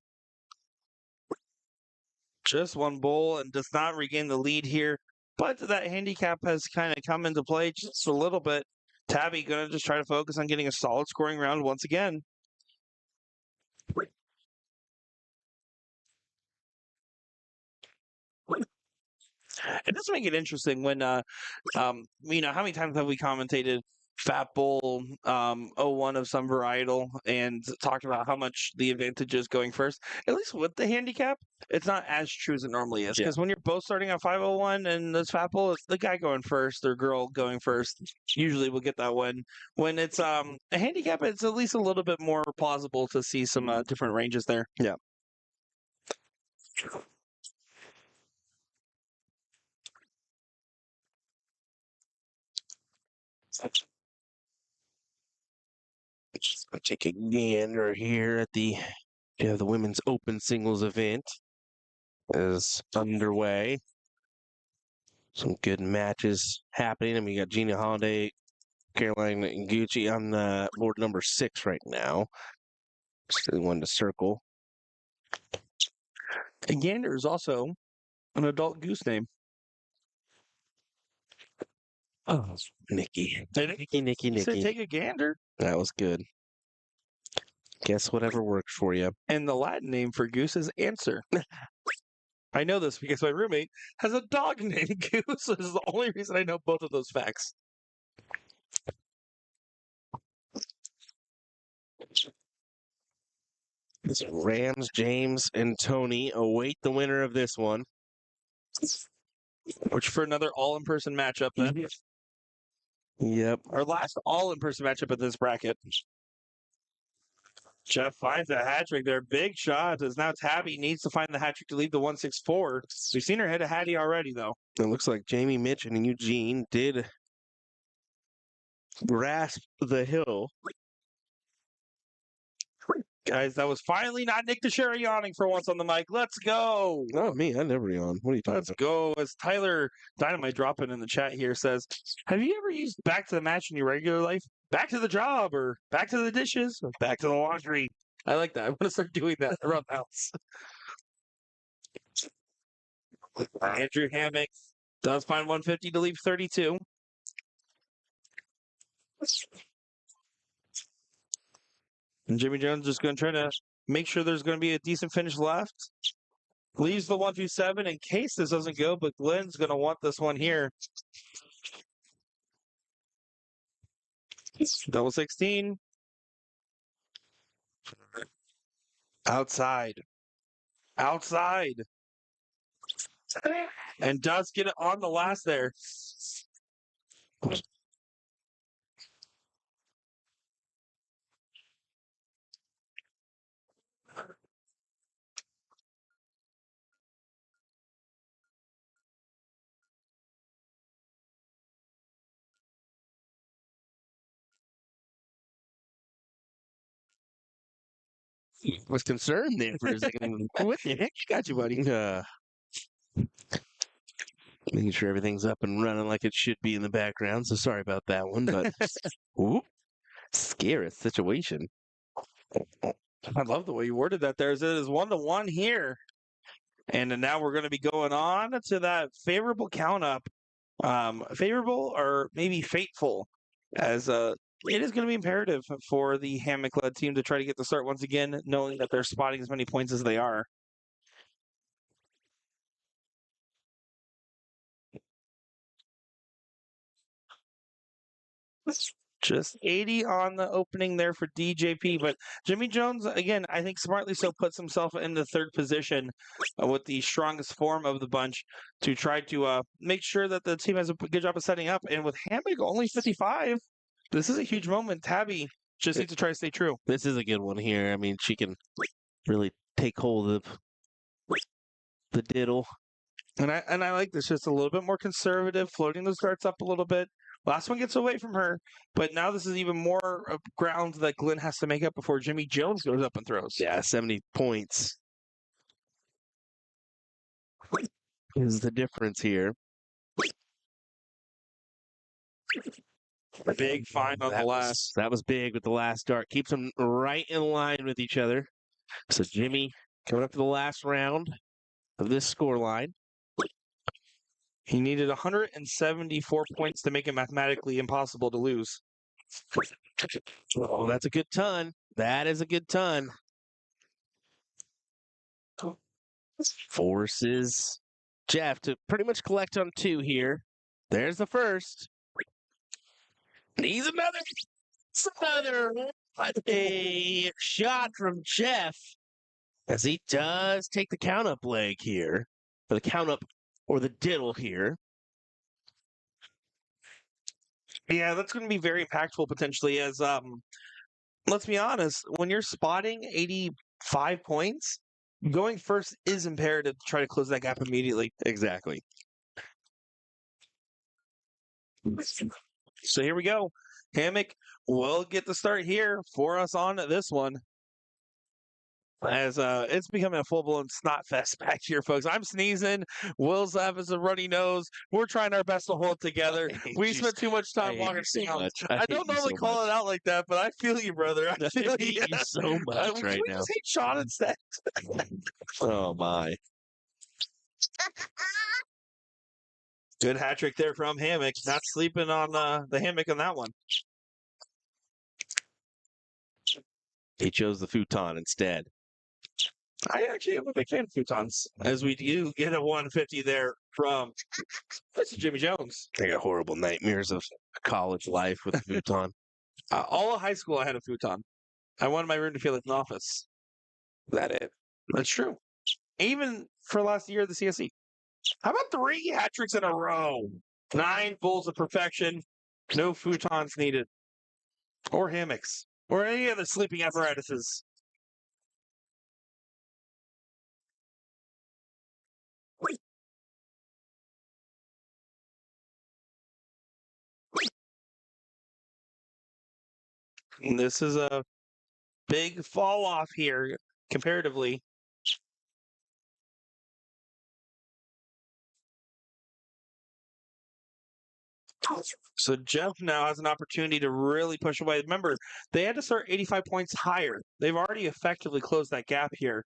Just one bowl and does not regain the lead here. But that handicap has kind of come into play just a little bit. Tabby going to just try to focus on getting a solid scoring round once again. It does make it interesting when, how many times have we commentated Fat Bowl 01 of some varietal and talked about how much the advantage is going first? At least with the handicap, it's not as true as it normally is. Because when you're both starting at 501 and this Fat Bowl, it's the guy going first or girl going first. Usually we'll get that one. When it's a handicap, it's at least a little bit more plausible to see some different ranges there. Yeah. I'll take a gander here at the women's open singles event is underway. Some good matches happening. I mean, you got Gina Holiday, Caroline and Gucci on the board number 6 right now. Still one to circle. And gander is also an adult goose name. Oh, Nikki. Nikki. He said take a gander. That was good. Guess whatever works for you. And the Latin name for goose is answer. I know this because my roommate has a dog named Goose. This is the only reason I know both of those facts. Rams, James, and Tony await the winner of this one. Which for another all-in-person matchup then. Yep. Our last all-in-person matchup at this bracket. Jeff finds a hat trick there. Big shot as now Tabby needs to find the hat trick to leave the 164. We've seen her hit a hattie already, though. It looks like Jamie, Mitch, and Eugene did grasp the hill. Guys, that was finally not Nick Teixeira yawning for once on the mic. Let's go. Not me. I never yawn. What are you talking Let's about? go. As Tyler Dynamite dropping in the chat here says, have you ever used back to the match in your regular life? Back to the job or back to the dishes or back to the laundry. I like that. I'm going to start doing that around the house. Andrew Hammock does find 150 to leave 32. And Jimmy Jones just going to try to make sure there's going to be a decent finish left. Leaves the 127 in case this doesn't go, but Glenn's going to want this one here. Double 16. Outside. And does get it on the last there. Was concerned there for a second. What the heck got you, buddy? Making sure everything's up and running like it should be in the background. So sorry about that one, but whoop, scary situation. I love the way you worded that there. It is 1-1 here. And then now we're going to be going on to that favorable count up. Favorable or maybe fateful, as it is going to be imperative for the Hammock-led team to try to get the start once again, knowing that they're spotting as many points as they are. Just 80 on the opening there for DJP, but Jimmy Jones, again, I think smartly so puts himself in the third position with the strongest form of the bunch to try to make sure that the team has a good job of setting up. And with Hammock only 55, this is a huge moment. Tabby just needs to try to stay true. This is a good one here. I mean, she can really take hold of the diddle. And I like this, just a little bit more conservative, floating the starts up a little bit. Last one gets away from her, but now this is even more ground that Glenn has to make up before Jimmy Jones goes up and throws. Yeah, 70 points is the difference here. Big find on the last. That was big with the last dart. Keeps them right in line with each other. So Jimmy coming up to the last round of this score line. He needed 174 points to make it mathematically impossible to lose. Oh, that's a good ton. That is a good ton. Forces Jeff to pretty much collect on 2 here. There's the first. Needs another. A shot from Jeff as he does take the count up leg here, or the count up or the diddle here. Yeah, that's going to be very impactful potentially as, let's be honest, when you're spotting 85 points, going first is imperative to try to close that gap immediately. Exactly. So here we go. Hammock will get the start here for us on this one. As it's becoming a full-blown snot fest back here, folks. I'm sneezing. Will's having a runny nose. We're trying our best to hold together. We spent too much time walking around. I don't normally call it out like that, but I feel you, brother. I feel you so much right now. Just hate Sean instead. Oh my! Good hat trick there from Hammock. Not sleeping on the hammock on that one. He chose the futon instead. I actually am a big fan of futons, as we do get a 150 there from Mr. Jimmy Jones. I got horrible nightmares of college life with a futon. All of high school, I had a futon. I wanted my room to feel like an office. That's true. Even for last year of the CSE. How about 3 hat tricks in a row? 9 bowls of perfection. No futons needed. Or hammocks. Or any other sleeping apparatuses. And this is a big fall off here, comparatively. So Jeff now has an opportunity to really push away. Remember, they had to start 85 points higher. They've already effectively closed that gap here.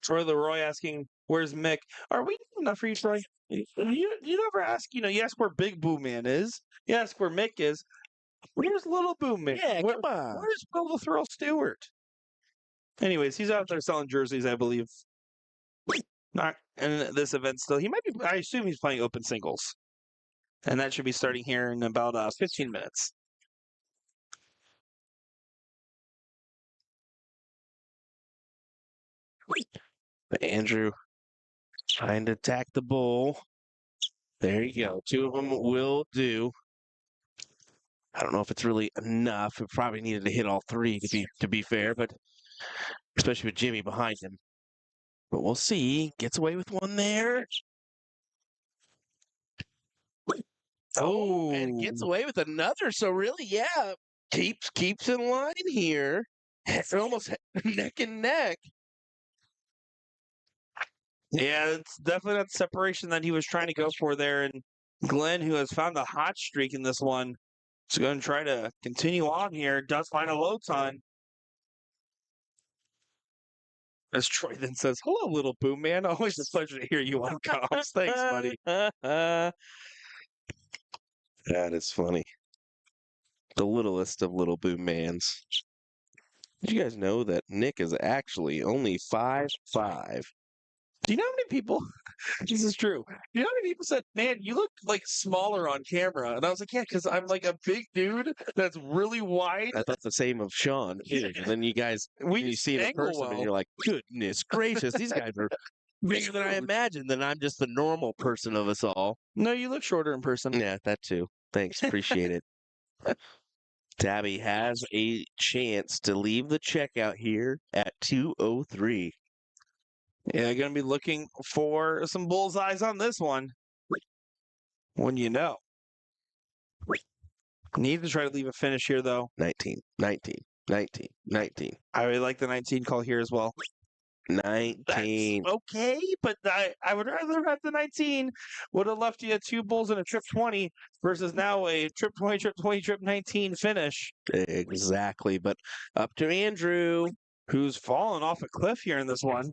Troy Leroy asking, where's Mick? Are we doing enough for you, Troy? You never ask, you ask where Big Boo Man is. You ask where Mick is. Where's Little Boo Man? Yeah, come on. Where's Bill the Thrill Stewart? Anyways, he's out there selling jerseys, I believe. Not in this event still. He might be, I assume he's playing open singles. And that should be starting here in about 15 minutes. Andrew trying to attack the bull. There you go. 2 of them will do. I don't know if it's really enough. It probably needed to hit all 3 to be fair, but especially with Jimmy behind him. But we'll see. Gets away with 1 there. Oh, and gets away with another. So really, yeah, keeps in line here. It's almost neck and neck. Yeah, it's definitely that separation that he was trying to go for there. And Glenn, who has found a hot streak in this one, is going to try to continue on here. Does find a low ton. As Troy then says, "Hello, little boom man. Always a pleasure to hear you on comms. Thanks, buddy." That is funny. The littlest of little boom mans. Did you guys know that Nick is actually only 5'5"? Do you know how many people? This is true. You know how many people said, "Man, you look like smaller on camera," and I was like, "Yeah, because I'm like a big dude that's really wide." I thought the same of Sean. Too. And then you guys, We you see him in angle person, and well. you're like, "Goodness gracious, these guys are bigger than I imagined." Then I'm just the normal person of us all. No, you look shorter in person. Yeah, that too. Thanks, appreciate it. Tabby has a chance to leave the checkout here at 2:03. Yeah, going to be looking for some bullseyes on this one. When you know. Need to try to leave a finish here, though. 19, 19, 19, 19, I really like the 19 call here as well. 19. That's okay, but I would rather have the 19. Would have left you 2 bulls and a trip 20 versus now a trip 20, trip 20, trip 19 finish. Exactly, but up to Andrew. Who's fallen off a cliff here in this one.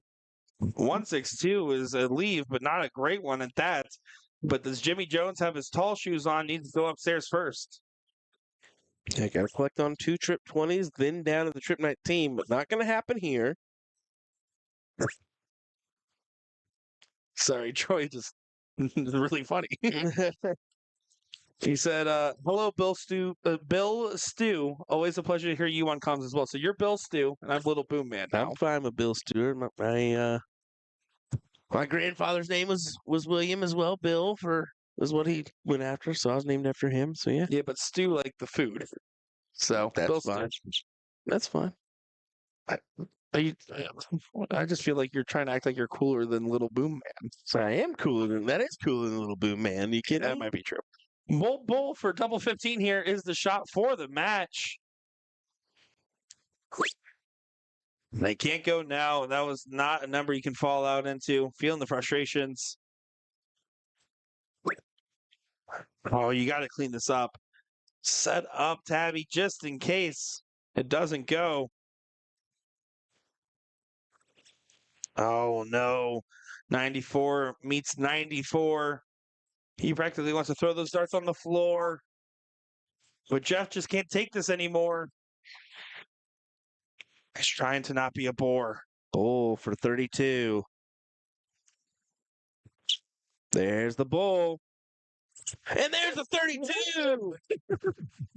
162 is a leave, but not a great one at that. But does Jimmy Jones have his tall shoes on? Needs to go upstairs first. I got to collect on 2 trip 20s, then down to the trip 19, but not going to happen here. Sorry, Troy just really funny. He said, "Hello, Bill Stew. Bill Stew. Always a pleasure to hear you on comms as well." So you're Bill Stew, and I'm Little Boom Man now. I'm fine with Bill Stewart. My grandfather's name was William as well. Bill was what he went after, so I was named after him. So yeah, Yeah, but Stew like the food. So that's Bill fine. Stew. That's fine. I just feel like you're trying to act like you're cooler than Little Boom Man. I am cooler than that. Is cooler than Little Boom Man. You kidding? That might be true. Bull for double 15 here is the shot for the match. They can't go now. That was not a number you can fall out into. Feeling the frustrations. Oh, you got to clean this up. Set up, Tabby, just in case it doesn't go. Oh, no. 94 meets 94. He practically wants to throw those darts on the floor. But Jeff just can't take this anymore. He's trying to not be a bore. Bull for 32. There's the bull. And there's the 32.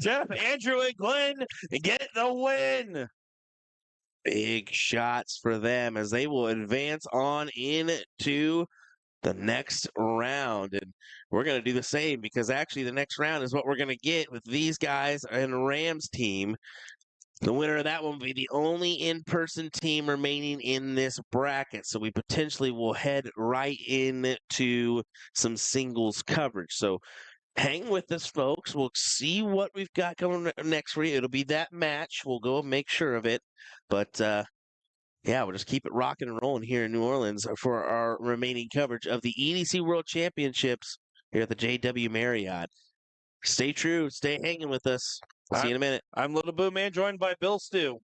Jeff, Andrew, and Glenn get the win. Big shots for them as they will advance on into the next round. And we're going to do the same because actually the next round is what we're going to get with these guys and Rams team. The winner of that one will be the only in-person team remaining in this bracket. So we potentially will head right into some singles coverage. So hang with us, folks. We'll see what we've got coming next for you. It'll be that match. We'll go and make sure of it. But yeah, we'll just keep it rocking and rolling here in New Orleans for our remaining coverage of the EDC World Championships here at the JW Marriott. Stay true. Stay hanging with us. See you in a minute. I'm Little Boo Man, joined by Bill Stew.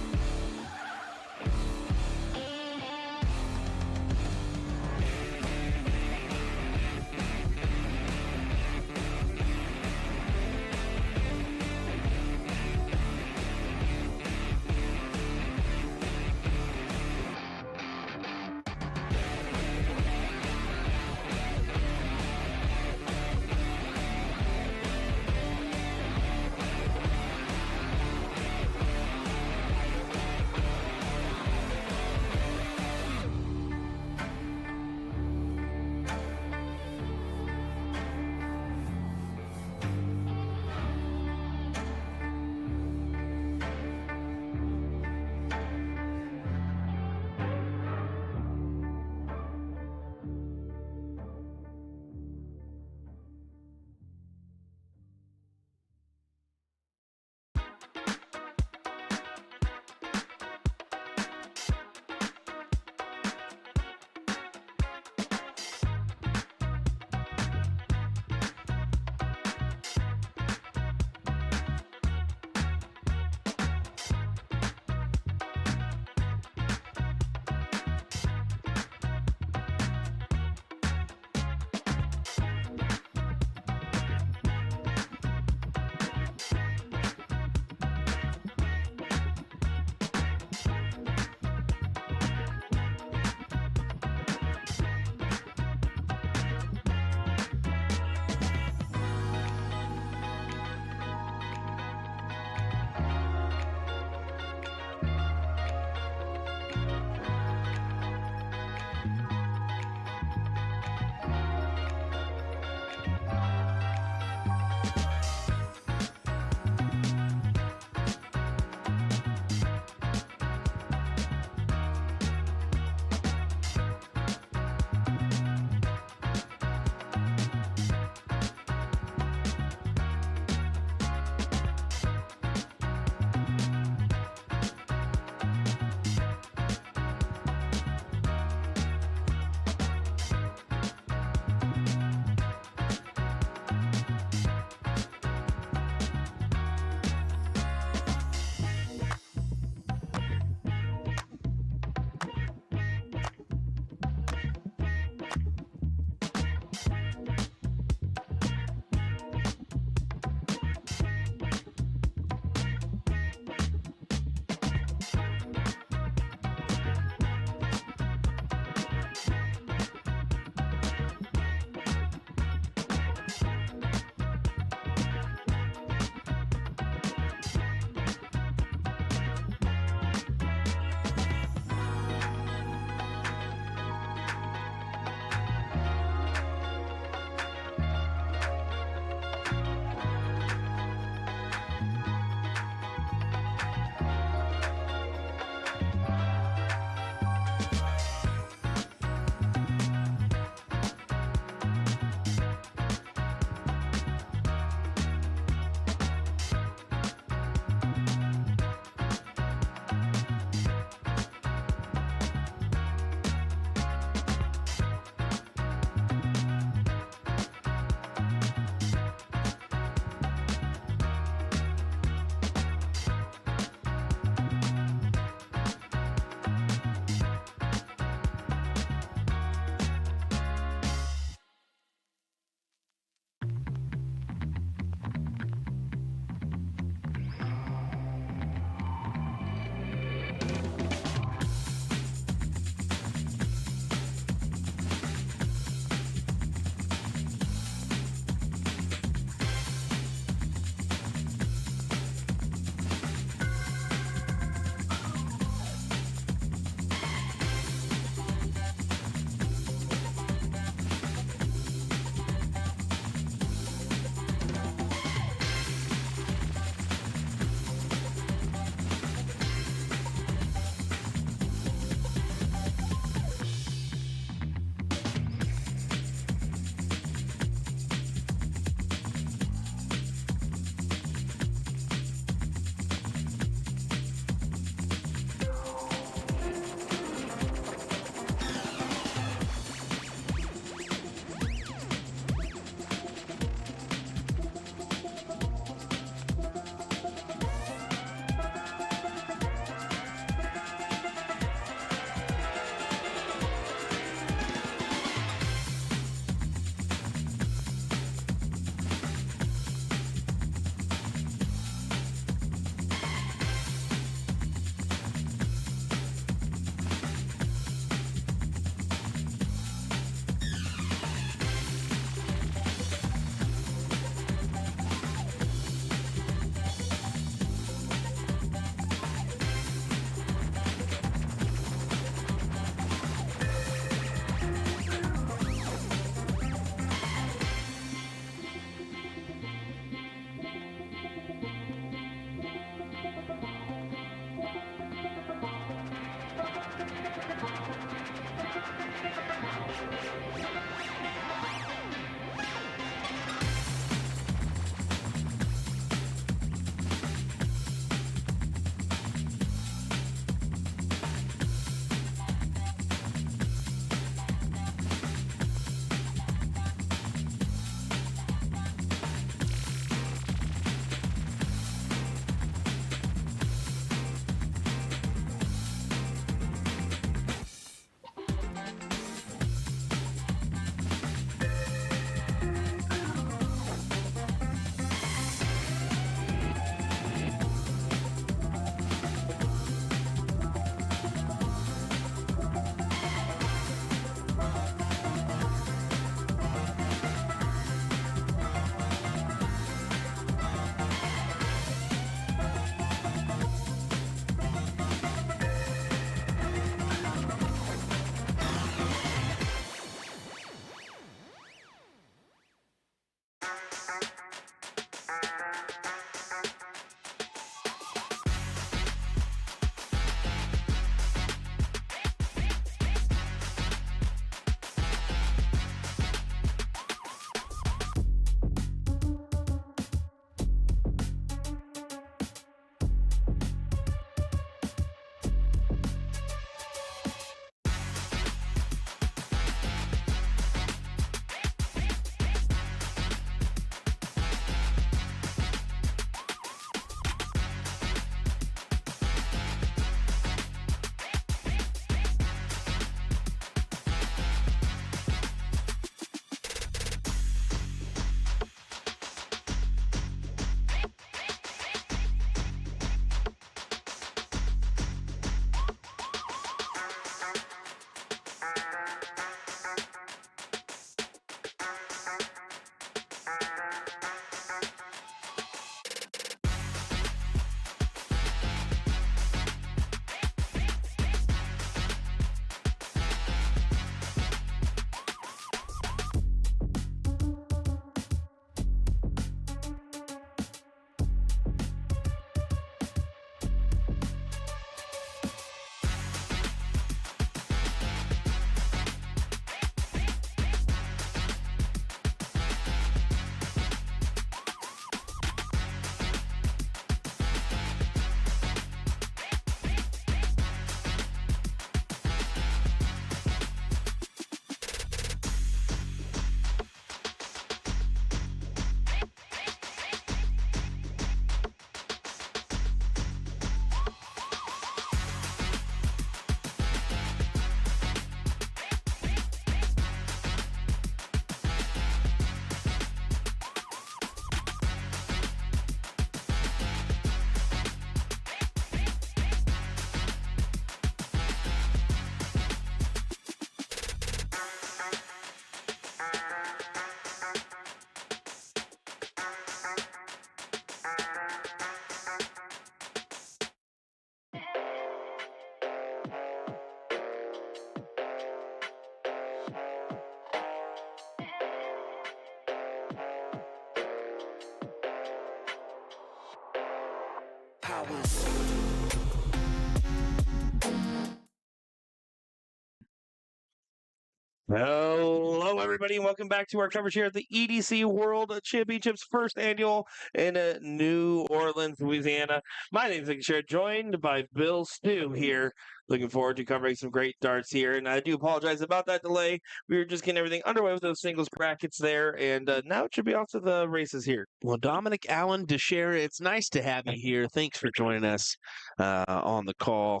Hello, everybody, and welcome back to our coverage here at the EDC World Championships first annual in New Orleans, Louisiana. My name is Nick, joined by Bill Stu here. Looking forward to covering some great darts here, and I do apologize about that delay. We were just getting everything underway with those singles brackets there, and now it should be off to the races here. Well, Dominic Allen DeShera, it's nice to have you here. Thanks for joining us on the call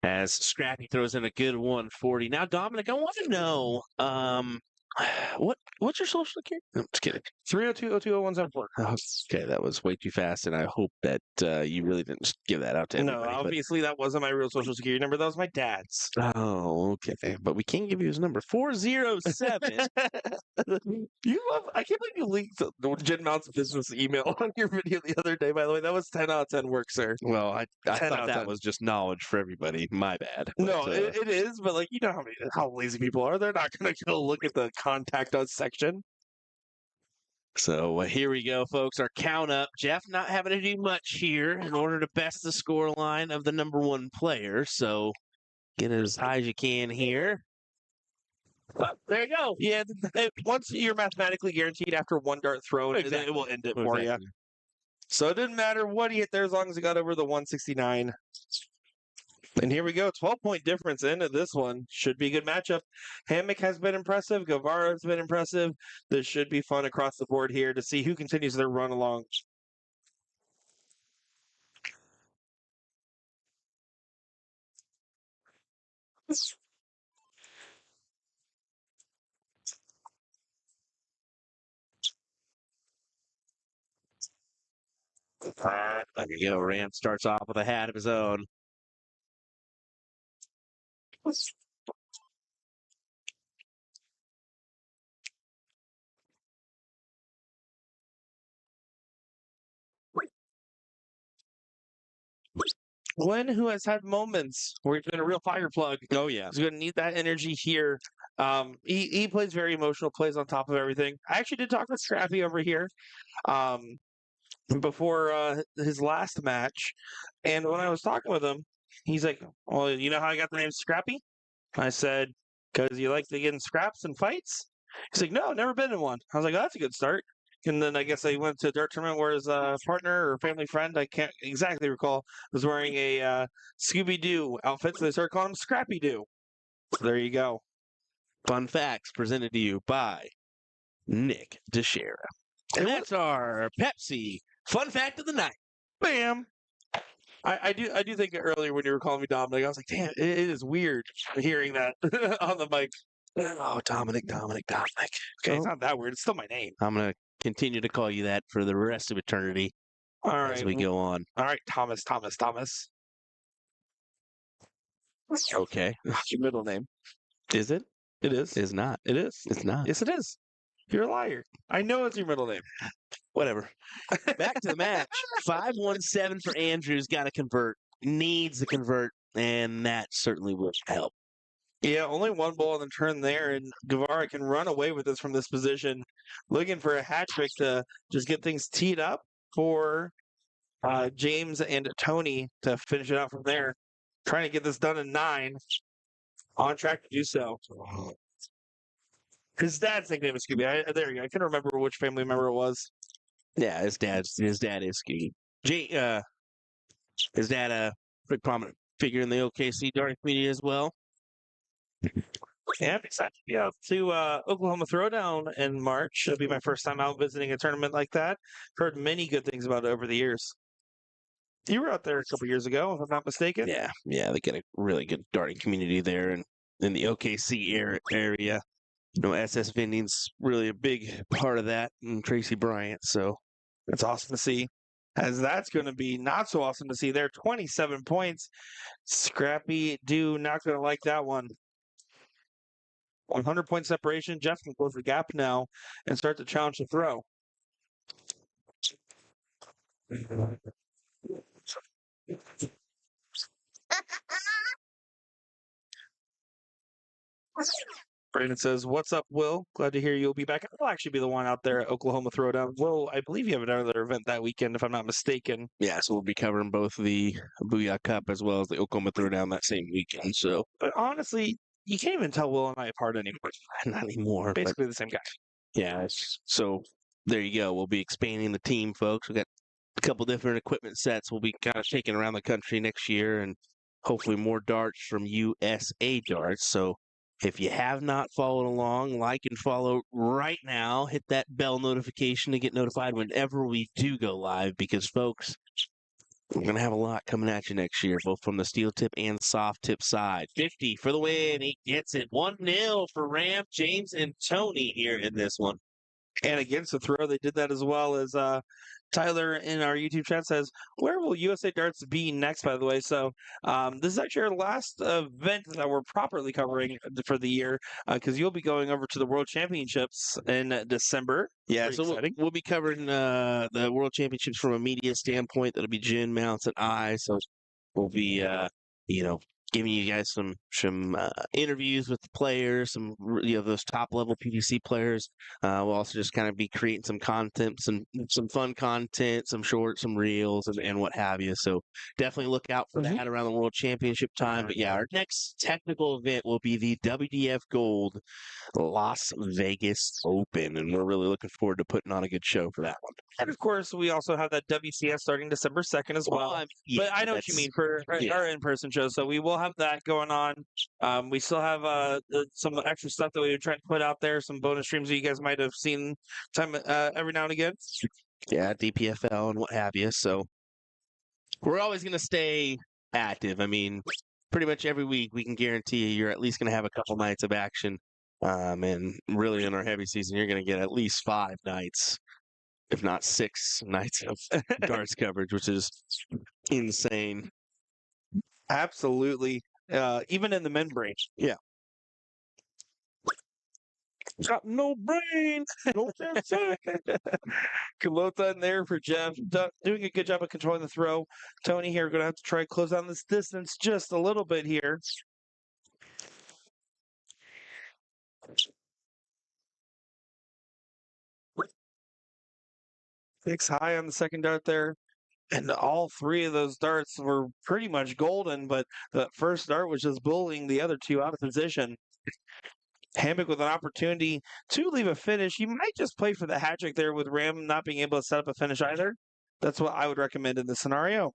as Scrappy throws in a good 140. Now, Dominic, I want to know what's your social security? No, I'm just kidding. 302-020-174. Okay, that was way too fast, and I hope that you really didn't just give that out to No, everybody. obviously that wasn't my real social security number. That was my dad's. Oh, okay. But we can't give you his number. 407. I can't believe you leaked the Jen Mount's business email on your video the other day, by the way. That was 10 out of 10 work, sir. Well, I 10 out thought of that 10. was just knowledge for everybody. My bad. No, But, it is, but like, you know how lazy people are. They're not going to go look at the contact us section. So here we go, folks. Our count up. Jeff not having to do much here in order to best the score line of the number one player. So get it as high as you can here. There you go. Yeah, once you're mathematically guaranteed after one dart thrown, Exactly. it will end it for you. Exactly. So it didn't matter what he hit there as long as he got over the 169. And here we go, 12-point difference into this one. Should be a good matchup. Hammock has been impressive. Guevara has been impressive. This should be fun across the board here to see who continues their run along. There you go. Ram starts off with a hat of his own. Glenn, who has had moments where he's been a real fire plug. Oh, yeah. He's going to need that energy here. He plays very emotional, plays on top of everything. I actually did talk with Scrappy over here before his last match. And when I was talking with him, he's like, well, you know how I got the name Scrappy? I said, because you like to get in scraps and fights? He's like, no, never been in one. I was like, oh, that's a good start. And then I guess I went to a dart tournament where his partner or family friend, I can't exactly recall, was wearing a Scooby-Doo outfit, so they started calling him Scrappy-Doo. So there you go. Fun facts presented to you by Nick DeShera. And that's our Pepsi fun fact of the night. Bam! I do think earlier when you were calling me Dominic, I was like, damn, it is weird hearing that on the mic. Oh, Dominic. Okay, it's not that weird. It's still my name. I'm going to continue to call you that for the rest of eternity All right. as we go on. All right, Thomas. Okay. That's your middle name. Is it? It is. It's not. It is. It's not. Yes, it is. You're a liar. I know it's your middle name. Whatever. Back to the match. 517 for Andrews. Got to convert. Needs to convert. And that certainly will help. Yeah, only one ball in the turn there, and Guevara can run away with this from this position. Looking for a hat trick to just get things teed up for James and Tony to finish it out from there. Trying to get this done in 9. On track to do so. His dad's nickname is Scooby. There you go. I couldn't remember which family member it was. Yeah, his dad is Scooby. His dad a pretty prominent figure in the OKC darting community as well. Yeah, I'm excited to be out to Oklahoma Throwdown in March. It'll be my first time out visiting a tournament like that. Heard many good things about it over the years. You were out there a couple years ago, if I'm not mistaken. Yeah, they get a really good darting community there and in the OKC area. You know, SS Vending's really a big part of that, and Tracy Bryant. So it's awesome to see. As that's going to be not so awesome to see there. 27 points. Scrappy Dew not going to like that one. 100-point separation. Jeff can close the gap now and start to challenge the throw. Brandon says, "What's up, Will? Glad to hear you'll be back." I'll actually be the one out there at Oklahoma Throwdown. Will, I believe you have another event that weekend, if I'm not mistaken. Yeah, so we'll be covering both the Booyah Cup as well as the Oklahoma Throwdown that same weekend. So But honestly, you can't even tell Will and I apart anymore. not anymore, but Basically the same guy. yeah. So there you go. We'll be expanding the team, folks. We got a couple different equipment sets. We'll be kind of taking around the country next year, and hopefully more darts from USA Darts. So if you have not followed along, like and follow right now. Hit that bell notification to get notified whenever we do go live, because folks, we're going to have a lot coming at you next year, both from the steel tip and soft tip side. 50 for the win. He gets it. 1-0 for Ram, James, and Tony here in this one. And against the throw, they did that as well as Tyler in our YouTube chat says, "Where will USA Darts be next?" By the way, so this is actually our last event that we're properly covering for the year, because you'll be going over to the World Championships in December. Yeah, Pretty so exciting. we'll be covering the World Championships from a media standpoint. That'll be Jin, Mounts, and I. So we'll be, giving you guys some interviews with the players, those top level PDC players. We'll also just kind of be creating some content, some fun content, some shorts, some reels, and what have you. So definitely look out for that around the World Championship time. But yeah, our next technical event will be the WDF Gold Las Vegas Open, and we're really looking forward to putting on a good show for that one. And of course, we also have that WCS starting December 2nd as well. But I know what you mean for our in-person shows. So we will have that going on. We still have some extra stuff that we were trying to put out there, some bonus streams that you guys might have seen every now and again. Yeah, DPFL and what have you. So we're always going to stay active. I mean, pretty much every week we can guarantee you're at least going to have a couple nights of action. And really in our heavy season, you're going to get at least 5 nights, if not 6 nights of darts coverage, which is insane. Absolutely. Even in the membrane. Yeah. Got no brain. No Kalota in there for Jeff. Doing a good job of controlling the throw. Tony here going to have to try to close down this distance just a little bit here. Six high on the second dart there. And all 3 of those darts were pretty much golden, but the first dart was just bullying the other 2 out of position. Hammock with an opportunity to leave a finish. You might just play for the hat trick there with Ram not being able to set up a finish either. That's what I would recommend in this scenario.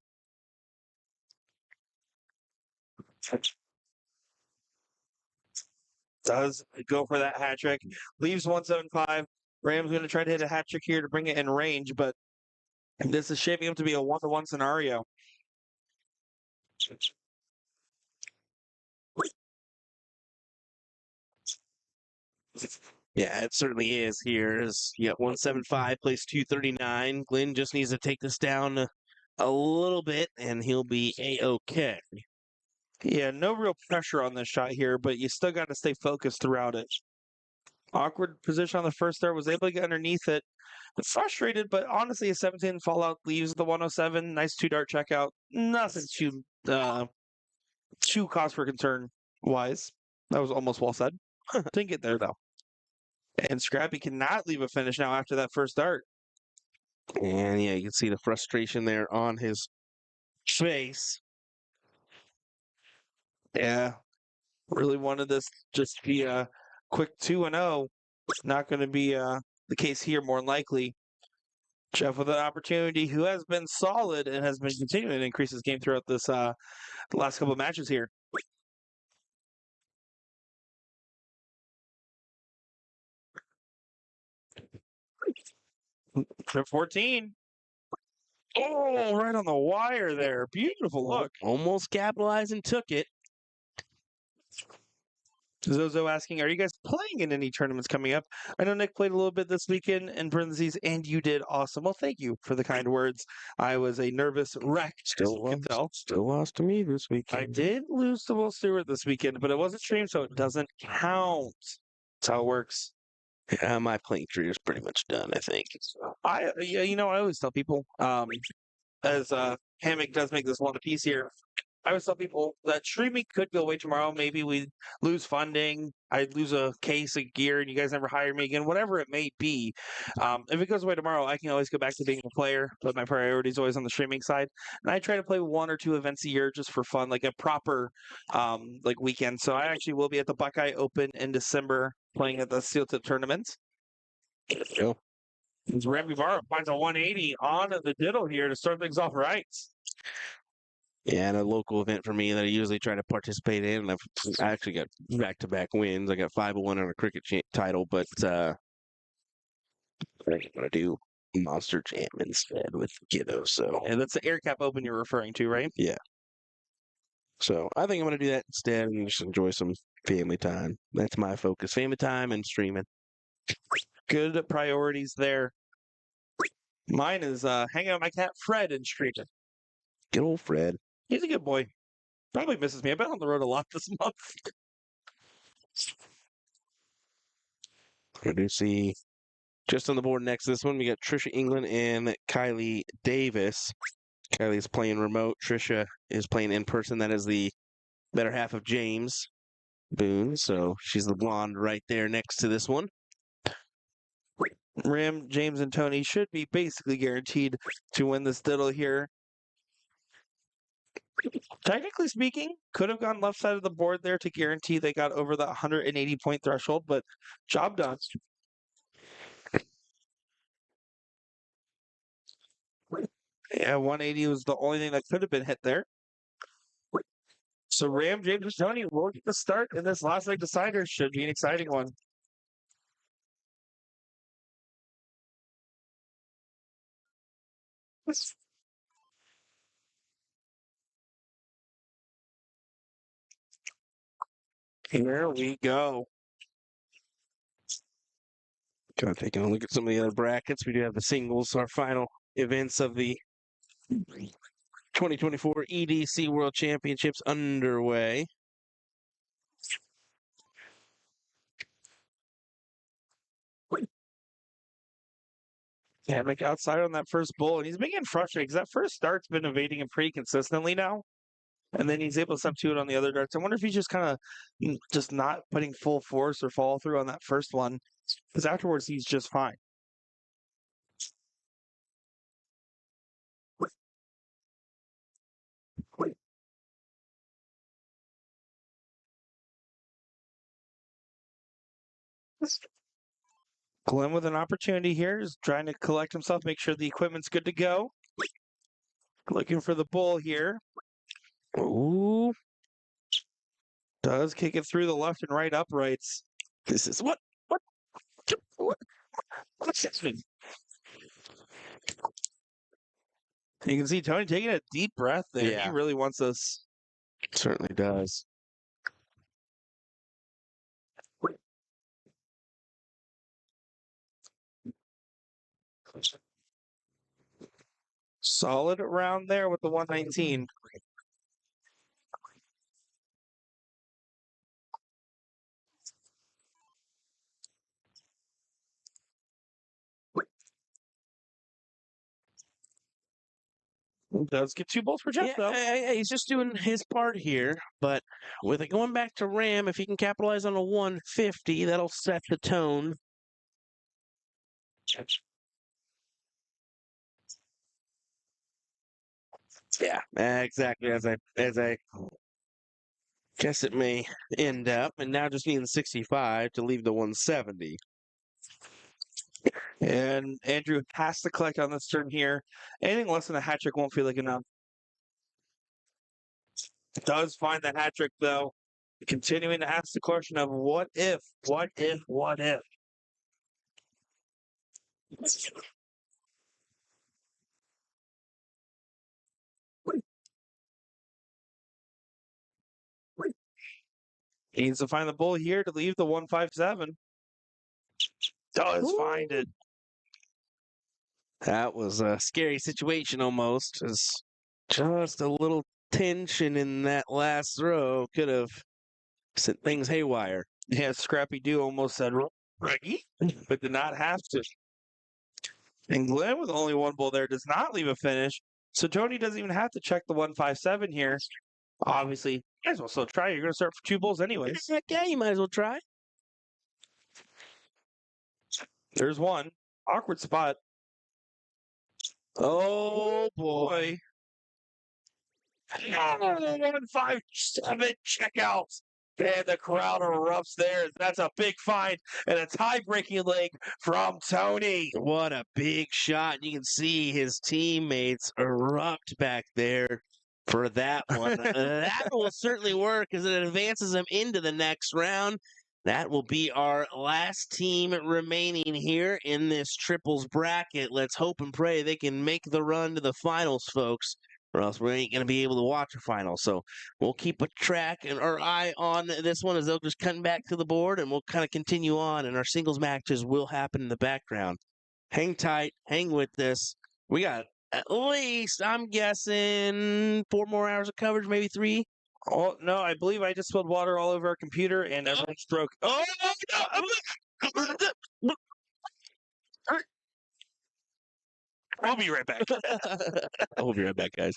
Does go for that hat trick. Leaves 175. Ram's going to try to hit a hat trick here to bring it in range, but this is shaping up to be a 1-to-1 scenario. Yeah, it certainly is here. You got 175, plays 239. Glenn just needs to take this down a little bit, and he'll be A-OK. Yeah, no real pressure on this shot here, but you still got to stay focused throughout it. Awkward position on the first dart, was able to get underneath it. Frustrated, but honestly, a 17 fallout leaves the 107. Nice 2-dart checkout. Nothing too cause for concern wise. That was almost well said. Didn't get there though. And Scrappy cannot leave a finish now after that first dart. And yeah, you can see the frustration there on his face. Yeah. Really wanted this just to be a quick 2-0. Not going to be the case here, more than likely. Jeff with an opportunity, who has been solid and has been continuing to increase his game throughout this the last couple of matches here. Trip 14. Oh, right on the wire there. Beautiful look. Almost capitalized and took it. Zozo asking, are you guys playing in any tournaments coming up? I know Nick played a little bit this weekend, in parentheses, and you did awesome. Well, thank you for the kind words. I was a nervous wreck, Still lost to me this weekend. I did lose to Will Stewart this weekend, but it wasn't streamed, so it doesn't count. That's how it works. Yeah, my playing career is pretty much done, I think. I always tell people, as Hammock does make this one piece here, I always tell people that streaming could go away tomorrow. Maybe we lose funding. I'd lose a case of gear and you guys never hire me again, whatever it may be. If it goes away tomorrow, I can always go back to being a player, but my priority is always on the streaming side. And I try to play 1 or 2 events a year just for fun, like a proper like weekend. So I actually will be at the Buckeye Open in December playing at the Steel Tip tournaments. Go. Ram Guevara finds a 180 on the diddle here to start things off right. Yeah, and a local event for me that I usually try to participate in. And I actually got back-to-back wins. I got 5-1 on a cricket title, but I think I'm going to do Monster Jam instead with Kiddo. So, And that's the Air Cap Open you're referring to, right? yeah. So I think I'm going to do that instead and just enjoy some family time. That's my focus. Family time and streaming. Good priorities there. Mine is hanging out with my cat Fred and streaming. Good old Fred. He's a good boy. Probably misses me. I've been on the road a lot this month. I do see just on the board next to this one, we got Trisha England and Kylie Davis. Kylie's playing remote. Trisha is playing in person. That is the better half of James Boone. So she's the blonde right there next to this one. Rim, James, and Tony should be basically guaranteed to win this diddle here. Technically speaking, could have gone left side of the board there to guarantee they got over the 180 point threshold, but job done. Yeah, 180 was the only thing that could have been hit there. So Ram, James, and Tony will get the start in this last leg decider. Should be an exciting one. Here we go. Kind of taking a look at some of the other brackets. We do have the singles, our final events of the 2024 EDC World Championships underway. Yeah, make outside on that first bull, and he's been getting frustrated because that first start's been evading him pretty consistently now. And then he's able to substitute on the other darts. I wonder if he's just kind of just not putting full force or follow through on that first one, because afterwards he's just fine. Glenn with an opportunity here is trying to collect himself, make sure the equipment's good to go. Looking for the bull here. Ooh, Does kick it through the left and right uprights. this is what? What's this? You can see Tony taking a deep breath there. Yeah. He really wants us. Certainly does. Solid round there with the 119. Does get 2 balls per Jeff, though. He's just doing his part here. But with it going back to Ram, if he can capitalize on a 150, that'll set the tone. Yeah, exactly as I guess it may end up, and now just needing 65 to leave the 170. And Andrew has to collect on this turn here. Anything less than a hat trick won't feel like enough. Does find the hat trick, though. Continuing to ask the question of what if, what if, what if. He needs to find the bull here to leave the 157. Does find it. That was a scary situation almost. As just a little tension in that last throw could have sent things haywire. Yeah, Scrappy Doo almost said Reggie, but did not have to. And Glenn with only 1 bull there does not leave a finish. So Tony doesn't even have to check the 157 here. Obviously, might as well still try. You're going to start for 2 bulls anyways. Heck yeah, you might as well try. There's one. Awkward spot. Oh boy. 157 checkouts. And the crowd erupts there. That's a big find and a tie-breaking leg from Tony. What a big shot. You can see his teammates erupt back there for that one. That will certainly work as it advances him into the next round. That will be our last team remaining here in this triples bracket. Let's hope and pray they can make the run to the finals, folks, or else we ain't going to be able to watch a final. So we'll keep a track and our eye on this one as they'll just come back to the board, and we'll kind of continue on, and our singles matches will happen in the background. Hang tight, hang with this. We got at least, I'm guessing, 4 more hours of coverage, maybe 3. Oh, no, I believe I just spilled water all over our computer and everyone's broke. Oh, no! I'll be right back. I'll be right back, guys.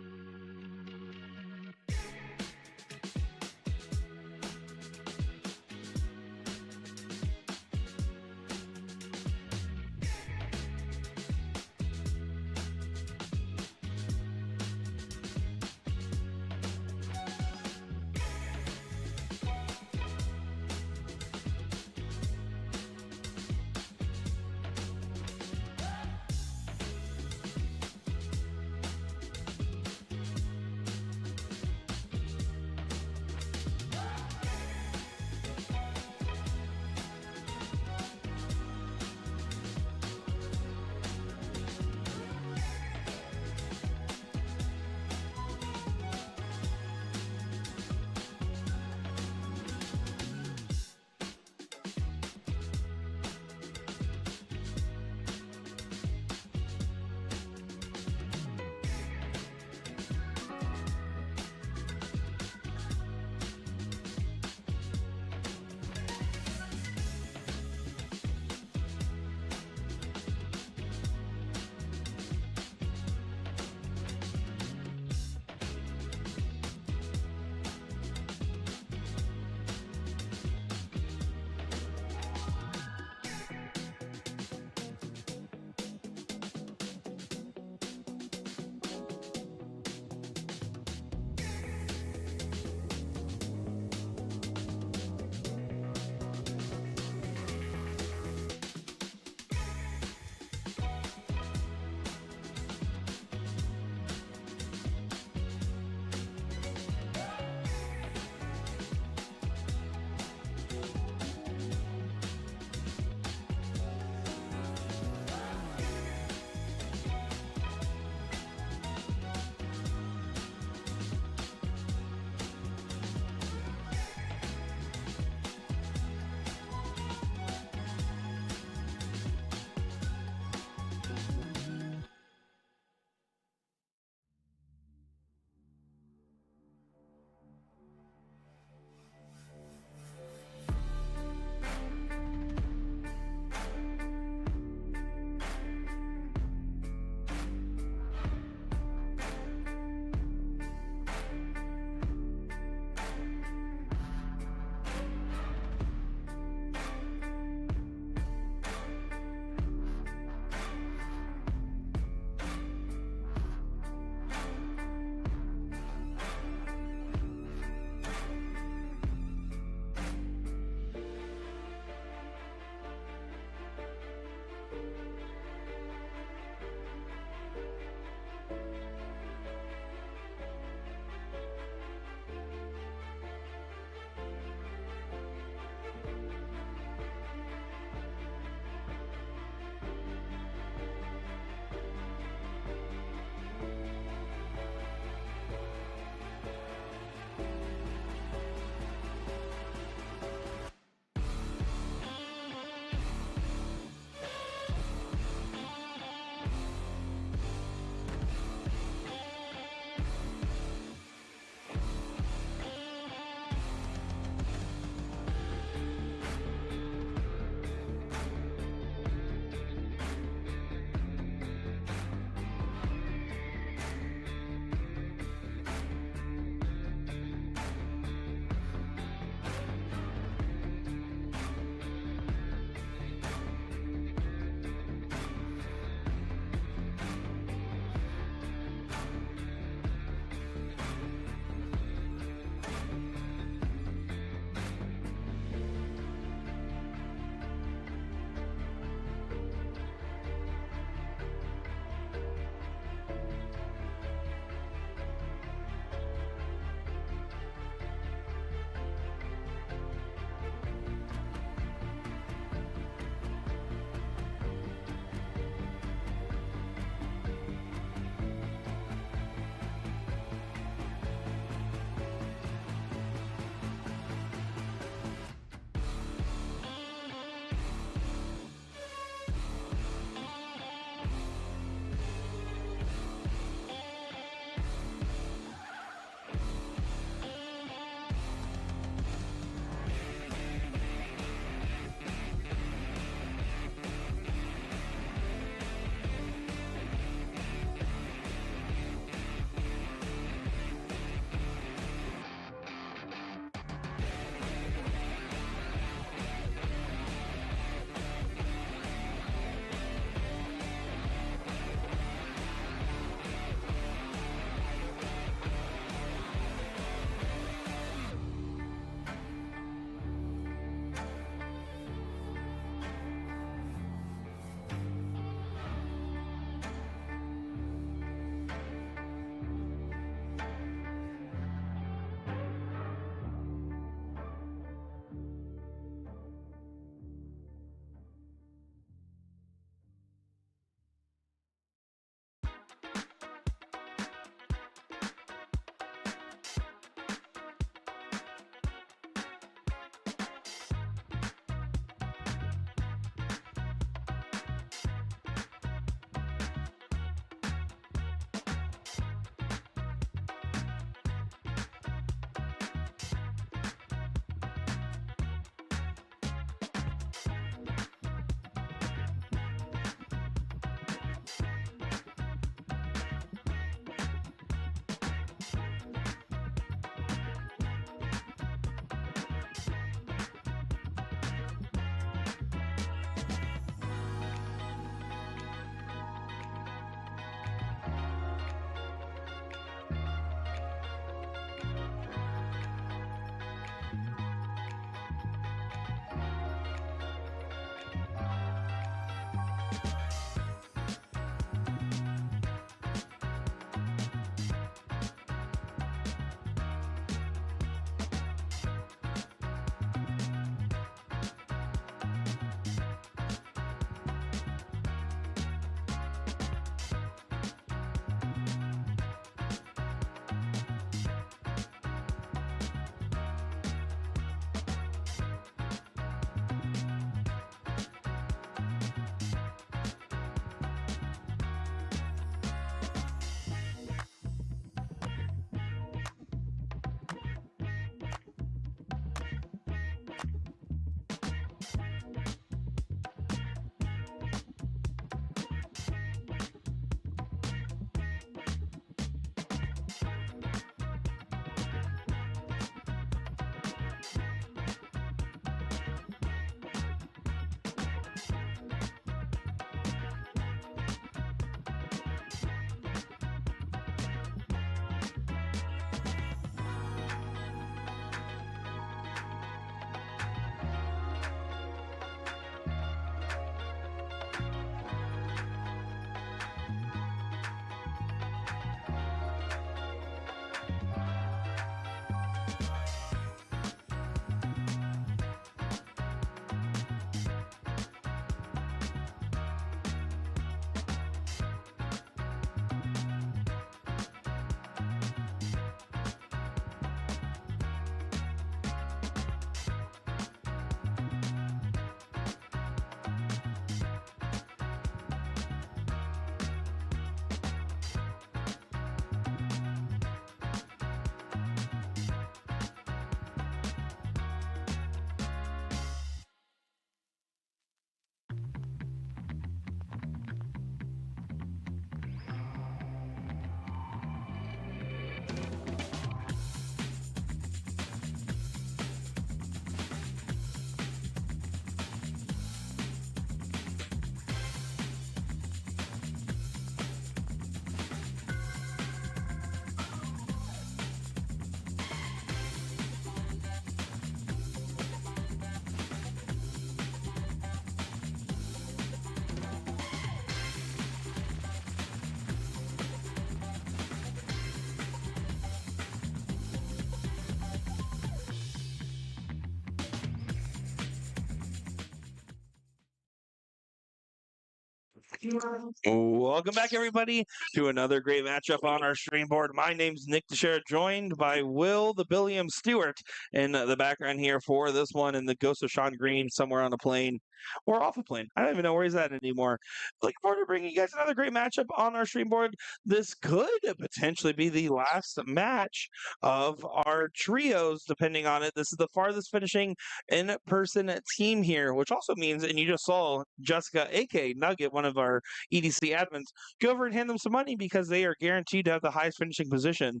Welcome back, everybody, to another great matchup on our stream board. My name's Nick Teixeira, joined by Will the Billiam Stewart in the background here for this one, and the ghost of Sean Green somewhere on a plane or off a plane. I don't even know where he's at anymore. Looking forward to bringing you guys another great matchup on our stream board. This could potentially be the last match of our trios, depending on it. This is the farthest finishing in-person team here, which also means, and you just saw Jessica, aka Nugget, one of our EDC admins, go over and hand them some money because they are guaranteed to have the highest finishing position.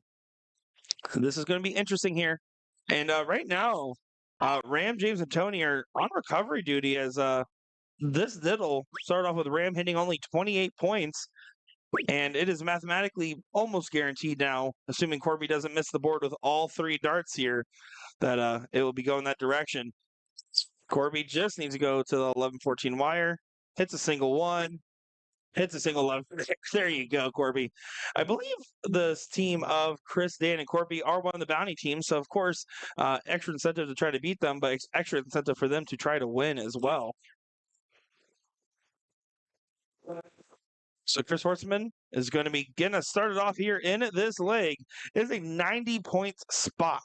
This is going to be interesting here. And right now, Ram, James, and Tony are on recovery duty as this diddle started off with Ram hitting only 28 points. And it is mathematically almost guaranteed now, assuming Corby doesn't miss the board with all 3 darts here, that it will be going that direction. Corby just needs to go to the 11-14 wire, hits a single one, hits a single 11. There you go, Corby. I believe this team of Chris, Dan, and Corby are one of the bounty teams, so of course, extra incentive to try to beat them, but extra incentive for them to try to win as well. So Chris Horseman is going to be getting us started off here in this leg. It is a 90-point spot.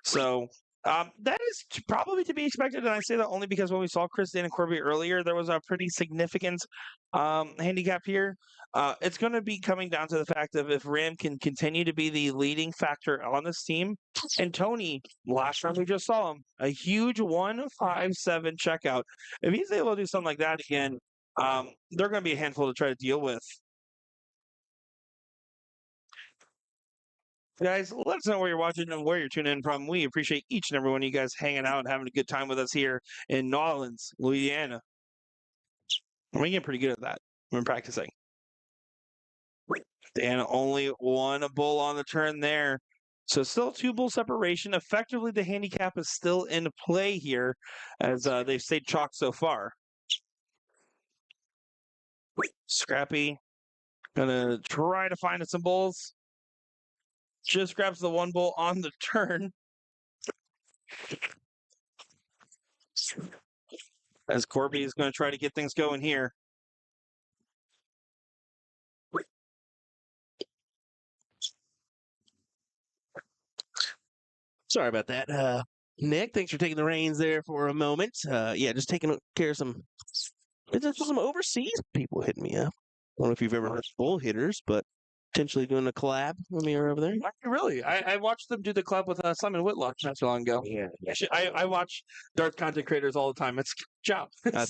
So that is probably to be expected, and I say that only because when we saw Chris, Dan, and Corby earlier, there was a pretty significant handicap here. It's going to be coming down to the fact of if Ram can continue to be the leading factor on this team, and Tony, last time we just saw him, a huge 1-5-7 checkout. If he's able to do something like that again, they're going to be a handful to try to deal with. Guys, let us know where you're watching and where you're tuning in from. We appreciate each and every one of you guys hanging out and having a good time with us here in New Orleans, Louisiana. We're getting pretty good at that. We're practicing. Dan only one bull on the turn there. So still 2 bull separation. Effectively, the handicap is still in play here as they've stayed chalk so far. Scrappy gonna try to find some bulls. Just grabs the 1 bull on the turn. As Corby is going to try to get things going here. Sorry about that, Nick. Thanks for taking the reins there for a moment. Yeah, just taking care of some overseas people hitting me up. I don't know if you've ever heard of bull hitters, but potentially doing a collab when we were over there. Really? I watched them do the collab with Simon Whitlock not too long ago. Yeah. I watch darts content creators all the time. It's a job. I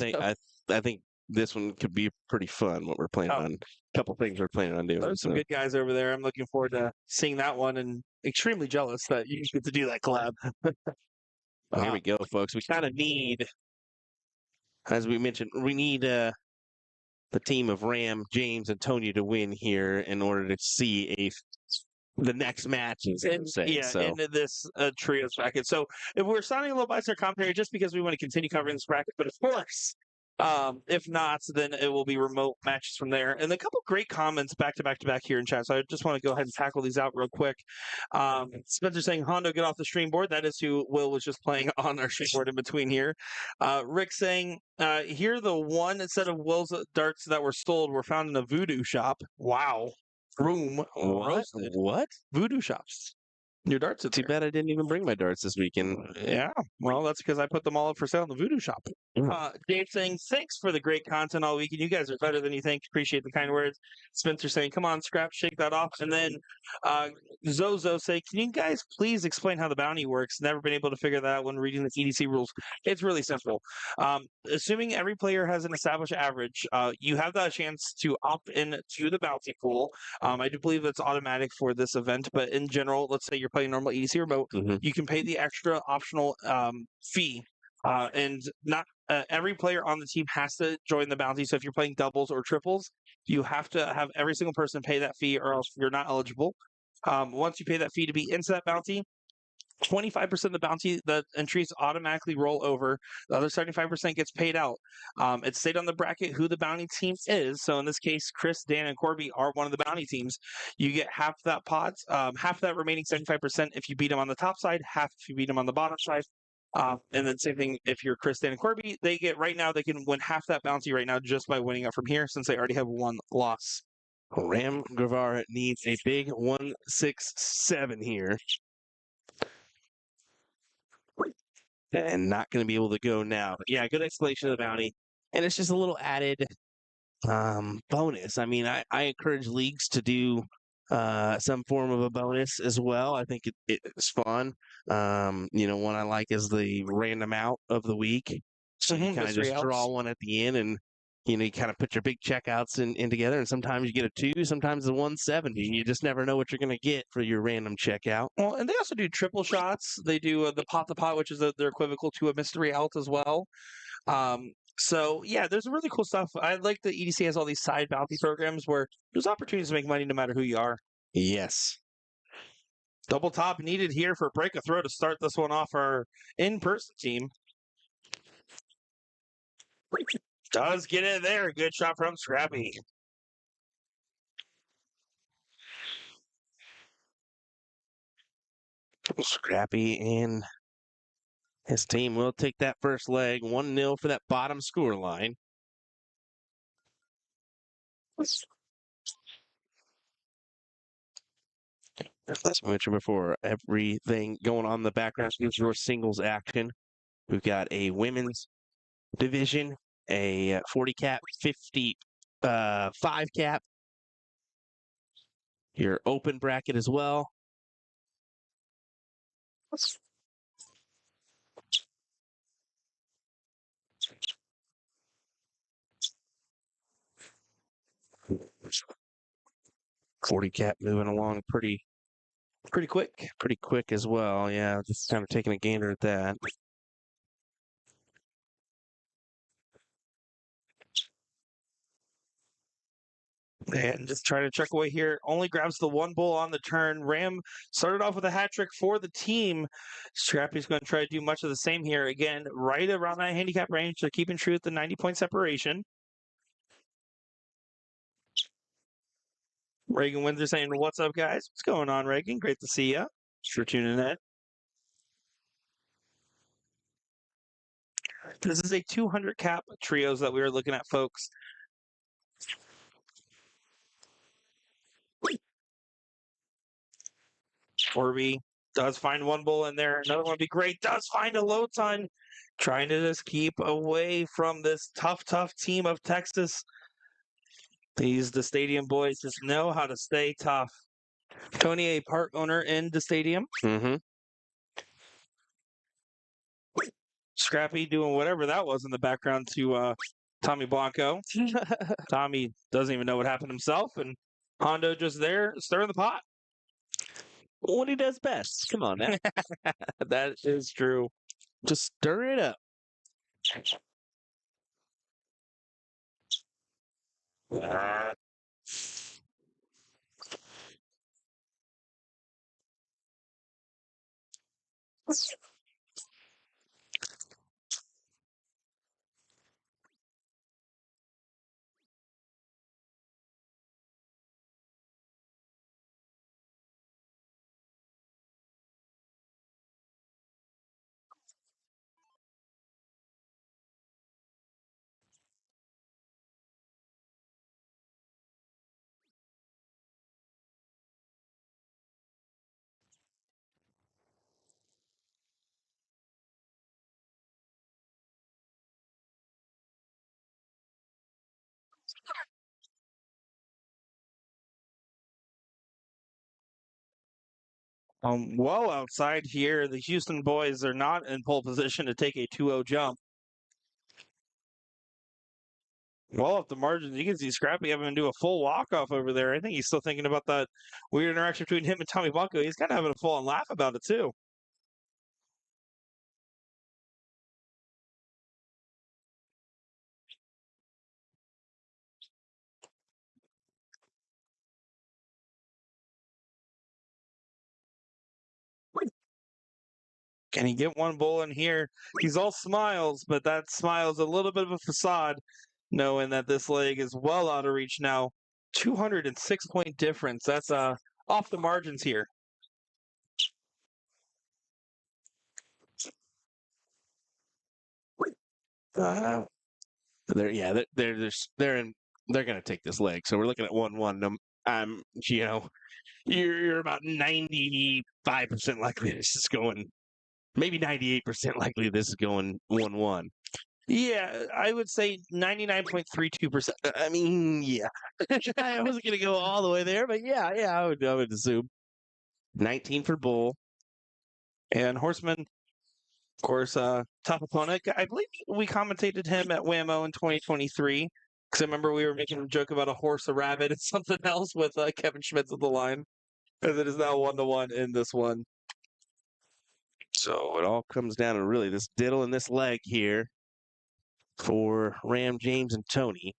think this one could be pretty fun. What we're planning on, a couple things we're planning on doing. There's some good guys over there. I'm looking forward to seeing that one, and extremely jealous that you get to do that collab. Here we go, folks. We kind of need, as we mentioned, we need the team of Ram, James, and Tony to win here in order to see the next match. In this trios bracket. So if we're sounding a little biased in our commentary, just because we want to continue covering this bracket, but of course, if not, then it will be remote matches from there. And a couple great comments back to back here in chat. So I just want to go ahead and tackle these out real quick. Spencer saying, Hondo, get off the stream board. That is who Will was just playing on our stream board in between here. Rick saying, here the one set of Will's darts that were sold were found in a voodoo shop. Wow. Room roasted. What? Voodoo shops. Your darts are Too bad I didn't even bring my darts this weekend. Yeah, well, that's because I put them all up for sale in the Voodoo shop. Dave saying, thanks for the great content all weekend. You guys are better than you think. Appreciate the kind words. Spencer saying, come on, Scrap, shake that off. And then Zozo saying, can you guys please explain how the bounty works? Never been able to figure that out when reading the EDC rules. It's really simple. Assuming every player has an established average, you have the chance to opt in to the bounty pool. I do believe that's automatic for this event, but in general, let's say you're playing normal EDC remote, you can pay the extra optional fee. And not every player on the team has to join the bounty. So if you're playing doubles or triples, you have to have every single person pay that fee or else you're not eligible. Once you pay that fee to be into that bounty, 25% of the bounty, the entries automatically roll over. The other 75% gets paid out. It's stated on the bracket who the bounty team is. So in this case, Chris, Dan, and Corby are one of the bounty teams. You get half that pot, half that remaining 75% if you beat them on the top side, half if you beat them on the bottom side. And then same thing if you're Chris, Dan, and Corby, they can win half that bounty right now just by winning up from here since they already have one loss. Ram Guevara needs a big 167 here. And not going to be able to go now. But yeah, good explanation of the bounty. And it's just a little added bonus. I mean, I encourage leagues to do some form of a bonus as well. I think it's fun. One I like is the random out of the week. So you kind of just draw one at the end and you kind of put your big checkouts in together, and sometimes you get a 2, sometimes a 170. You just never know what you're going to get for your random checkout. Well, and they also do triple shots. They do the pot to pot, which is their equivalent to a mystery out as well. So yeah, there's really cool stuff. I like that EDC has all these side bounty programs where there's opportunities to make money no matter who you are. Yes. Double top needed here for break a throw to start this one off our in-person team. Does get in there. Good shot from Scrappy. Scrappy and his team will take that first leg. 1-0 for that bottom score line. As I mentioned before, everything going on in the background is your singles action. We've got a women's division, a 40 cap, 55 cap, your open bracket as well. $40 cap moving along pretty quick as well. Yeah, just kind of taking a gander at that. And just trying to check away here. Only grabs the one bull on the turn. Ram started off with a hat trick for the team. Scrappy's going to try to do much of the same here. Again, right around that handicap range. They're keeping true at the 90-point separation. Reagan Windsor saying, "What's up, guys? What's going on, Reagan? Great to see you. Thanks for tuning in." This is a 200 cap trios that we are looking at, folks. Corby does find one bull in there. Another one would be great. Does find a low ton. Trying to just keep away from this tough team of Texas. The stadium boys just know how to stay tough. Tony, a park owner in the stadium. Mm-hmm. Scrappy doing whatever that was in the background to Tommy Blanco. Tommy doesn't even know what happened himself, and Hondo just there stirring the pot. What he does best. Come on now. That is true. Just stir it up. Well outside here, the Houston boys are not in pole position to take a 2-0 jump. Well up the margins, you can see Scrappy having to do a full walk-off over there. I think he's still thinking about that weird interaction between him and Tommy Blanco. He's kind of having a full-on laugh about it, too. Can he get one bull in here? He's all smiles, but that smile is a little bit of a facade, knowing that this leg is well out of reach now. 206-point difference. That's off the margins here. They're going to take this leg. So we're looking at 1-1. You know, you're about 95% likely this is going, maybe 98% likely this is going 1-1. Yeah, I would say 99.32%. I mean, yeah. I wasn't going to go all the way there, but yeah, I would assume. 19 for Bull. And Horseman, of course, tough opponent. I believe we commentated him at Whammo in 2023. Because I remember we were making a joke about a horse, a rabbit, and something else with Kevin Schmitz at the line. And it is now 1-1 in this one. So it all comes down to really this diddle in this leg here for Ram, James, and Tony.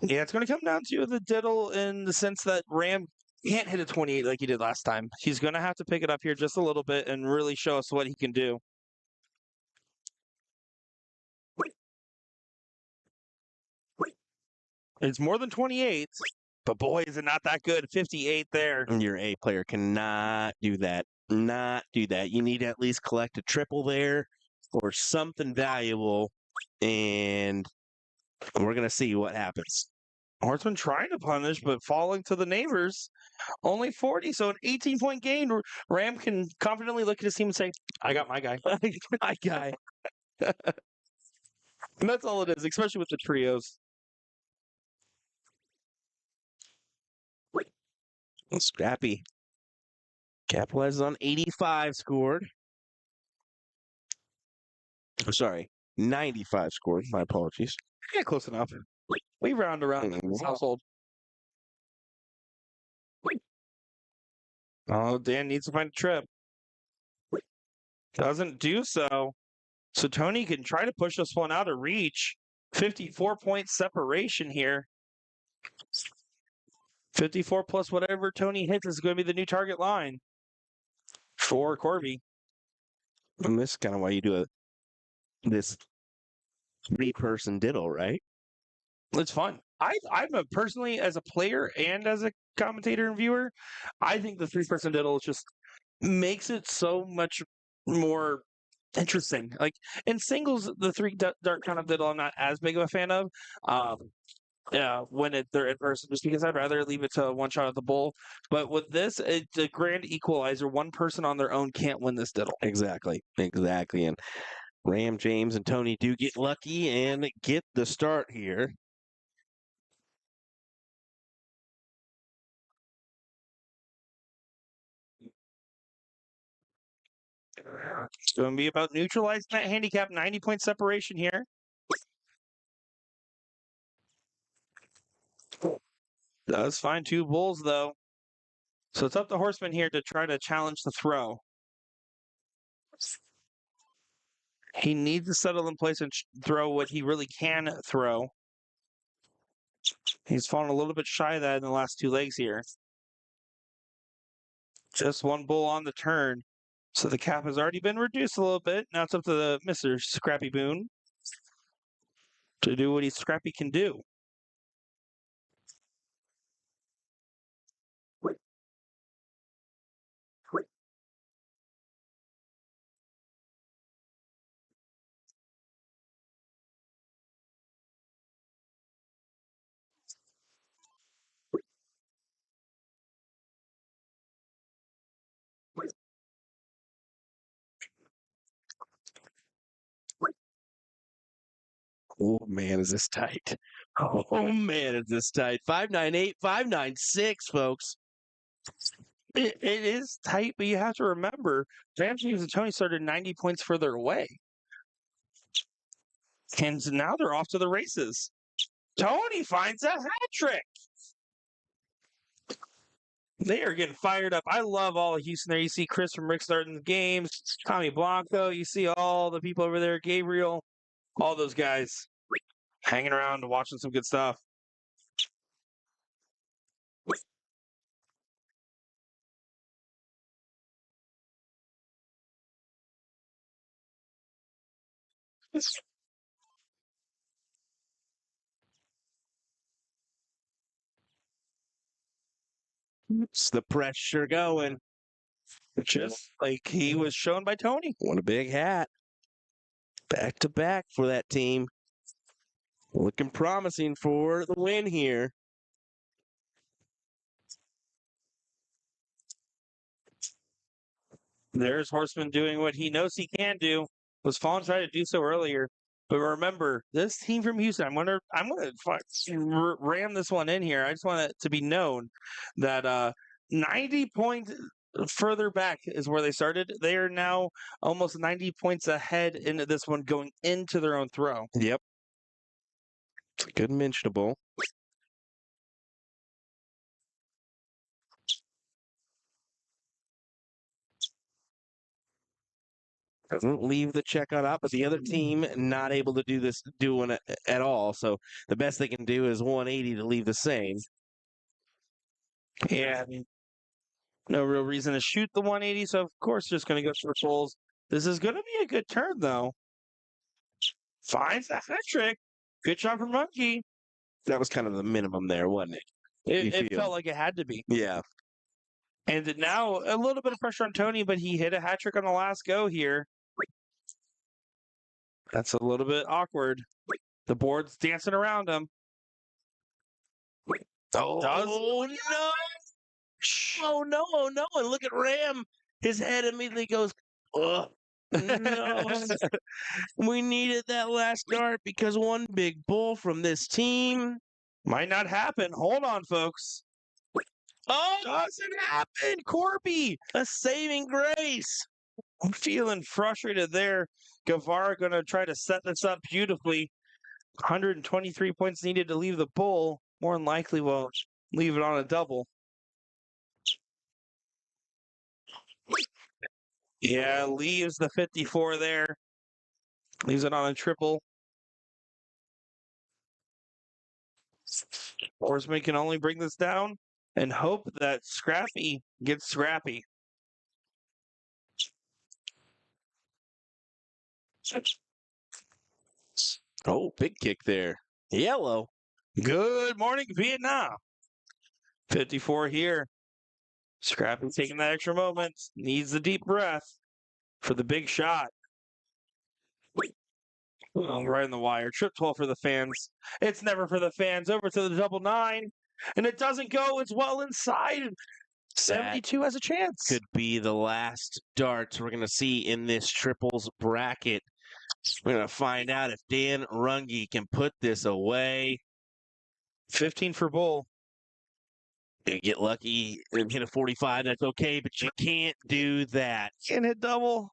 Yeah, it's going to come down to the diddle in the sense that Ram can't hit a 28 like he did last time. He's going to have to pick it up here just a little bit and really show us what he can do. It's more than 28, but boy, is it not that good. 58 there. Your A player cannot do that. Not do that. You need to at least collect a triple there or something valuable, and we're going to see what happens. Horseman trying to punish, but falling to the neighbors. Only 40, so an 18-point gain. Ram can confidently look at his team and say, I got my guy. My guy. And that's all it is, especially with the trios. Scrappy capitalizes on 85 scored. Sorry, 95 scored. My apologies. Yeah, close enough. We round around in this household. Oh, Dan needs to find a trip. Doesn't do so. So Tony can try to push this one out of reach. 54-point separation here. 54 plus whatever Tony hits is going to be the new target line for Corby. And this is kind of why you do this 3-person diddle, right? It's fun. I'm personally, as a player and as a commentator and viewer, I think the 3-person diddle just makes it so much more interesting. Like in singles, the 3 dart kind of diddle I'm not as big of a fan of. When they're in person, just because I'd rather leave it to one shot at the bull. But with this, it's a grand equalizer. One person on their own can't win this diddle. Exactly. And Ram, James, and Tony do get lucky and get the start here. It's going to be about neutralizing that handicap. 90-point separation here. Does find 2 bulls, though. So it's up to Horseman here to try to challenge the throw. He needs to settle in place and throw what he really can throw. He's fallen a little bit shy of that in the last 2 legs here. Just 1 bull on the turn. So the cap has already been reduced a little bit. Now it's up to the Mr. Scrappy Boone to do what Scrappy can do. Oh, man, is this tight. Oh, man, is this tight. 598, 596, folks. It is tight, but you have to remember, James and Tony started 90 points further away. And now they're off to the races. Tony finds a hat trick. They are getting fired up. I love all of Houston there. You see Chris from Rick starting the games, Tommy Blanco. You see all the people over there, Gabriel, all those guys hanging around watching some good stuff. It's the pressure going. Just like he was shown by Tony. What a big hat. Back to back for that team. Looking promising for the win here. There's Horseman doing what he knows he can do. Was Fawn trying to do so earlier. But remember, this team from Houston, I'm gonna ram this one in here. I just want it to be known that 90 points further back is where they started. They are now almost 90 points ahead into this one going into their own throw. Yep. It's a good mentionable. Doesn't leave the check on up, but the other team not able to doing it at all. So the best they can do is 180 to leave the same. Yeah, I mean, no real reason to shoot the 180, so of course just going to go for trolls. This is going to be a good turn, though. Finds that hat trick. Good shot from Monkey. That was kind of the minimum there, wasn't it? It felt like it had to be. Yeah. And now a little bit of pressure on Tony, but he hit a hat trick on the last go here. That's a little bit awkward. The board's dancing around him. Oh, no. Oh, no. Oh, no. And look at Ram. His head immediately goes, oh, no. We needed that last dart because one big bull from this team. Might not happen. Hold on, folks. Oh, doesn't happen. Corby, a saving grace. I'm feeling frustrated there. Guevara going to try to set this up beautifully. 123 points needed to leave the bull. More than likely, will leave it on a double. Yeah, leaves the 54 there. Leaves it on a triple. Horseman can only bring this down and hope that Scrappy gets scrappy. Oh, big kick there. Yellow. Good morning, Vietnam. 54 here. Scrappy taking that extra moment. Needs the deep breath for the big shot. Oh, right in the wire. Trip 12 for the fans. It's never for the fans. Over to the double 9. And it doesn't go. It's well inside. 72 has a chance. Could be the last darts we're going to see in this triples bracket. We're going to find out if Dan Runge can put this away. 15 for Bull. You get lucky and hit a 45, that's okay, but you can't do that. Can't hit double.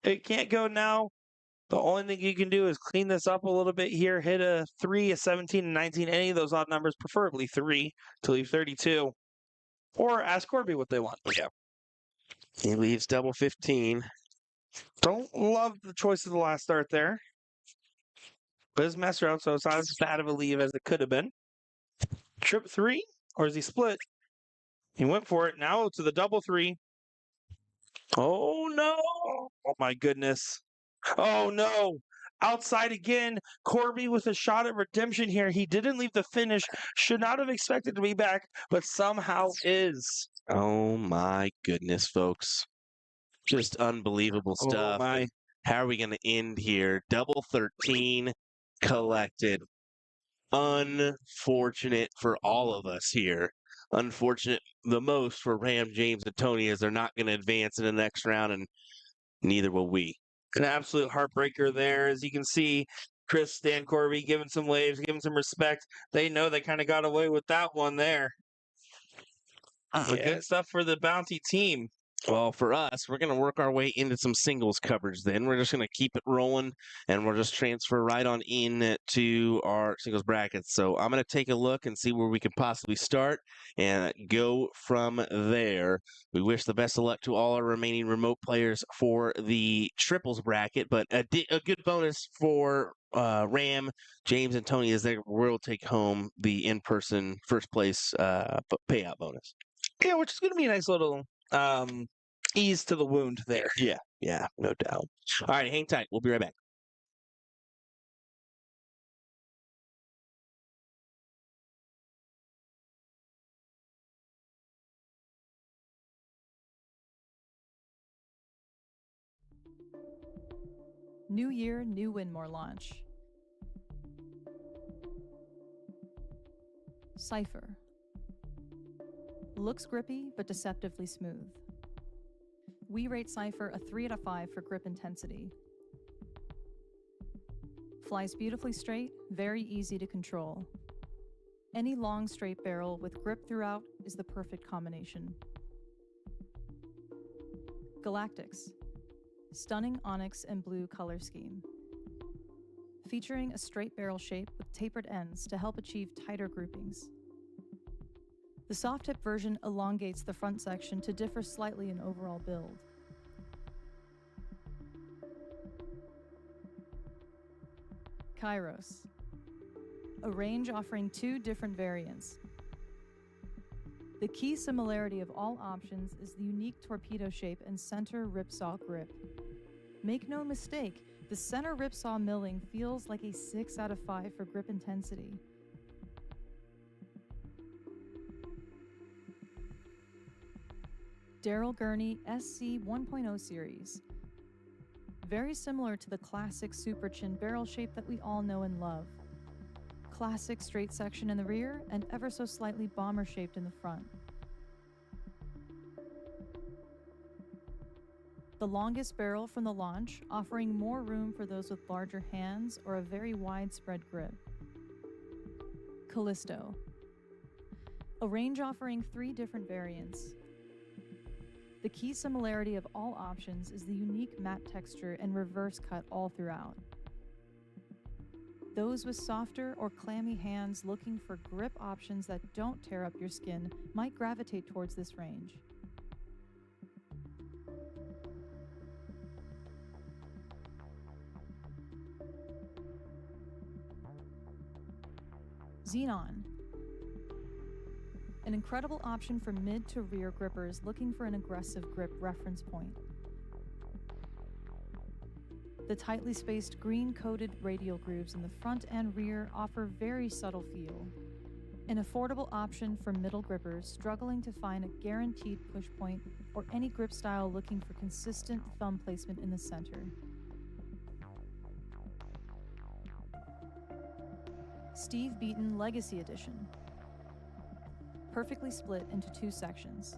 It can't go now. The only thing you can do is clean this up a little bit here. Hit a 3, a 17, and 19. Any of those odd numbers, preferably 3 to leave 32. Or ask Corby what they want. Yeah. He leaves double 15. Don't love the choice of the last start there. But it's master out, so it's not as bad of a leave as it could have been. Trip 3, or is he split? He went for it. Now to the double 3. Oh, no. Oh, my goodness. Oh, no. Outside again. Corby with a shot at redemption here. He didn't leave the finish. Should not have expected to be back, but somehow is. Oh, my goodness, folks. Just unbelievable stuff. Oh, my. How are we going to end here? Double 13 collected. Unfortunate for all of us here. Unfortunate the most for Ram, James, and Tony, as they're not going to advance in the next round, and neither will we. An absolute heartbreaker there. As you can see, Chris, Stan, Corby giving some waves, giving some respect. They know they kind of got away with that one there. Good stuff for the Bounty team. Well, for us, we're going to work our way into some singles coverage then. We're just going to keep it rolling, and we'll just transfer right on in to our singles brackets. So I'm going to take a look and see where we can possibly start and go from there. We wish the best of luck to all our remaining remote players for the triples bracket, but a good bonus for Ram, James, and Tony is they will take home the in-person first place payout bonus. Yeah, which is going to be a nice little ease to the wound there. Yeah, no doubt. All right, hang tight. We'll be right back. New year, new Winmore launch. Cypher. Looks grippy, but deceptively smooth. We rate Cypher a 3 out of 5 for grip intensity. Flies beautifully straight, very easy to control. Any long straight barrel with grip throughout is the perfect combination. Galactics. Stunning onyx and blue color scheme. Featuring a straight barrel shape with tapered ends to help achieve tighter groupings. The soft tip version elongates the front section to differ slightly in overall build. Kairos. A range offering 2 different variants. The key similarity of all options is the unique torpedo shape and center ripsaw grip. Make no mistake, the center ripsaw milling feels like a 6 out of 5 for grip intensity. Daryl Gurney SC 1.0 series. Very similar to the classic super chin barrel shape that we all know and love. Classic straight section in the rear and ever so slightly bomber shaped in the front. The longest barrel from the launch, offering more room for those with larger hands or a very widespread grip. Callisto. A range offering 3 different variants. The key similarity of all options is the unique matte texture and reverse cut all throughout. Those with softer or clammy hands looking for grip options that don't tear up your skin might gravitate towards this range. Xenon. An incredible option for mid to rear grippers looking for an aggressive grip reference point. The tightly spaced green-coated radial grooves in the front and rear offer very subtle feel. An affordable option for middle grippers struggling to find a guaranteed push point or any grip style looking for consistent thumb placement in the center. Steve Beaton Legacy Edition. Perfectly split into 2 sections.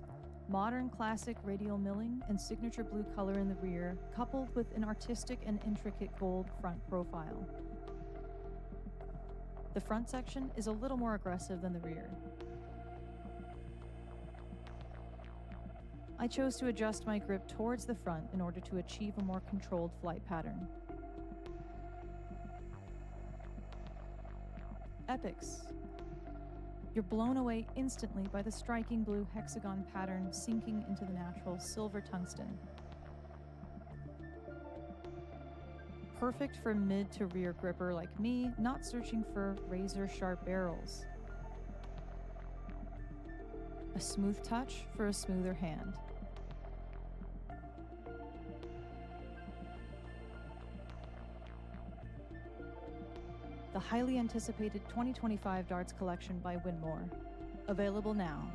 Modern classic radial milling and signature blue color in the rear, coupled with an artistic and intricate gold front profile. The front section is a little more aggressive than the rear. I chose to adjust my grip towards the front in order to achieve a more controlled flight pattern. Epics. You're blown away instantly by the striking blue hexagon pattern sinking into the natural silver tungsten. Perfect for mid to rear gripper like me, not searching for razor sharp barrels. A smooth touch for a smoother hand. The highly anticipated 2025 darts collection by Winmore. Available now.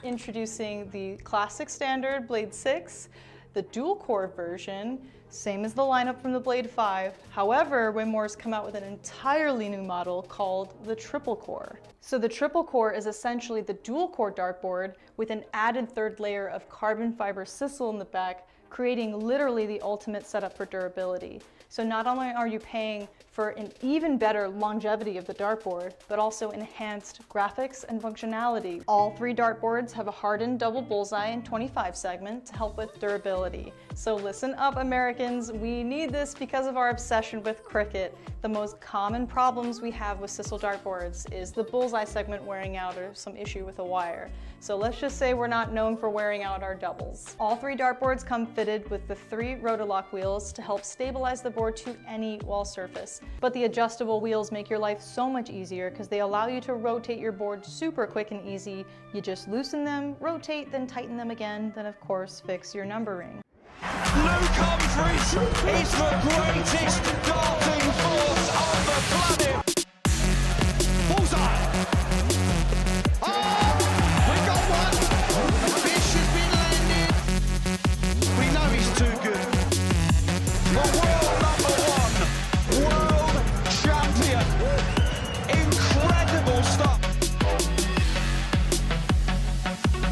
Introducing the classic standard Blade 6, the dual core version, same as the lineup from the Blade 5. However, Winmore's come out with an entirely new model called the triple core. So the triple core is essentially the dual core dartboard with an added 3rd layer of carbon fiber sisal in the back, creating literally the ultimate setup for durability. So not only are you paying for an even better longevity of the dartboard, but also enhanced graphics and functionality. All 3 dartboards have a hardened double bullseye and 25 segment to help with durability. So listen up, Americans, we need this because of our obsession with cricket. The most common problems we have with sisal dartboards is the bullseye segment wearing out or some issue with a wire. So let's just say we're not known for wearing out our doubles. All 3 dartboards come fitted fitted with the 3 Rotolock wheels to help stabilize the board to any wall surface. But the adjustable wheels make your life so much easier because they allow you to rotate your board super quick and easy. You just loosen them, rotate, then tighten them again, then of course fix your numbering. Luke Humphries is the greatest darting force on the planet. Bullseye. Oh, we got one. Fish has been landed. We know he's too good. The world number 1, world champion. Incredible stuff.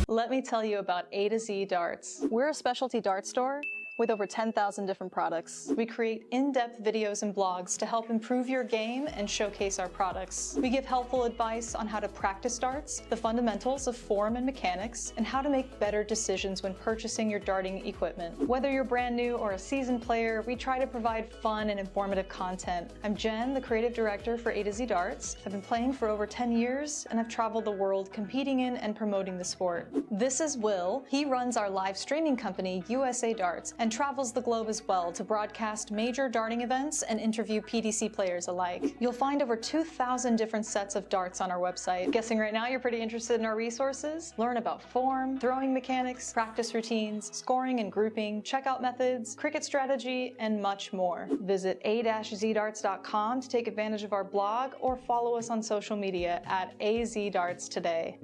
Let me tell you about A to Z Darts. We're a specialty dart store with over 10,000 different products. We create in-depth videos and blogs to help improve your game and showcase our products. We give helpful advice on how to practice darts, the fundamentals of form and mechanics, and how to make better decisions when purchasing your darting equipment. Whether you're brand new or a seasoned player, we try to provide fun and informative content. I'm Jen, the creative director for A to Z Darts. I've been playing for over 10 years, and I've traveled the world competing in and promoting the sport. This is Will. He runs our live streaming company, USA Darts, and travels the globe as well to broadcast major darting events and interview PDC players alike. You'll find over 2,000 different sets of darts on our website. Guessing right now you're pretty interested in our resources? Learn about form, throwing mechanics, practice routines, scoring and grouping, checkout methods, cricket strategy, and much more. Visit a-zdarts.com to take advantage of our blog or follow us on social media at AZDarts today.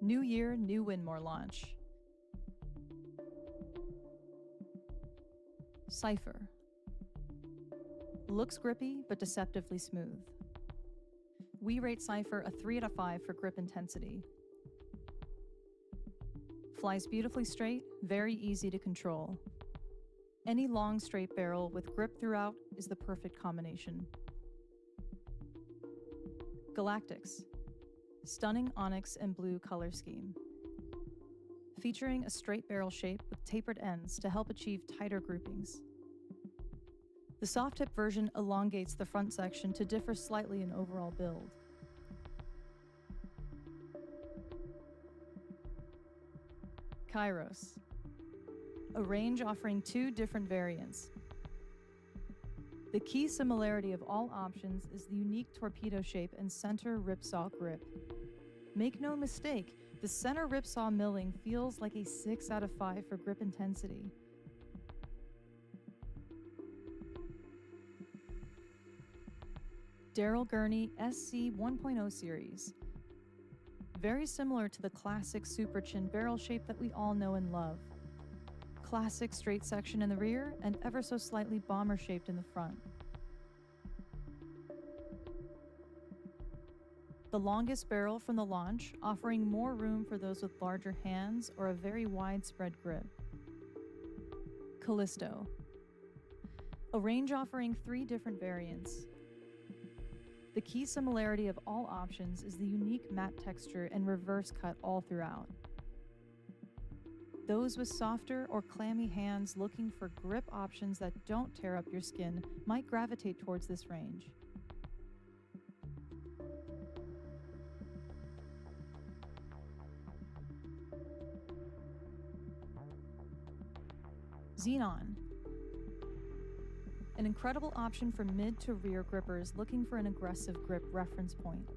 New year, new Winmore launch. Cypher. Looks grippy, but deceptively smooth. We rate Cypher a 3 out of 5 for grip intensity. Flies beautifully straight, very easy to control. Any long straight barrel with grip throughout is the perfect combination. Galactics. Stunning onyx and blue color scheme. Featuring a straight barrel shape with tapered ends to help achieve tighter groupings. The soft tip version elongates the front section to differ slightly in overall build. Kairos. A range offering 2 different variants. The key similarity of all options is the unique torpedo shape and center ripsaw grip. Make no mistake, the center ripsaw milling feels like a 6 out of 5 for grip intensity. Daryl Gurney SC 1.0 series. Very similar to the classic super chin barrel shape that we all know and love. Classic straight section in the rear and ever so slightly bomber shaped in the front. The longest barrel from the launch, offering more room for those with larger hands or a very widespread grip. Callisto. A range offering 3 different variants. The key similarity of all options is the unique matte texture and reverse cut all throughout. Those with softer or clammy hands looking for grip options that don't tear up your skin might gravitate towards this range. Xenon. An incredible option for mid to rear grippers looking for an aggressive grip reference point.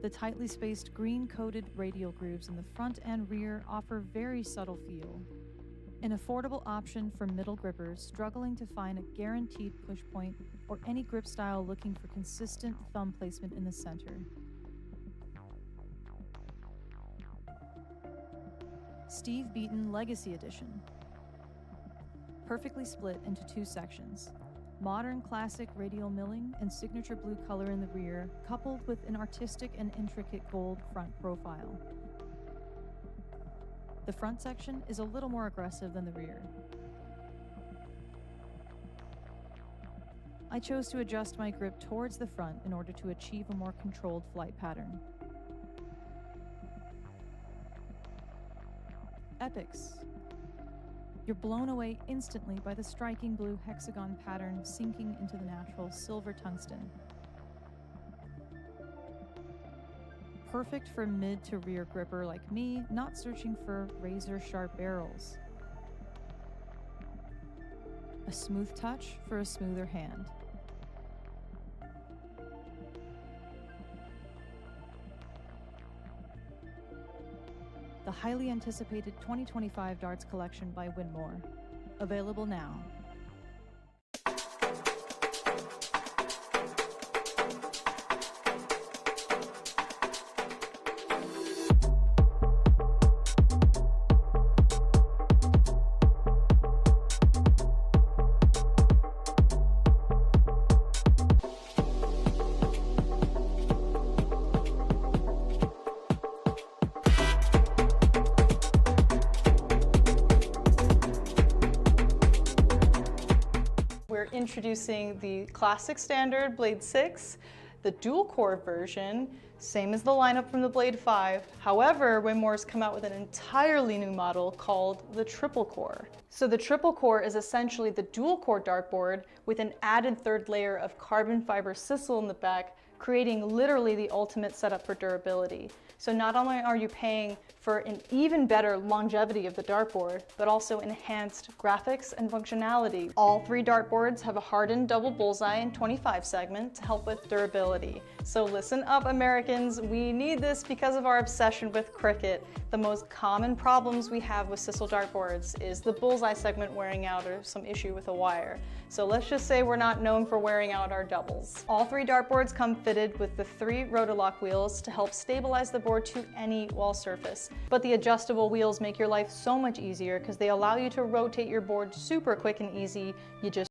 The tightly spaced green-coated radial grooves in the front and rear offer very subtle feel. An affordable option for middle grippers struggling to find a guaranteed push point or any grip style looking for consistent thumb placement in the center. Steve Beaton Legacy Edition. Perfectly split into 2 sections. Modern classic radial milling and signature blue color in the rear, coupled with an artistic and intricate gold front profile. The front section is a little more aggressive than the rear. I chose to adjust my grip towards the front in order to achieve a more controlled flight pattern. Epics. You're blown away instantly by the striking blue hexagon pattern sinking into the natural silver tungsten. perfect for mid to rear gripper like me, not searching for razor-sharp barrels. A smooth touch for a smoother hand. The highly anticipated 2025 darts collection by Winmore. Available now. We're introducing the classic standard Blade 6, the dual core version, same as the lineup from the Blade 5. However, Winmore's come out with an entirely new model called the triple core. So the triple core is essentially the dual core dartboard with an added third layer of carbon fiber sisal in the back, creating literally the ultimate setup for durability. So not only are you paying for an even better longevity of the dartboard, but also enhanced graphics and functionality. All three dartboards have a hardened double bullseye and 25 segment to help with durability. So listen up, Americans, we need this because of our obsession with cricket. The most common problems we have with sisal dartboards is the bullseye segment wearing out or some issue with a wire. So let's just say we're not known for wearing out our doubles. All three dartboards come fitted with the 3 Rotolock wheels to help stabilize the board to any wall surface. But the adjustable wheels make your life so much easier because they allow you to rotate your board super quick and easy. You just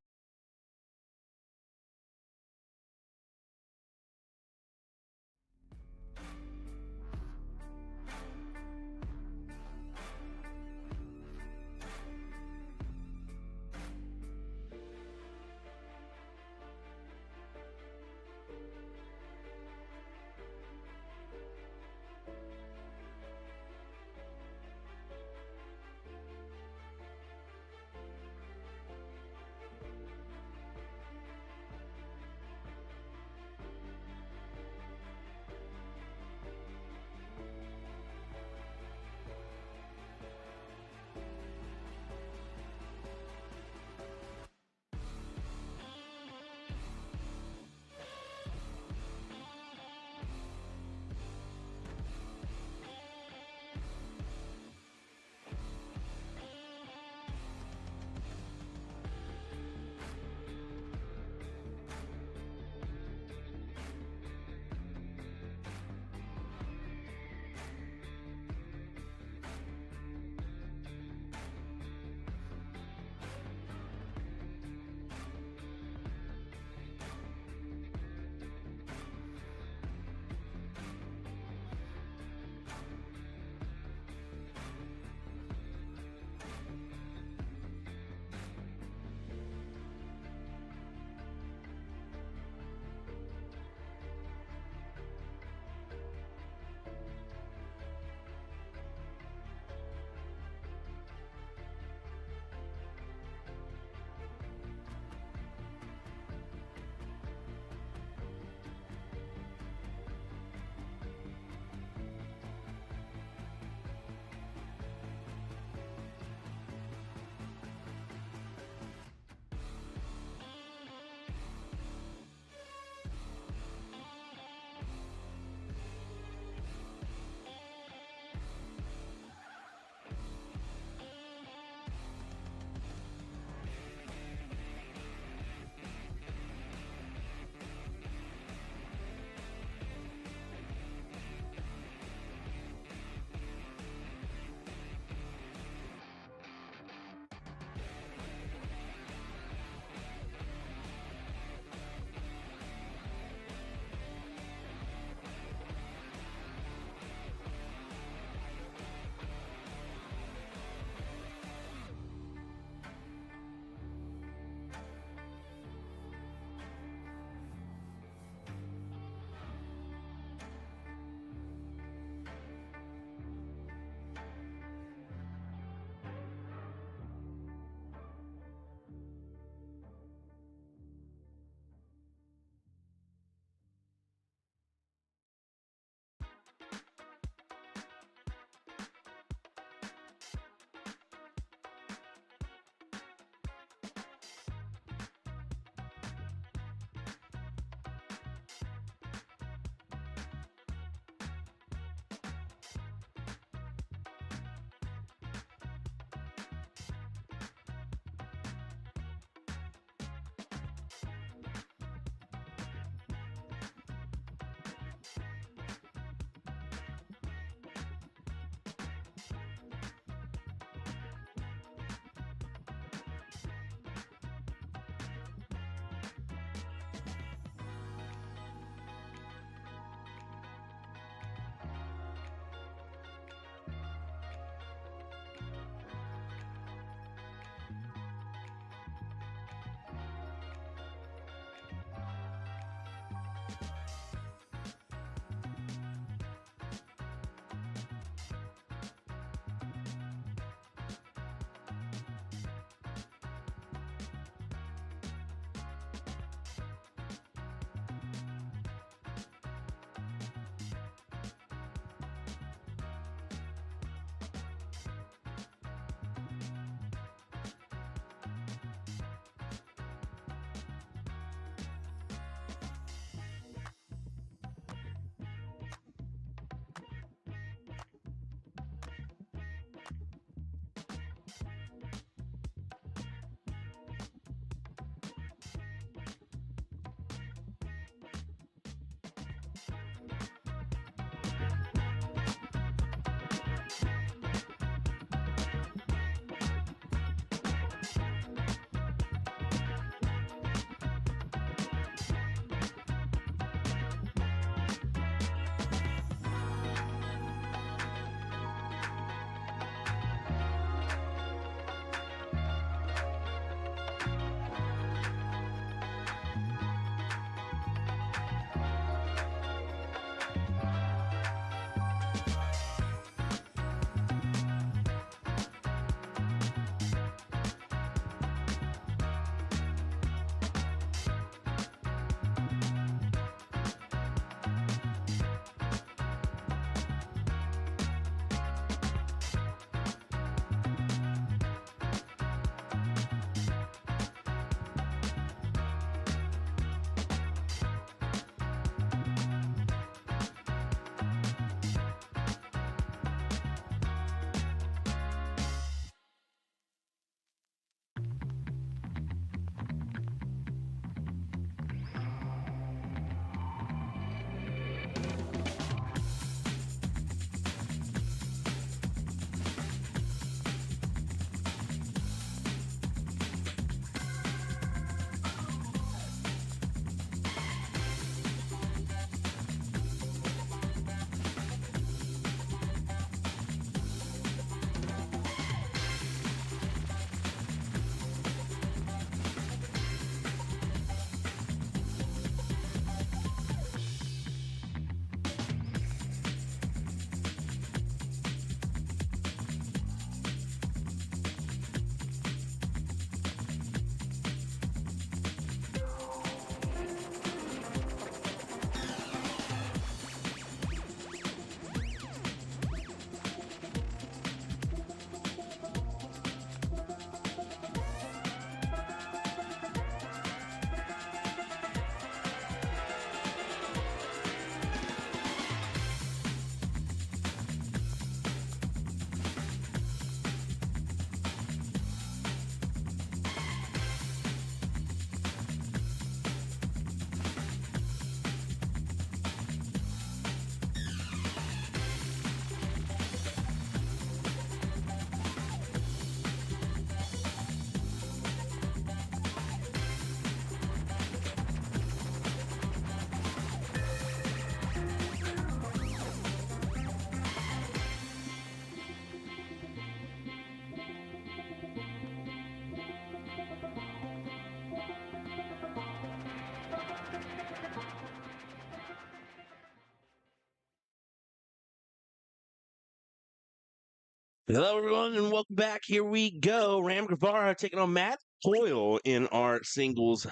Hello, everyone, and welcome back. Here we go. Ram Guevara taking on Matt Hoyle in our singles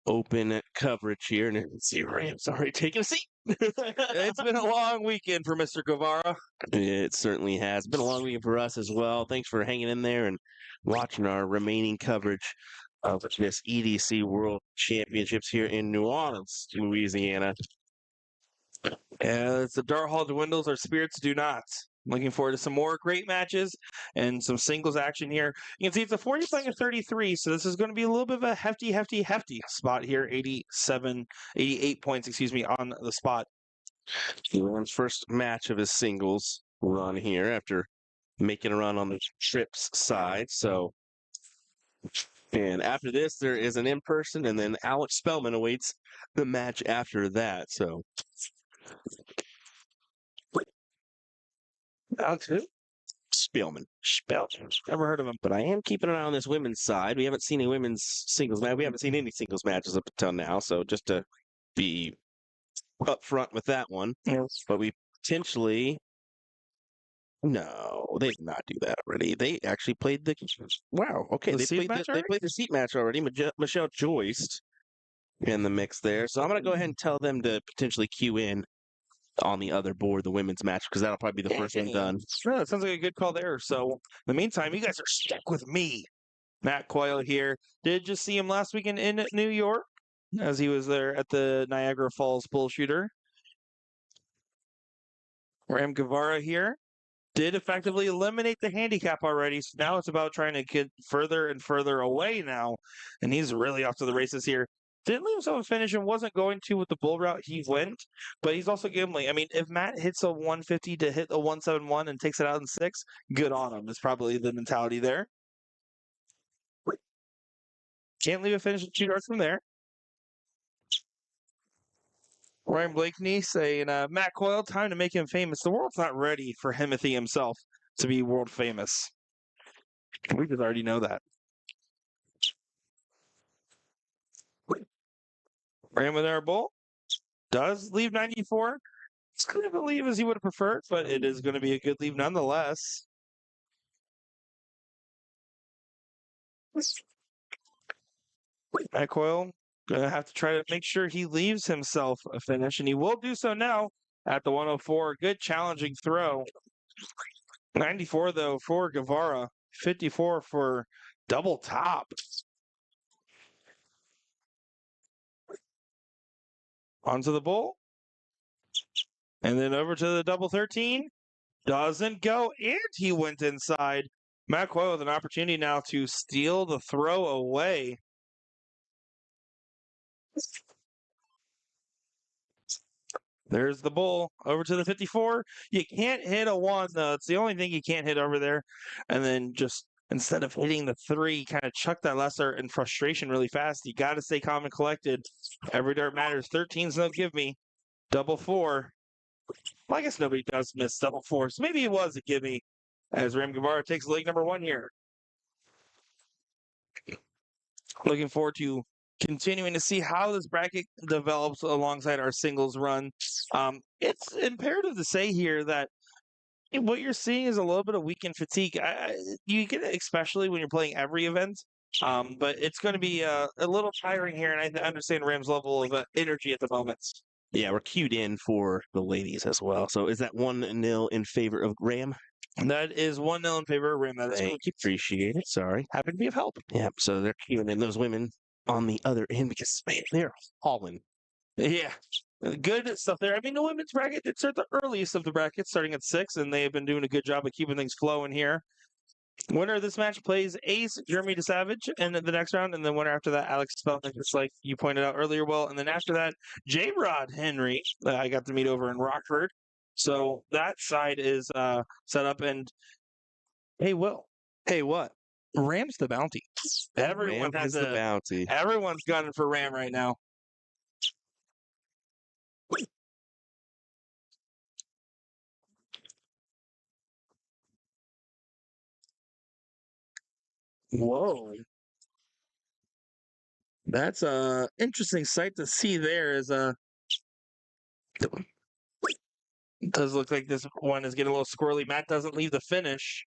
open coverage here. And see, Ram, sorry, taking a seat. It's been a long weekend for Mr. Guevara. It certainly has been a long weekend for us as well. Thanks for hanging in there and watching our remaining coverage of this EDC World Championships here in New Orleans, Louisiana. As the Dart Hall dwindles, our spirits do not. Looking forward to some more great matches and some singles action here. You can see it's a 40 playing a 33, so this is going to be a little bit of a hefty spot here. 88 points, excuse me, on the spot. Ram's first match of his singles run here after making a run on the trips side. So, and after this, there is an in-person, and then Alex Spellman awaits the match after that. So, Alex, who? Spellman. Never heard of him. But I am keeping an eye on this women's side. We haven't seen any women's singles match. We haven't seen any singles matches up until now. So just to be up front with that one. Yes. But we potentially... No, they did not do that already. They actually played the... Wow, okay. The They seed played match they already? played the seat match already. Michelle Joyce in the mix there. So I'm going to go ahead and tell them to potentially queue in on the other board, the women's match, because that'll probably be the first one done. No, that sounds like a good call there. So, in the meantime, you guys are stuck with me. Matt Coyle here. Did just see him last weekend in New York as he was there at the Niagara Falls Bull Shooter. Ram Guevara here. Did effectively eliminate the handicap already. So now it's about trying to get further and further away now. And he's really off to the races here. Didn't leave himself a finish and wasn't going to with the bull route. He went, but he's also gambling. I mean, if Matt hits a 150 to hit a 171 and takes it out in 6, good on him. Is probably the mentality there. Can't leave a finish with 2 darts from there. Ryan Blakeney saying, Matt Coyle, time to make him famous. The world's not ready for Himothy himself to be world famous. We just already know that. Ram with our bull. Does leave 94. It's going to leave as he would have preferred, but it is going to be a good leave nonetheless. Matt Coyle going to have to try to make sure he leaves himself a finish, and he will do so now at the 104. Good challenging throw. 94, though, for Guevara. 54 for double top. Onto the bull. And then over to the double 13. Doesn't go, and he went inside. Matt Coyle with an opportunity now to steal the throw away. There's the bull over to the 54. You can't hit a 1, though. It's the only thing you can't hit over there. And then just instead of hitting the 3, kind of chuck that lesser in frustration really fast. You got to stay calm and collected. Every dart matters. 13's no give me. Double 4. Well, I guess nobody does miss double 4. So maybe it was a give me as Ram Guevara takes leg number 1 here. Looking forward to continuing to see how this bracket develops alongside our singles run. It's imperative to say here that what you're seeing is a little bit of weekend fatigue. You get it, especially when you're playing every event. But it's going to be a little tiring here, and I understand Ram's level of energy at the moment. Yeah, we're queued in for the ladies as well. So is that 1-0 in favor of Ram? That is 1-0 in favor of Ram. That is appreciate it. Sorry. happy to be of help. Yeah, so they're queuing in those women on the other end because, man, they're hauling. Yeah. Good stuff there. I mean, the women's bracket did start the earliest of the brackets, starting at 6, and they have been doing a good job of keeping things flowing here. Winner of this match plays Ace, Jeremy DeSavage, in the next round, and then winner after that, Alex Spelnick, just like you pointed out earlier, Will. And then after that, J-Rod Henry, I got to meet over in Rockford. So that side is set up, and hey, Will. Hey, what? Ram's the bounty. Everyone Ram has is the bounty. Everyone's gunning for Ram right now. Whoa. That's a interesting sight to see there is it does look like this one is getting a little squirrely. Matt doesn't leave the finish.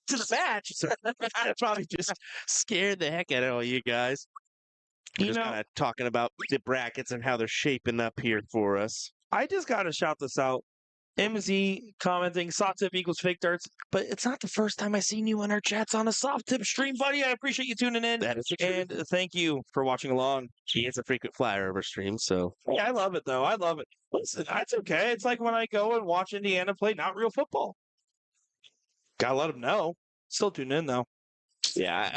To the match. That probably just scared the heck out of all you guys. You Just know, kind of talking about the brackets and how they're shaping up here for us. I just got to shout this out. MZ commenting, soft tip equals fake darts, but it's not the first time I've seen you in our chats on a soft tip stream, buddy. I appreciate you tuning in. That is the truth. And thank you for watching along. He is a frequent flyer of our stream, so. Yeah, I love it, though. I love it. Listen, that's okay. It's like when I go and watch Indiana play not real football. Gotta let them know. Still tune in, though. Yeah,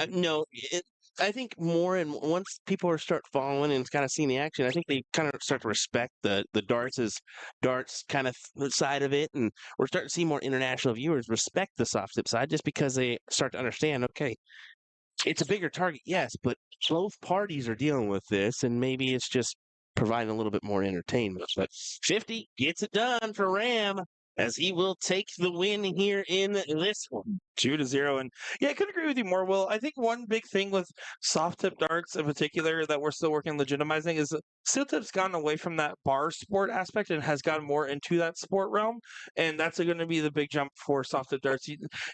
I think more and once people start following and kind of seeing the action, I think they kind of start to respect the darts kind of side of it, and we're starting to see more international viewers respect the soft tip side just because they start to understand. Okay, it's a bigger target, yes, but both parties are dealing with this, and maybe it's just providing a little bit more entertainment. But 50 gets it done for Ram, as he will take the win here in this one. 2-0. And yeah, I could agree with you more, Will. I think one big thing with soft tip darts in particular that we're still working on legitimizing is steel tip's gotten away from that bar sport aspect and has gotten more into that sport realm. And that's going to be the big jump for soft tip darts.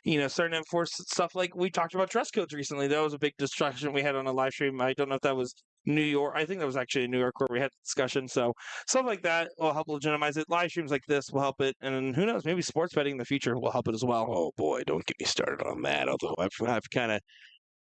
You know, starting to enforce stuff like we talked about dress codes recently. That was a big discussion we had on a live stream. I don't know if that was New York. I think that was actually in New York where we had the discussion. So stuff like that will help legitimize it. Live streams like this will help it. And who knows, maybe sports betting in the future will help it as well. Oh boy, don't get me started on that. Although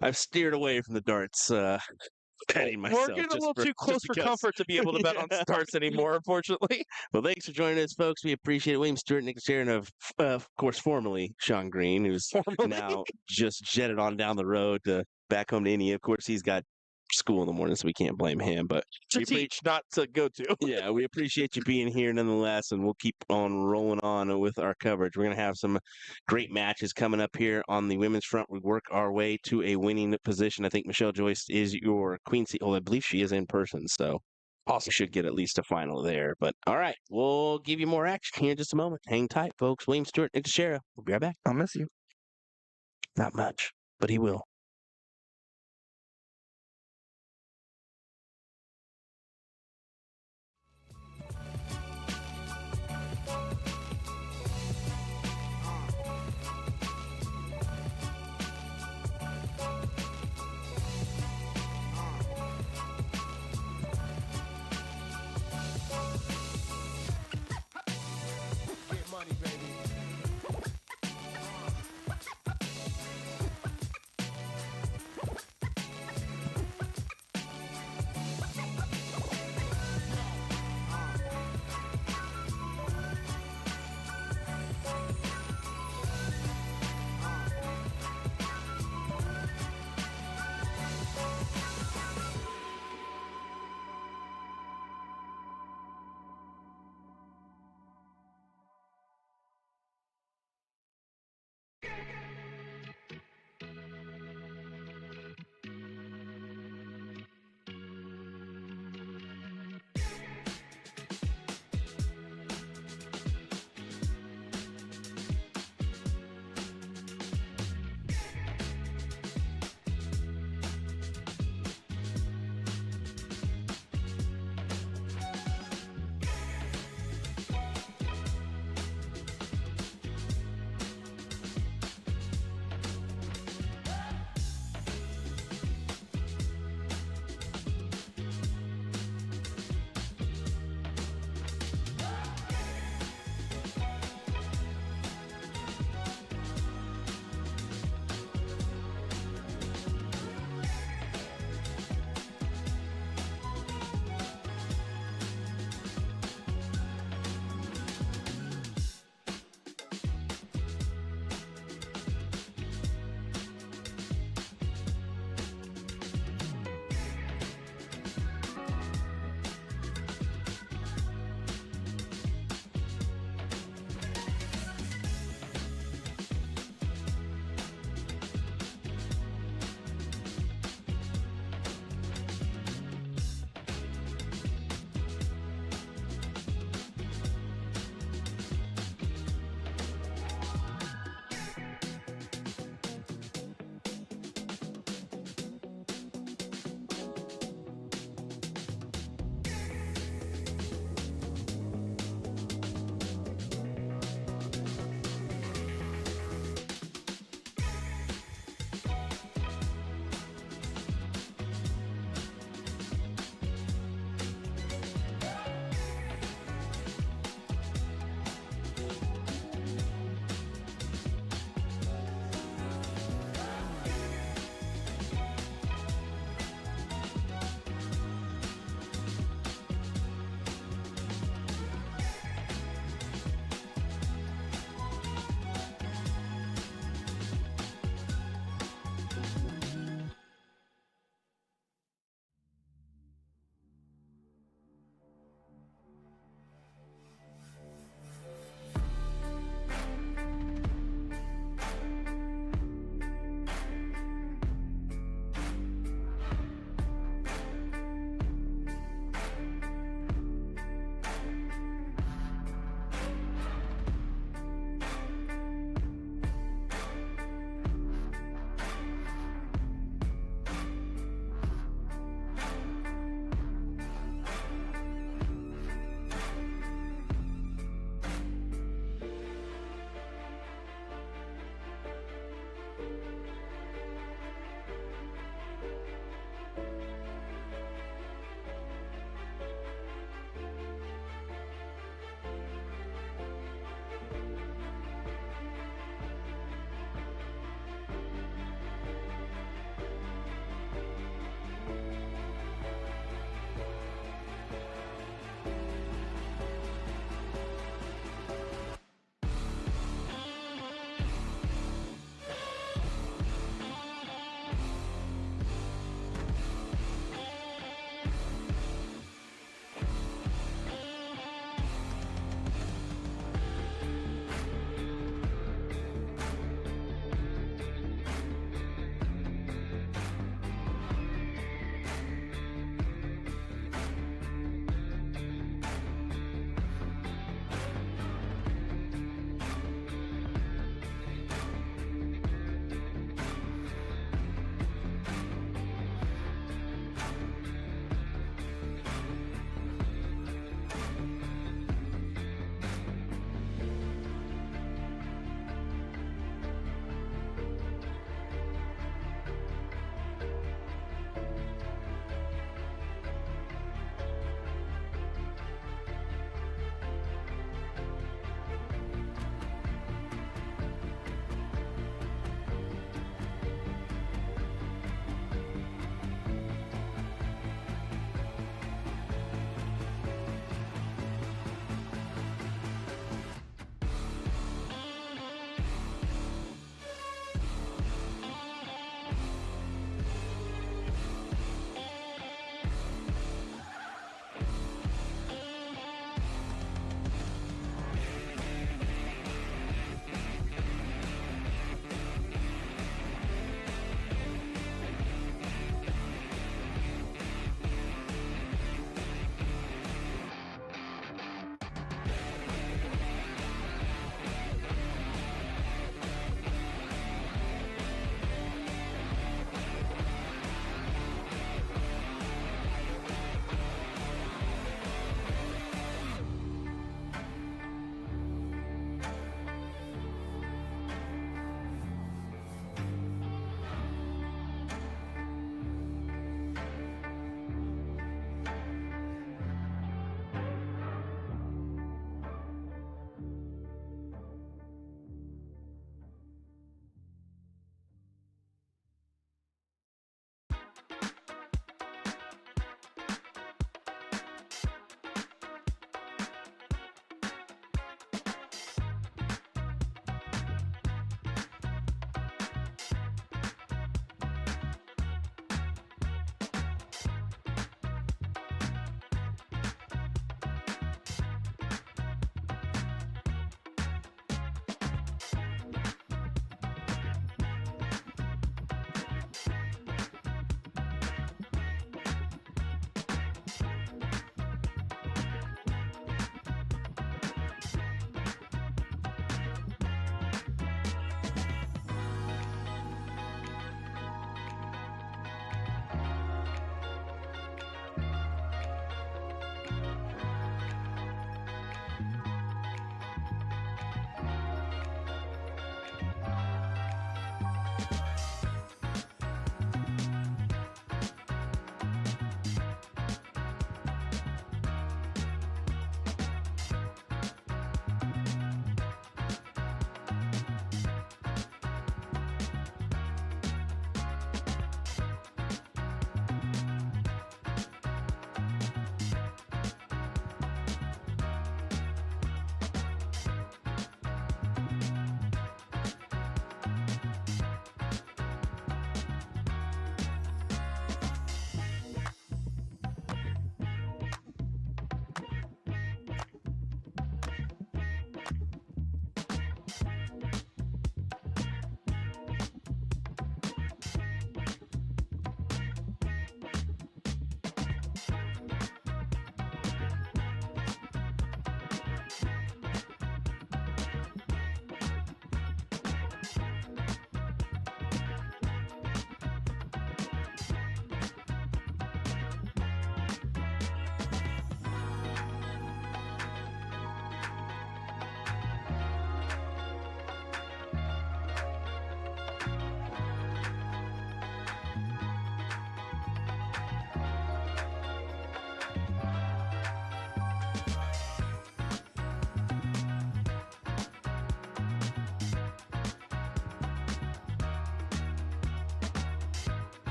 I've steered away from the darts betting myself. We're getting a little too close for comfort to be able to bet on darts anymore, unfortunately. Well, thanks for joining us, folks. We appreciate it. William Stewart, Nick Sharon, of course, formerly Sean Green, who's now just jetted on down the road back home to India. Of course, he's got school in the morning, so we can't blame him. But to teach, not to go to. Yeah, we appreciate you being here nonetheless, and we'll keep on rolling on with our coverage. We're going to have some great matches coming up here on the women's front. We work our way to a winning position. I think Michelle Joyce is your queen seed. Oh, I believe she is in person, so awesome. Should get at least a final there. But all right, we'll give you more action here in just a moment. Hang tight, folks. William Stewart, Nick Teixeira. We'll be right back. I'll miss you. Not much, but he will.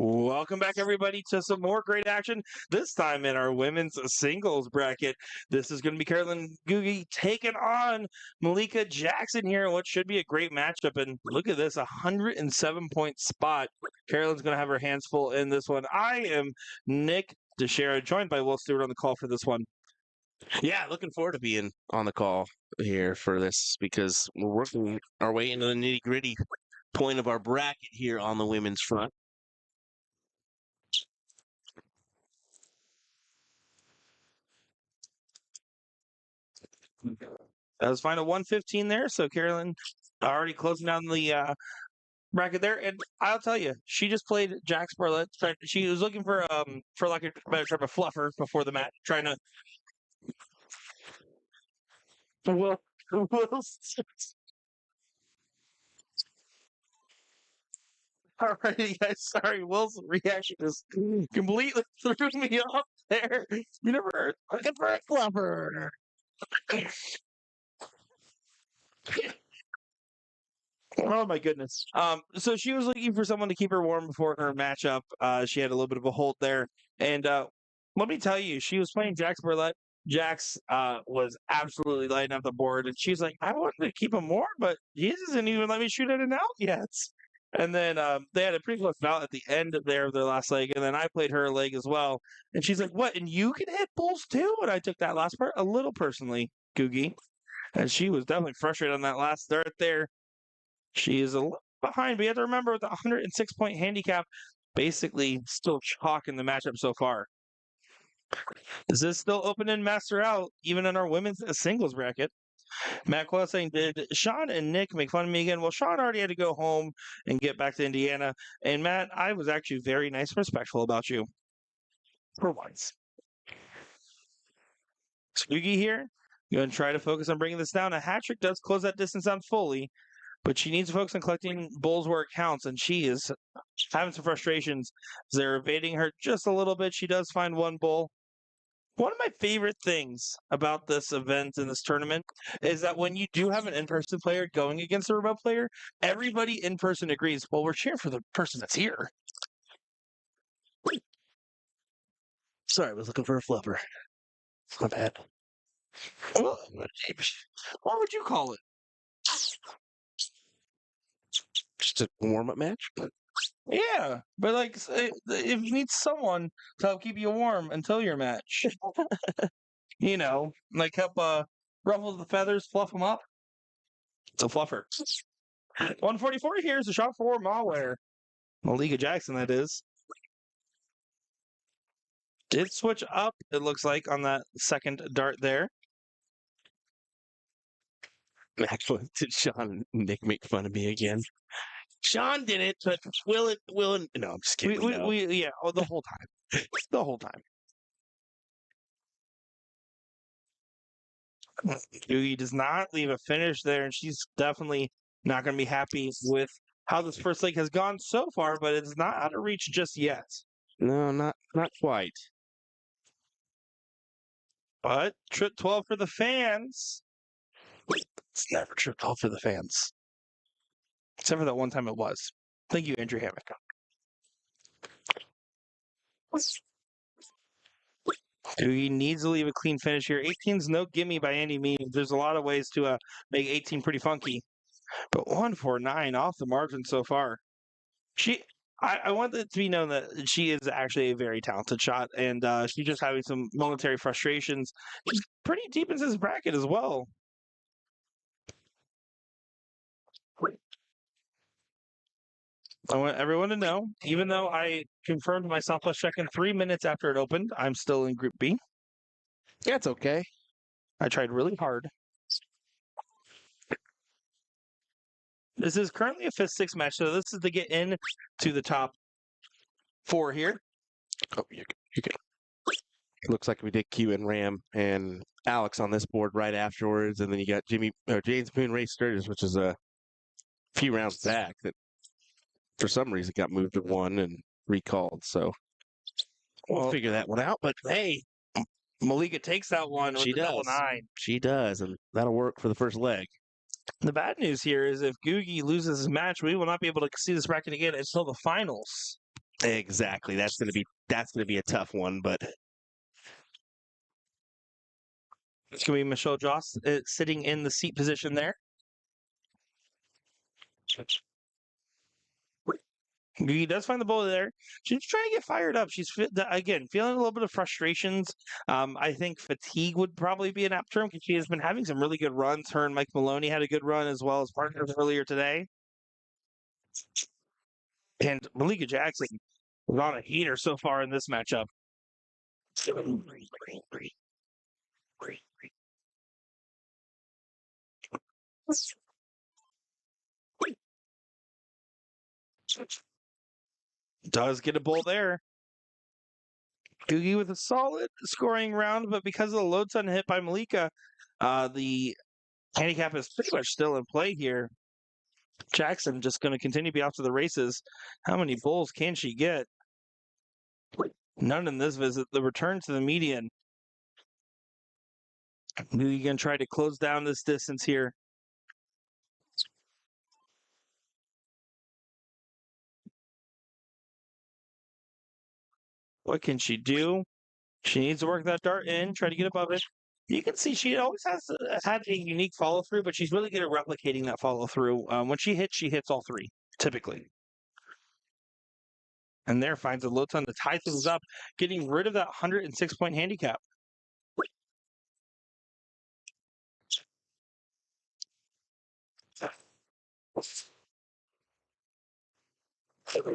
Welcome back, everybody, to some more great action. This time in our women's singles bracket. This is going to be Carolyn Googie taking on Malika Jackson here in what should be a great matchup. And look at this, 107-point spot. Carolyn's going to have her hands full in this one. I am Nick DeShera, joined by Will Stewart on the call for this one. Yeah, looking forward to being on the call here for this because we're working our way into the nitty-gritty point of our bracket here on the women's front. That was final 115 there. So Carolyn already closing down the bracket there. And I'll tell you, she just played Jack Sparlett. She was looking for like a better term, a fluffer before the match, trying to. Well, alrighty, guys. Sorry, Will's reaction just completely threw me off there. You never heard looking for a fluffer. Oh my goodness. So she was looking for someone to keep her warm before her matchup. She had a little bit of a hold there, and let me tell you, she was playing Jax Burlette. Jax was absolutely lighting up the board, and she's like, "I wanted to keep him warm, but he doesn't even let me shoot it out yet." And then they had a pretty close bout at the end of their last leg, and then I played her leg as well. And she's like, "What? And you can hit bulls too?" And I took that last part a little personally, Googie, and she was definitely frustrated on that last start there. She is a little behind, but you have to remember with the 106-point handicap, basically still chalk in the matchup so far. This is still open and master out, even in our women's singles bracket. Matt Coyle saying, did Sean and Nick make fun of me again? Well, Sean already had to go home and get back to Indiana. And Matt, I was actually very nice and respectful about you. For once. Spooky here. You're going to try to focus on bringing this down. A hat trick does close that distance down fully, but she needs to focus on collecting bulls where it counts, and she is having some frustrations. They're evading her just a little bit. She does find one bull. One of my favorite things about this event and this tournament is that when you do have an in-person player going against a remote player, everybody in person agrees, well, we're cheering for the person that's here. Sorry, I was looking for a fluffer. My bad. Well, what would you call it? Just a warm-up match? Yeah, but like, if you need someone to help keep you warm until your match, you know, like help ruffle the feathers, fluff them up. It's a fluffer. 144 here is a shot for Malware. Malika Jackson, that is. Did switch up, it looks like, on that second dart there. Actually, did Sean and Nick make fun of me again? Sean did it, but Will, no, I'm just kidding. Yeah, the whole time. The whole time. Doogie does not leave a finish there, and she's definitely not going to be happy with how this first leg has gone so far, but it's not out of reach just yet. No, not quite. But trip 12 for the fans. It's never trip 12 for the fans. Except for that one time it was. Thank you, Andrew Hammock. He needs to leave a clean finish here. 18's no gimme by any means. There's a lot of ways to make 18 pretty funky. But 149 off the margin so far. I want it to be known that she is actually a very talented shot, and she's just having some momentary frustrations. She's pretty deep into this bracket as well. I want everyone to know, even though I confirmed my Southwest check-in 3 minutes after it opened, I'm still in Group B. Yeah, it's okay. I tried really hard. This is currently a 5th-6 match, so this is to get in to the top 4 here. Oh, you're good. Looks like we did Q and Ram and Alex on this board right afterwards, and then you got James Moon Race Sturgis, which is a few rounds back that for some reason got moved to 1 and recalled. So we'll figure that one out. But hey, Malika takes that one with she the double does. 9. She does, and that'll work for the first leg. The bad news here is if Googie loses his match, we will not be able to see this bracket again until the finals. Exactly. That's gonna be a tough one, but It's going to be Michelle Joss sitting in the seat position there. He does find the ball there. She's trying to get fired up. She's again feeling a little bit of frustrations. I think fatigue would probably be an apt term because she has been having some really good runs. Her and Mike Maloney had a good run as well as partners earlier today. And Malika Jackson was on a heater so far in this matchup. Does get a bull there. Googie with a solid scoring round, but because of the load ton hit by Malika, the handicap is pretty much still in play here. Jackson just going to continue to be off to the races. How many bulls can she get? None in this visit. The return to the median. Googie going to try to close down this distance here. What can she do? She needs to work that dart in, try to get above it. You can see she always has had a unique follow through, but she's really good at replicating that follow through. When she hits all three, typically. And there finds a low ton to tie things up, getting rid of that 106-point handicap.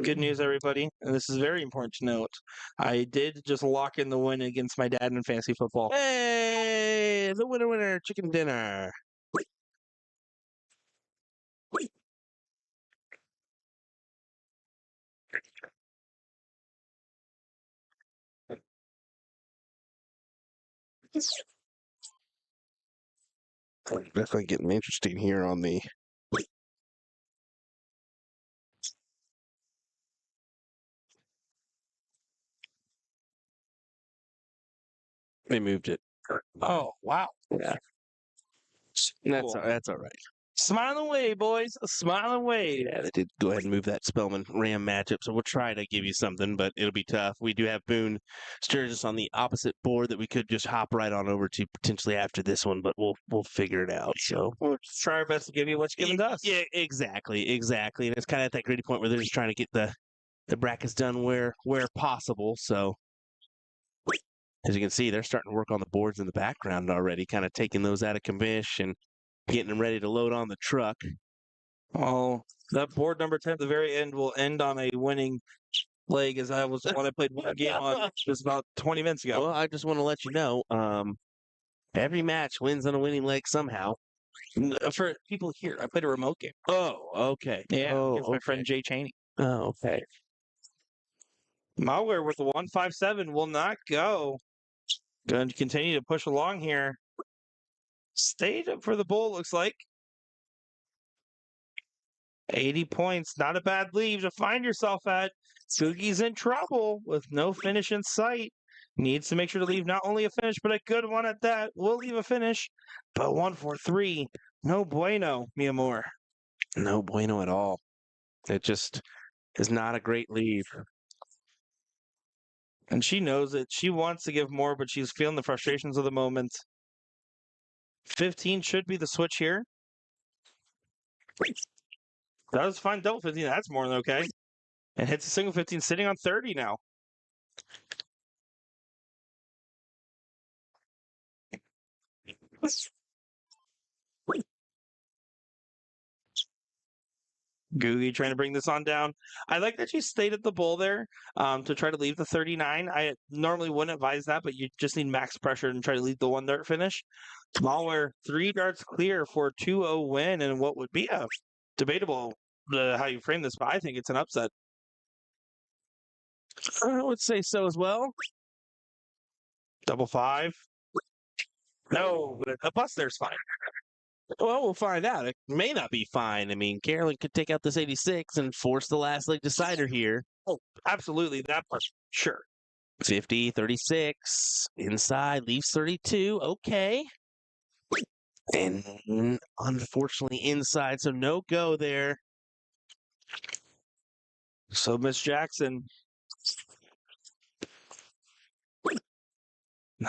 Good news, everybody, and this is very important to note. I did just lock in the win against my dad in fantasy football. hey, the winner, chicken dinner. Definitely getting interesting here on the. They moved it. Oh, wow. Yeah. Cool. That's all right. Smile away, boys. Smile away. Yeah, they did go ahead and move that Spellman Ram matchup, so we'll try to give you something, but it'll be tough. We do have Boone Sturgis on the opposite board that we could just hop right on over to potentially after this one, but we'll figure it out. So We'll just try our best to give you what's given to us. yeah, exactly. And it's kind of at that gritty point where they're just trying to get the brackets done where possible. So as you can see, they're starting to work on the boards in the background already, kind of taking those out of commish and getting them ready to load on the truck. Oh, that board number 10 at the very end will end on a winning leg, as I was when I played one game on just about 20 minutes ago. Well, I just want to let you know, every match wins on a winning leg somehow. For people here, I played a remote game. Oh, okay. Yeah, Oh, against my friend Jay Cheney. Oh, okay. Malware with the 157 will not go. Going to continue to push along here. Stayed up for the bull, looks like. 80 points, not a bad lead to find yourself at. Sugi's in trouble with no finish in sight. Needs to make sure to leave not only a finish, but a good one at that. Will leave a finish, but 143. No bueno, mi amor. No bueno at all. It just is not a great lead. And she knows it. She wants to give more, but she's feeling the frustrations of the moment. 15 should be the switch here. Does find double 15. That's more than okay. And hits a single 15, sitting on 30 now. Googie trying to bring this on down. I like that she stayed at the bull there to try to leave the 39. I normally wouldn't advise that, but you just need max pressure and try to leave the one dart finish. Smaller, 3 darts clear for a 2-0 win, and what would be a debatable how you frame this, but I think it's an upset. I would say so as well. Double 5. No, but a bust there's fine. Well, we'll find out. It may not be fine. I mean, Carolyn could take out this 86 and force the last leg decider here. Oh, absolutely. That part, sure. 50, 36, inside, leaves 32. Okay. And unfortunately inside, so no go there. So Miss Jackson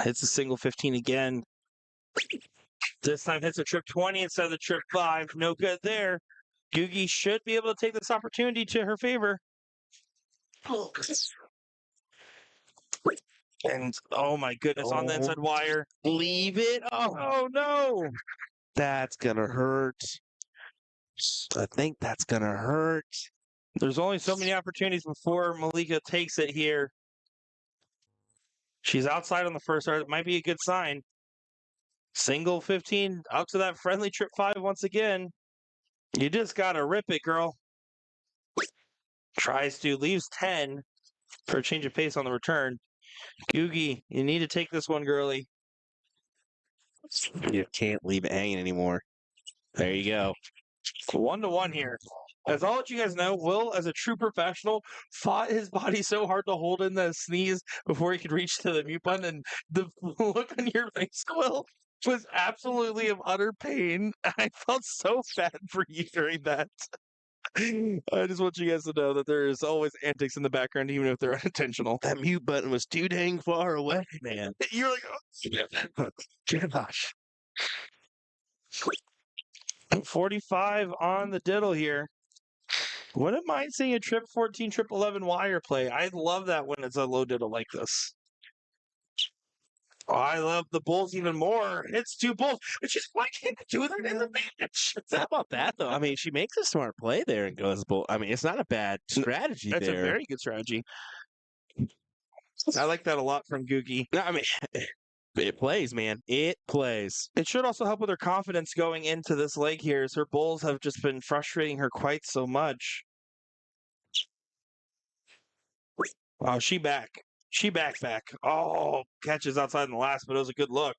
Hits a single 15 again. This time hits a trip 20 instead of the trip 5. No good there. Googie should be able to take this opportunity to her favor. And oh my goodness, on the inside wire. Leave it. Oh no. That's going to hurt. I think that's going to hurt. There's only so many opportunities before Malika takes it here. She's outside on the first start. It might be a good sign. Single 15 up to that friendly trip 5 once again. You just got to rip it, girl. Tries to, leaves 10 for a change of pace on the return. Googie, you need to take this one, girly. You can't leave it hanging anymore. There you go. 1-1 here. As I'll let you guys know, Will, as a true professional, fought his body so hard to hold in the sneeze before he could reach to the mute button. And the look on your face, Will, was absolutely of utter pain. I felt so bad for you during that. I just want you guys to know that there is always antics in the background, even if they're unintentional. That mute button was too dang far away, man. You're like, oh, gosh. 45 on the diddle here. Wouldn't mind seeing a trip 14, trip 11 wire play. I love that when it's a low diddle like this. Oh, I love the bulls even more. It's 2 bulls. It's just, why can't they do that in the match? It's not about that, though. I mean, she makes a smart play there and goes bull. I mean, it's not a bad strategy That's there. a very good strategy. I like that a lot from Googie. I mean, it plays, man. It plays. It should also help with her confidence going into this leg here, as her bulls have just been frustrating her quite so much. Oh, she back. She back. Oh, catches outside in the last, but it was a good look.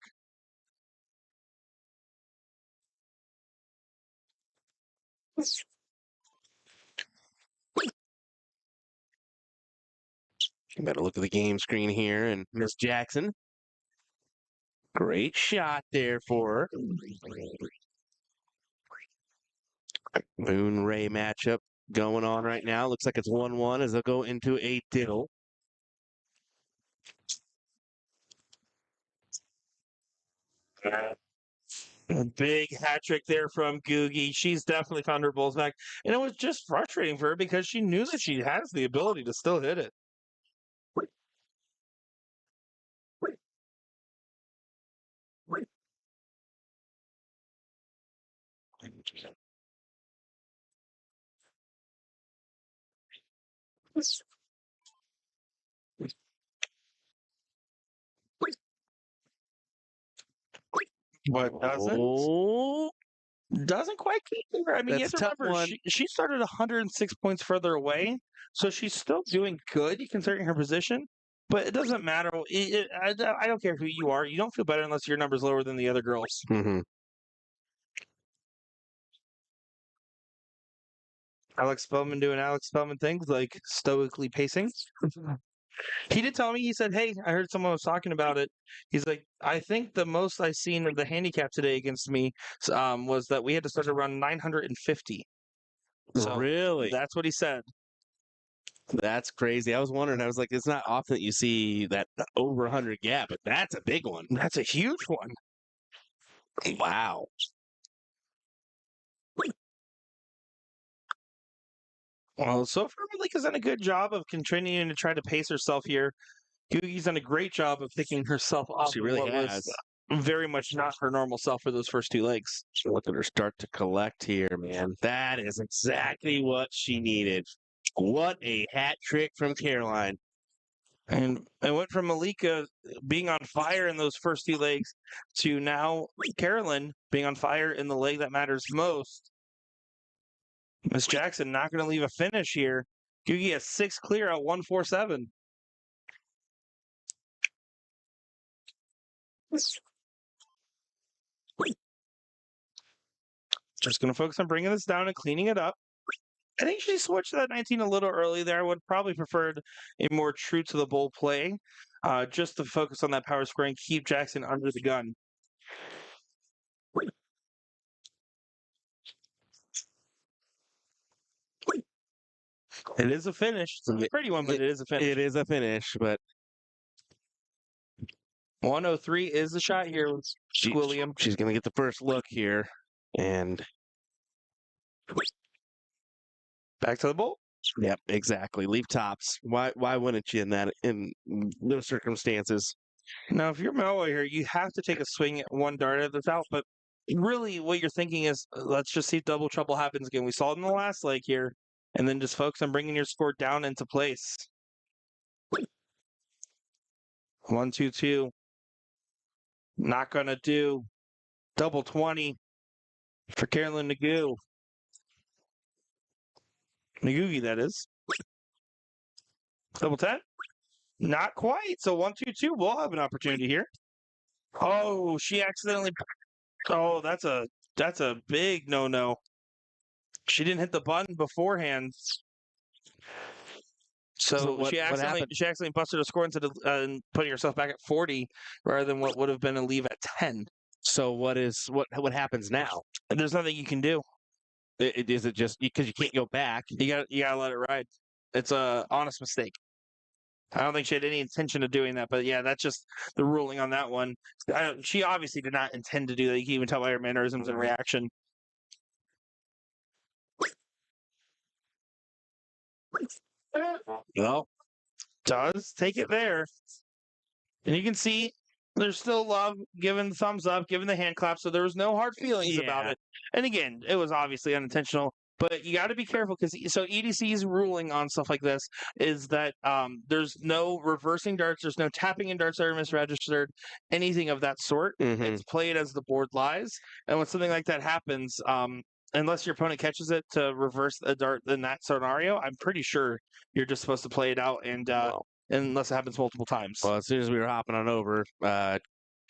Better look at the game screen here, and Miss Jackson. Great shot there for her. Moon Ray matchup going on right now. Looks like it's 1-1 as they'll go into a diddle. A big hat trick there from Googie. She's definitely found her bulls back. And it was just frustrating for her because she knew that she has the ability to still hit it. But doesn't quite keep her. I mean, you have That's to a tough remember, one. she started 106 points further away, so she's still doing good considering her position. But it doesn't matter. I don't care who you are. You don't feel better unless your number's lower than the other girls. Mm-hmm. Alex Spellman doing Alex Spellman things like stoically pacing. He did tell me, he said, hey, I heard someone was talking about it. He's like, I think the most I seen of the handicap today against me was that we had to start around 950. So Really? that's what he said. That's crazy. I was wondering. I was like, it's not often that you see that over 100 gap, but that's a big one. That's a huge one. Wow. Well, so far, Malika's done a good job of continuing to try to pace herself here. Googie's done a great job of picking herself up. She really has. Was very much not her normal self for those first 2 legs. Look at her start to collect here, man. That is exactly what she needed. What a hat trick from Caroline. And it went from Malika being on fire in those first 2 legs to now Carolyn being on fire in the leg that matters most. Miss Jackson not going to leave a finish here. Googie has 6 clear at 147. Just going to focus on bringing this down and cleaning it up. I think she switched to that 19 a little early there. I would probably preferred a more true to the bull play, just to focus on that power square and keep Jackson under the gun. It is a finish. It's a pretty one, but it is a finish. It is a finish, but 103 is the shot here with Squilliam. She's going to get the first look here. And Back to the bowl. yep, exactly. Leave tops. Why wouldn't you in those circumstances? Now, if you're Mellow here, you have to take a swing at one dart at the top, but really what you're thinking is, let's just see if double trouble happens again. We saw it in the last leg here, and then just focus on bringing your score down into place. 1, 2, 2. Not going to do. Double 20 for Carolyn Nagu. Nagugi, that is. Double 10. Not quite. So 1, 2, 2. We'll have an opportunity here. Oh, she accidentally. Oh, that's a big no-no. She didn't hit the button beforehand. So what she accidentally busted a score instead of putting herself back at 40 rather than what would have been a leave at 10. So what happens now? And there's nothing you can do. Is it just because you can't go back? You gotta let it ride. It's a honest mistake. I don't think she had any intention of doing that, but yeah, that's just the ruling on that one. She obviously did not intend to do that. You can even tell by her mannerisms and reaction. Well, does take it there. And you can see there's still love, given the thumbs up, given the hand clap, so there was no hard feelings about it. And again, it was obviously unintentional, but you got to be careful because EDC's ruling on stuff like this is that there's no reversing darts, there's no tapping in darts that are misregistered, anything of that sort. Mm-hmm. It's played as the board lies, and when something like that happens, unless your opponent catches it to reverse a dart in that scenario, I'm pretty sure you're just supposed to play it out, and unless it happens multiple times. Well, as soon as we were hopping on over,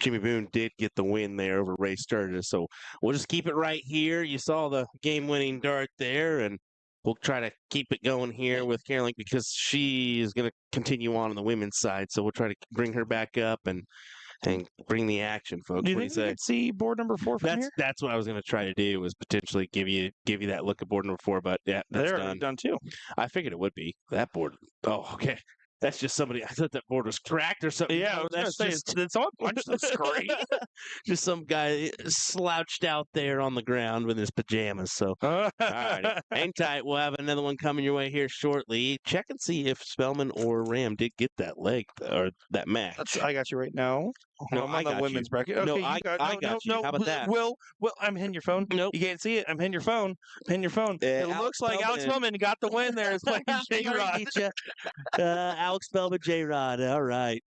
Jimmy Boone did get the win there over Ray Sturgis. So we'll just keep it right here. You saw the game-winning dart there, and we'll try to keep it going here with Caroline because she is going to continue on the women's side. So we'll try to bring her back up and bring the action, folks. Do you What think do you we say? could see board number 4 from here? That's what I was going to try to do, was potentially give you that look at board number 4. But yeah, that's They're done. done too. I figured it would be that board. Oh, okay. That's just somebody. I thought that board was cracked or something. Yeah, I was gonna say, did someone punch the screen? Just some guy slouched out there on the ground with his pajamas. So, all right, hang tight. We'll have another one coming your way here shortly. Check and see if Spellman or Ram did get that leg or that match. I got you right now. No, I'm I on the got women's you. bracket. Okay, No, you I got you. How about that? Will, I'm hitting your phone. Nope. You can't see it. I'm hitting your phone. I'm hitting your phone. It looks like Alex Spellman got the win there. It's playing J-Rod. Alex Spellman, J-Rod. All right.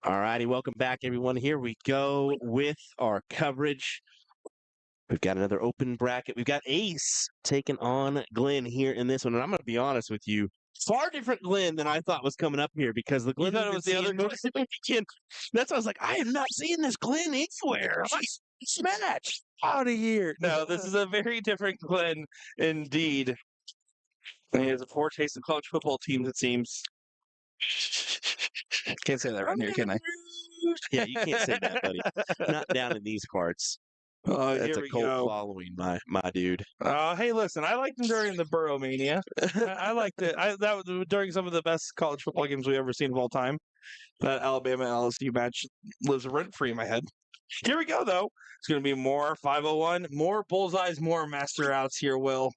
All righty, welcome back, everyone. Here we go with our coverage. We've got another open bracket. We've got Ace taking on Glenn here in this one. And I'm going to be honest with you, far different Glenn than I thought was coming up here because the Glenn thought it we've was been the other seeing most of the weekend. That's why I was like, I have not seen this Glenn anywhere. I'm like, smash. Out of here. No, this is a very different Glenn indeed. And he has a foretaste of college football teams, it seems. Can't say that around here, can I? Yeah, you can't say that, buddy. Not down in these parts. Oh, That's here a we cult go. following, my dude. Hey, listen, I liked him during the Burrow Mania. I liked it. That was during some of the best college football games we've ever seen of all time. That Alabama LSU match lives rent free in my head. Here we go, though. It's going to be more 501, more bullseyes, more master outs here, Will.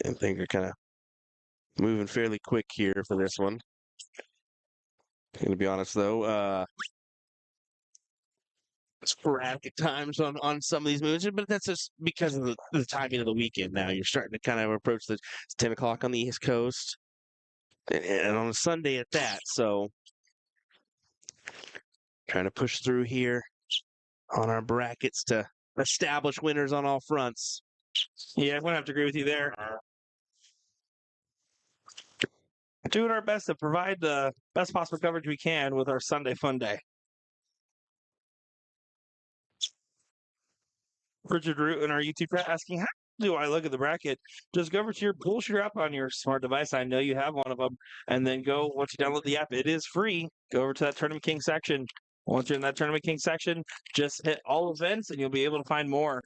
I think they're kind of moving fairly quick here for this one. Going to be honest, though, sporadic at times on some of these moves, but that's just because of the timing of the weekend now. You're starting to kind of approach the 10 o'clock on the East Coast and on a Sunday at that. So trying to push through here on our brackets to establish winners on all fronts. Yeah, I'm going to have to agree with you there. Doing our best to provide the best possible coverage we can with our Sunday Fun Day. Richard Root in our YouTube chat asking, how do I look at the bracket? Just go over to your bullshit app on your smart device. I know you have one of them. And then go, once you download the app, it is free. Go over to that Tournament King section. Once you're in that Tournament King section, just hit all events and you'll be able to find more.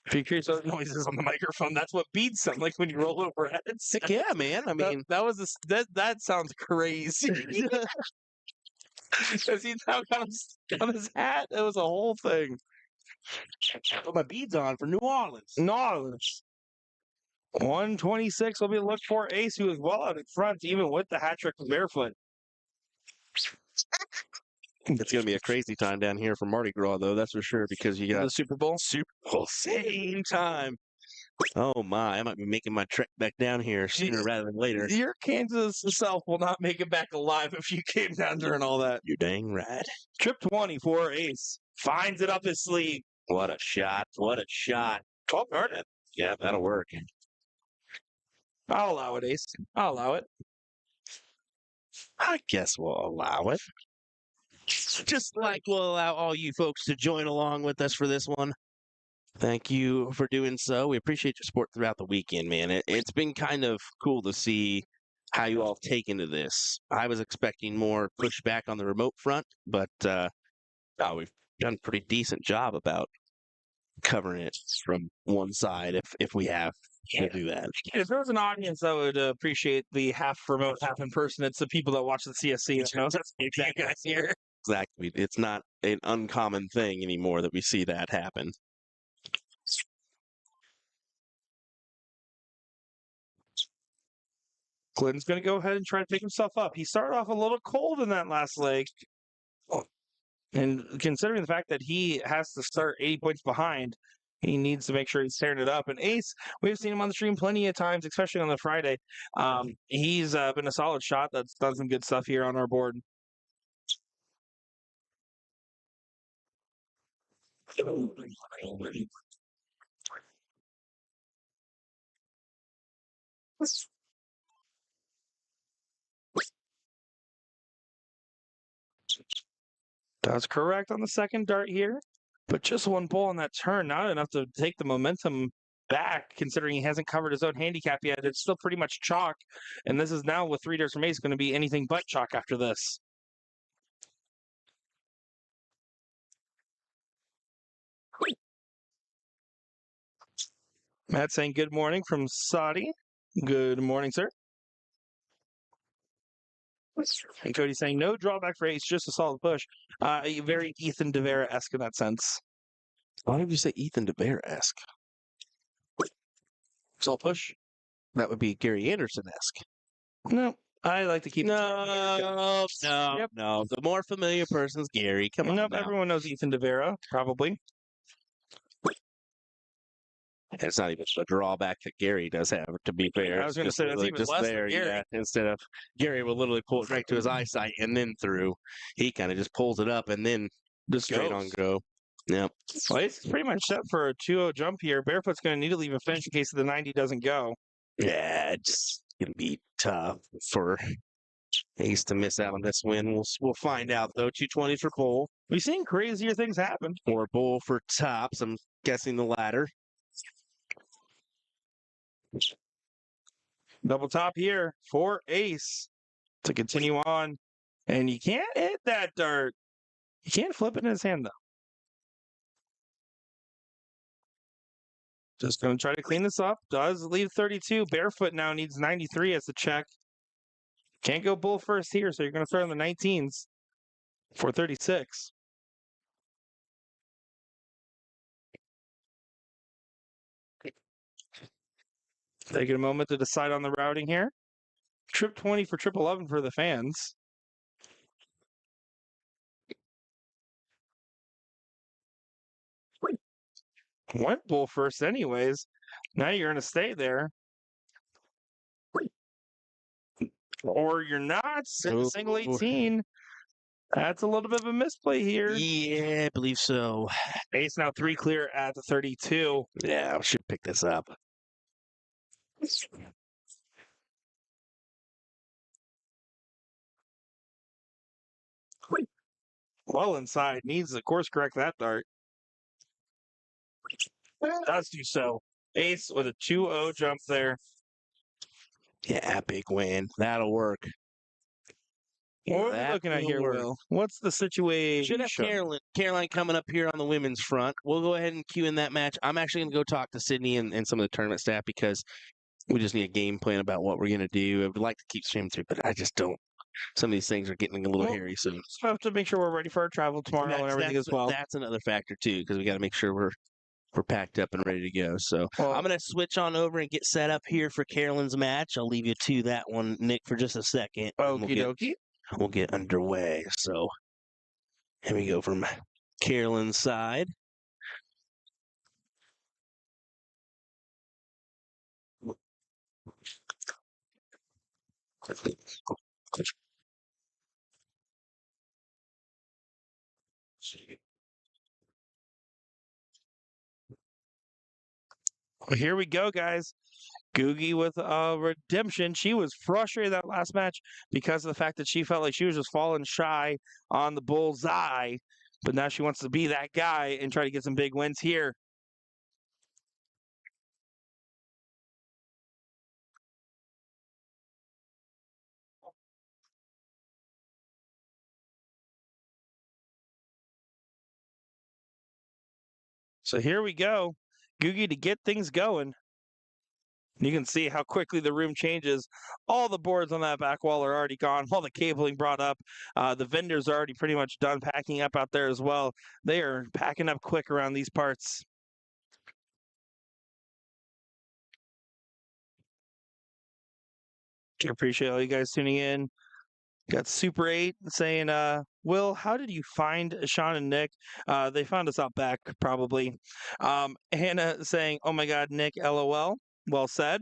If you're curious what noises on the microphone, that's what beads sound like when you roll over heads. Yeah, man. I mean, that sounds crazy. Because he's now got on his hat. It was a whole thing. put my beads on for New Orleans. New Orleans. 126 will be looked for Ace, who is well out in front, even with the hat trick from barefoot. It's going to be a crazy time down here for Mardi Gras, though, that's for sure, because you got The Super Bowl. same time. Oh, my. I might be making my trek back down here sooner rather than later. Your Kansas self will not make it back alive if you came down during all that. You're dang right. Trip 20 for Ace. Finds it up his sleeve. What a shot. What a shot. 12 yard. Yeah, that'll work. I'll allow it, Ace. I'll allow it. I guess we'll allow it. Just like we'll allow all you folks to join along with us for this one. Thank you for doing so. We appreciate your support throughout the weekend, man. It's been kind of cool to see how you all take into this. I was expecting more pushback on the remote front, but we've done a pretty decent job about covering it from one side if we have to do that. If there was an audience that would appreciate the half remote, half in person, it's the people that watch the CSC. You know, that's the exact guys here. Exactly. It's not an uncommon thing anymore that we see that happen. Glenn's going to go ahead and try to pick himself up. He started off a little cold in that last leg. And considering the fact that he has to start 80 points behind, he needs to make sure he's tearing it up. And Ace, we've seen him on the stream plenty of times, especially on the Friday. He's been a solid shot that's done some good stuff here on our board. That's correct on the second dart here, but just one ball on that turn, not enough to take the momentum back, considering he hasn't covered his own handicap yet. It's still pretty much chalk, and this is now with 3 darts from Ace going to be anything but chalk after this. Matt saying good morning from Saudi. Good morning, sir. And Cody saying no drawback for Ace, just a solid push. Very Ethan DeVera-esque in that sense. Why did you say Ethan DeBear-esque? Solid push. That would be Gary Anderson-esque. No, I like to keep. No. Yep. No. The more familiar person's Gary. Come on. Nope, now. everyone knows Ethan DeVera, probably. And it's not even a drawback that Gary does have, to be fair. I was going to It's say that's literally even just less there, than Gary. yeah. Instead of Gary will literally pull it right to his eyesight and then through. He kind of just pulls it up and then Just straight on goes. go. Yep. Well, it's pretty much set for a 2-0 jump here. Barefoot's going to need to leave a finish in case the 90 doesn't go. Yeah, it's gonna be tough for Ace to miss out on this win. We'll find out though. 220 for Bull We've seen crazier things happen. or Bull for tops. I'm guessing the latter. Double top here for Ace to continue on. And you can't hit that dart. You can't flip it in his hand, though. Just going to try to clean this up. Does leave 32. Barefoot now needs 93 as the check. Can't go Bull first here, so you're going to start on the 19s for 36. Taking a moment to decide on the routing here. Trip 20 for trip 11 for the fans. Went Bull first anyways. Now you're going to stay there. Or you're not. Single 18. That's a little bit of a misplay here. Yeah, I believe so. Ace now 3 clear at the 32. Yeah, I should pick this up. Well inside. Needs to course correct that dart. Does do so. Ace with a 2-0 jump there. Yeah, big win. That'll work. What are we That looking at will here, work. Will? What's the situation? Should have Caroline coming up here on the women's front. We'll go ahead and cue in that match. I'm actually going to go talk to Sydney and some of the tournament staff because we just need a game plan about what we're going to do. I would like to keep streaming through, but I just don't. Some of these things are getting a little Well, hairy. So just have to make sure we're ready for our travel tomorrow and everything as well. That's another factor too, because we got to make sure we're packed up and ready to go. So Well, I'm going to switch on over and get set up here for Carolyn's match. I'll leave you to that one, Nick, for just a second. and okie dokie. We'll get underway. So here we go from Carolyn's side. Well, here we go, guys. Googie with redemption. She was frustrated that last match because of the fact that she felt like she was just falling shy on the bullseye. But now she wants to be that guy and try to get some big wins here. So here we go. Googie to get things going. You can see how quickly the room changes. All the boards on that back wall are already gone. All the cabling brought up. The vendors are already pretty much done packing up out there as well. They are packing up quick around these parts. I appreciate all you guys tuning in. Got Super 8 saying, Will, how did you find Sean and Nick? They found us out back, probably. Hannah saying, oh my God, Nick, LOL. Well said.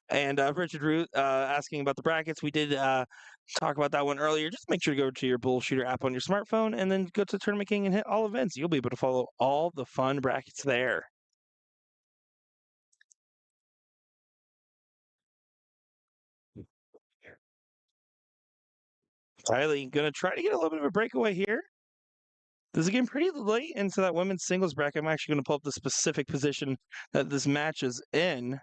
And Richard Root asking about the brackets. We did talk about that one earlier. Just make sure to go to your Bullshooter app on your smartphone and then go to Tournament King and hit all events. You'll be able to follow all the fun brackets there. Kylie, going to try to get a little bit of a breakaway here. This is getting pretty late into that women's singles bracket. I'm actually going to pull up the specific position that this match is in.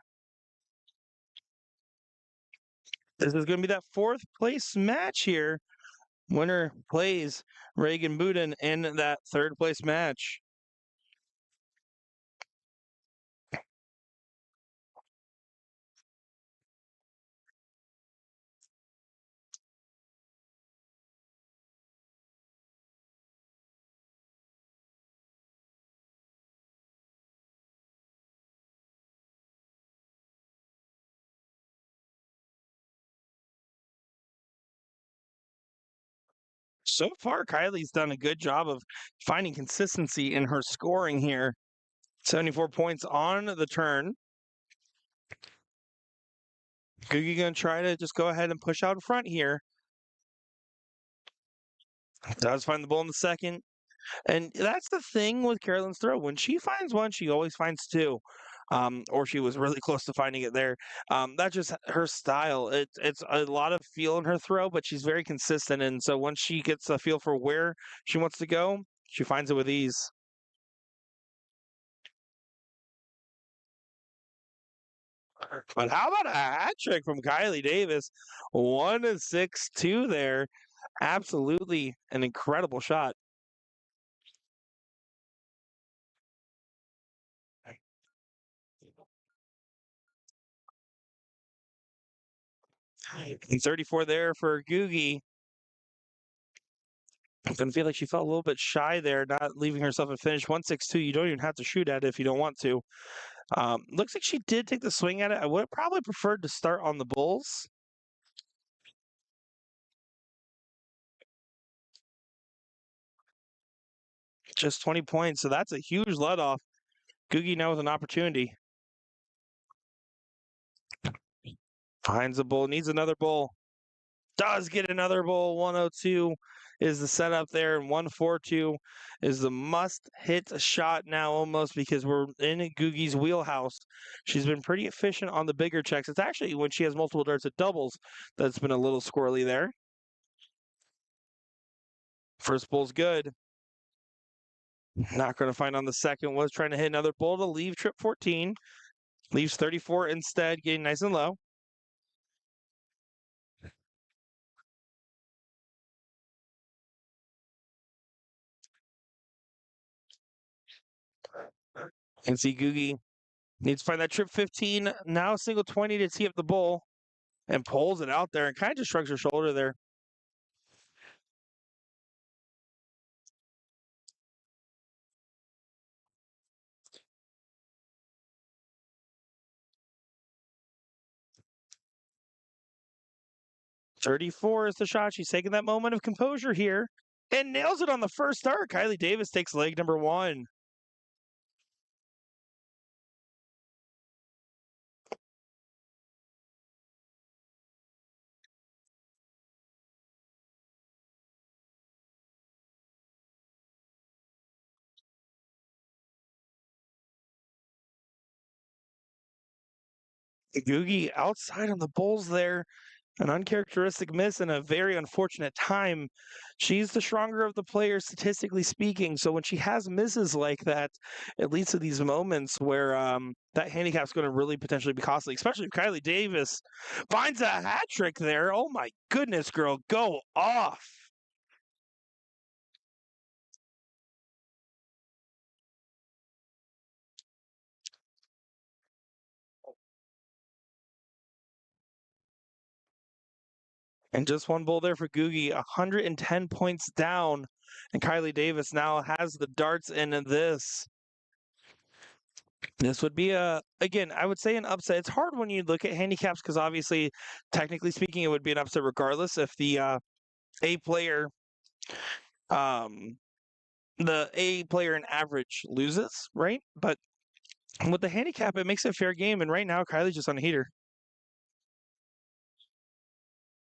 This is going to be that 4th place match here. Winner plays Reagan Budin in that 3rd place match. So far, Kylie's done a good job of finding consistency in her scoring here 74 points on the turn. Gugi going to try to just go ahead and push out in front here. Does find the bull in the second. And that's the thing with Carolyn's throw. When she finds one, she always finds two. Or she was really close to finding it there. That's just her style. It's a lot of feel in her throw, but she's very consistent. And so once she gets a feel for where she wants to go, she finds it with ease. But how about a hat trick from Kylie Davis? 1-6-2 there. Absolutely an incredible shot. And 34 there for Gugi. I'm going to feel like she felt a little bit shy there, not leaving herself a finish. 1-6-2. You don't even have to shoot at it if you don't want to. Looks like she did take the swing at it. I would have probably preferred to start on the bulls. Just 20 points, so that's a huge let-off. Gugi now with an opportunity. Finds a bull, needs another bull. Does get another bull. 102 is the setup there, and 142 is the must-hit shot now almost because we're in Gugi's wheelhouse. She's been pretty efficient on the bigger checks. It's actually when she has multiple darts at doubles that's been a little squirrely there. First bull's good. Not going to find on the second. Was trying to hit another bull to leave trip 14. Leaves 34 instead, getting nice and low. And see Gugi needs to find that trip 15. Now single 20 to tee up the bull. And pulls it out there and kind of just shrugs her shoulder there. .34 is the shot. She's taking that moment of composure here and nails it on the first start. Kylie Davis takes leg number one. Gugi outside on the bulls there. An uncharacteristic miss and a very unfortunate time. She's the stronger of the players, statistically speaking. So when she has misses like that, it leads to these moments where that handicap's going to really potentially be costly, especially if Kylie Davis finds a hat trick there. Oh my goodness, girl, go off. And just one bull there for Gugi, 110 points down. And Kylie Davis now has the darts in this. This would be again, I would say an upset. It's hard when you look at handicaps because obviously, technically speaking, it would be an upset regardless if the A player, the A player in average loses, right? But with the handicap, it makes it a fair game. And right now, Kylie's just on a heater.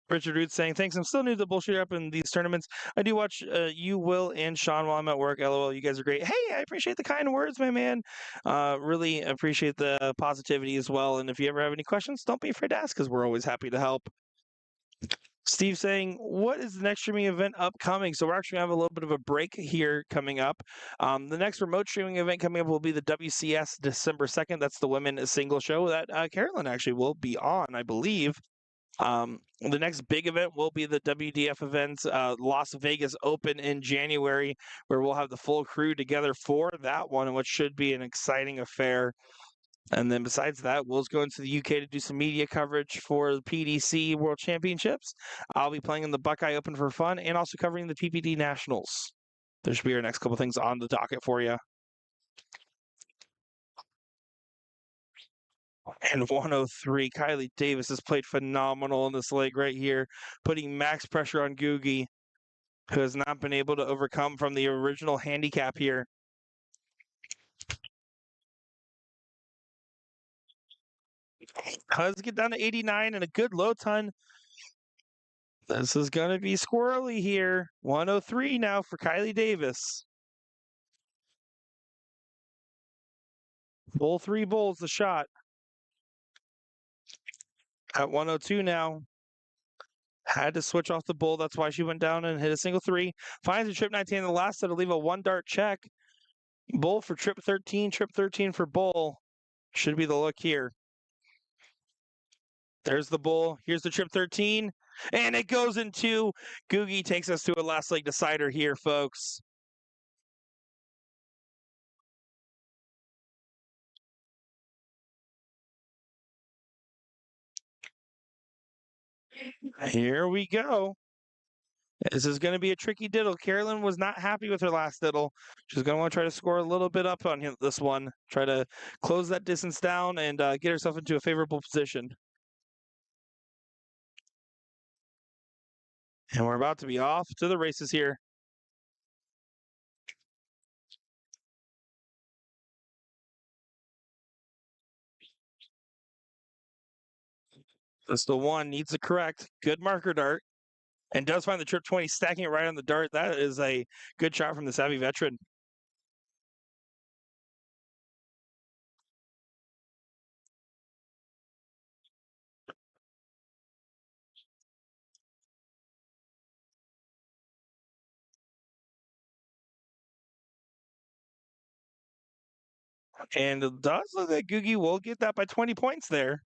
Richard Root saying, thanks. I'm still new to the bullshit up in these tournaments. I do watch you, Will, and Sean while I'm at work. LOL, you guys are great. Hey, I appreciate the kind words, my man. Really appreciate the positivity as well. And if you ever have any questions, don't be afraid to ask because we're always happy to help. Steve saying, what is the next streaming event upcoming? So we're actually going to have a little bit of a break here coming up. The next remote streaming event coming up will be the WCS December 2nd. That's the women single show that Carolyn actually will be on, I believe. The next big event will be the WDF event, Las Vegas Open in January, where we'll have the full crew together for that one, and what should be an exciting affair. And then besides that, Will's going to the UK to do some media coverage for the PDC World Championships. I'll be playing in the Buckeye Open for fun and also covering the PPD Nationals. There should be our next couple things on the docket for you. And 103, Kylie Davis has played phenomenal in this leg right here, putting max pressure on Gugi, who has not been able to overcome from the original handicap here. Does get down to 89 and a good low ton. This is going to be squirrely here. 103 now for Kylie Davis. Bull 3 bulls the shot. At 102 now. Had to switch off the bull. That's why she went down and hit a single 3. Finds a trip 19 in the last set to leave a 1 dart check. Bull for trip 13 for bull. Should be the look here. There's the bull. Here's the trip 13. And it goes in 2. Googie takes us to a last leg decider here, folks. Here we go. This is going to be a tricky diddle. Carolyn was not happy with her last diddle. She's going to want to try to score a little bit up on this one. Try to close that distance down and get herself into a favorable position. And we're about to be off to the races here. This the 1 needs to correct. Good marker dart. And does find the trip 20, stacking it right on the dart. That is a good shot from the savvy veteran. And it does look like Googie will get that by 20 points there.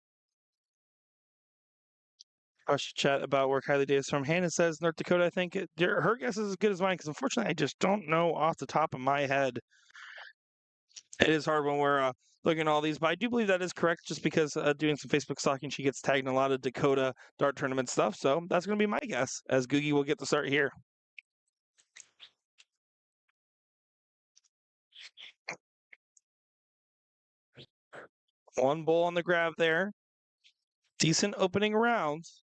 Question chat about where Kylie Davis from. Hannah says North Dakota. I think her guess is as good as mine because unfortunately I just don't know off the top of my head. It is hard when we're looking at all these, but I do believe that is correct just because doing some Facebook stalking, she gets tagged in a lot of Dakota dart tournament stuff. So that's going to be my guess as Googie will get the start here. One bull on the grab there. Decent opening rounds.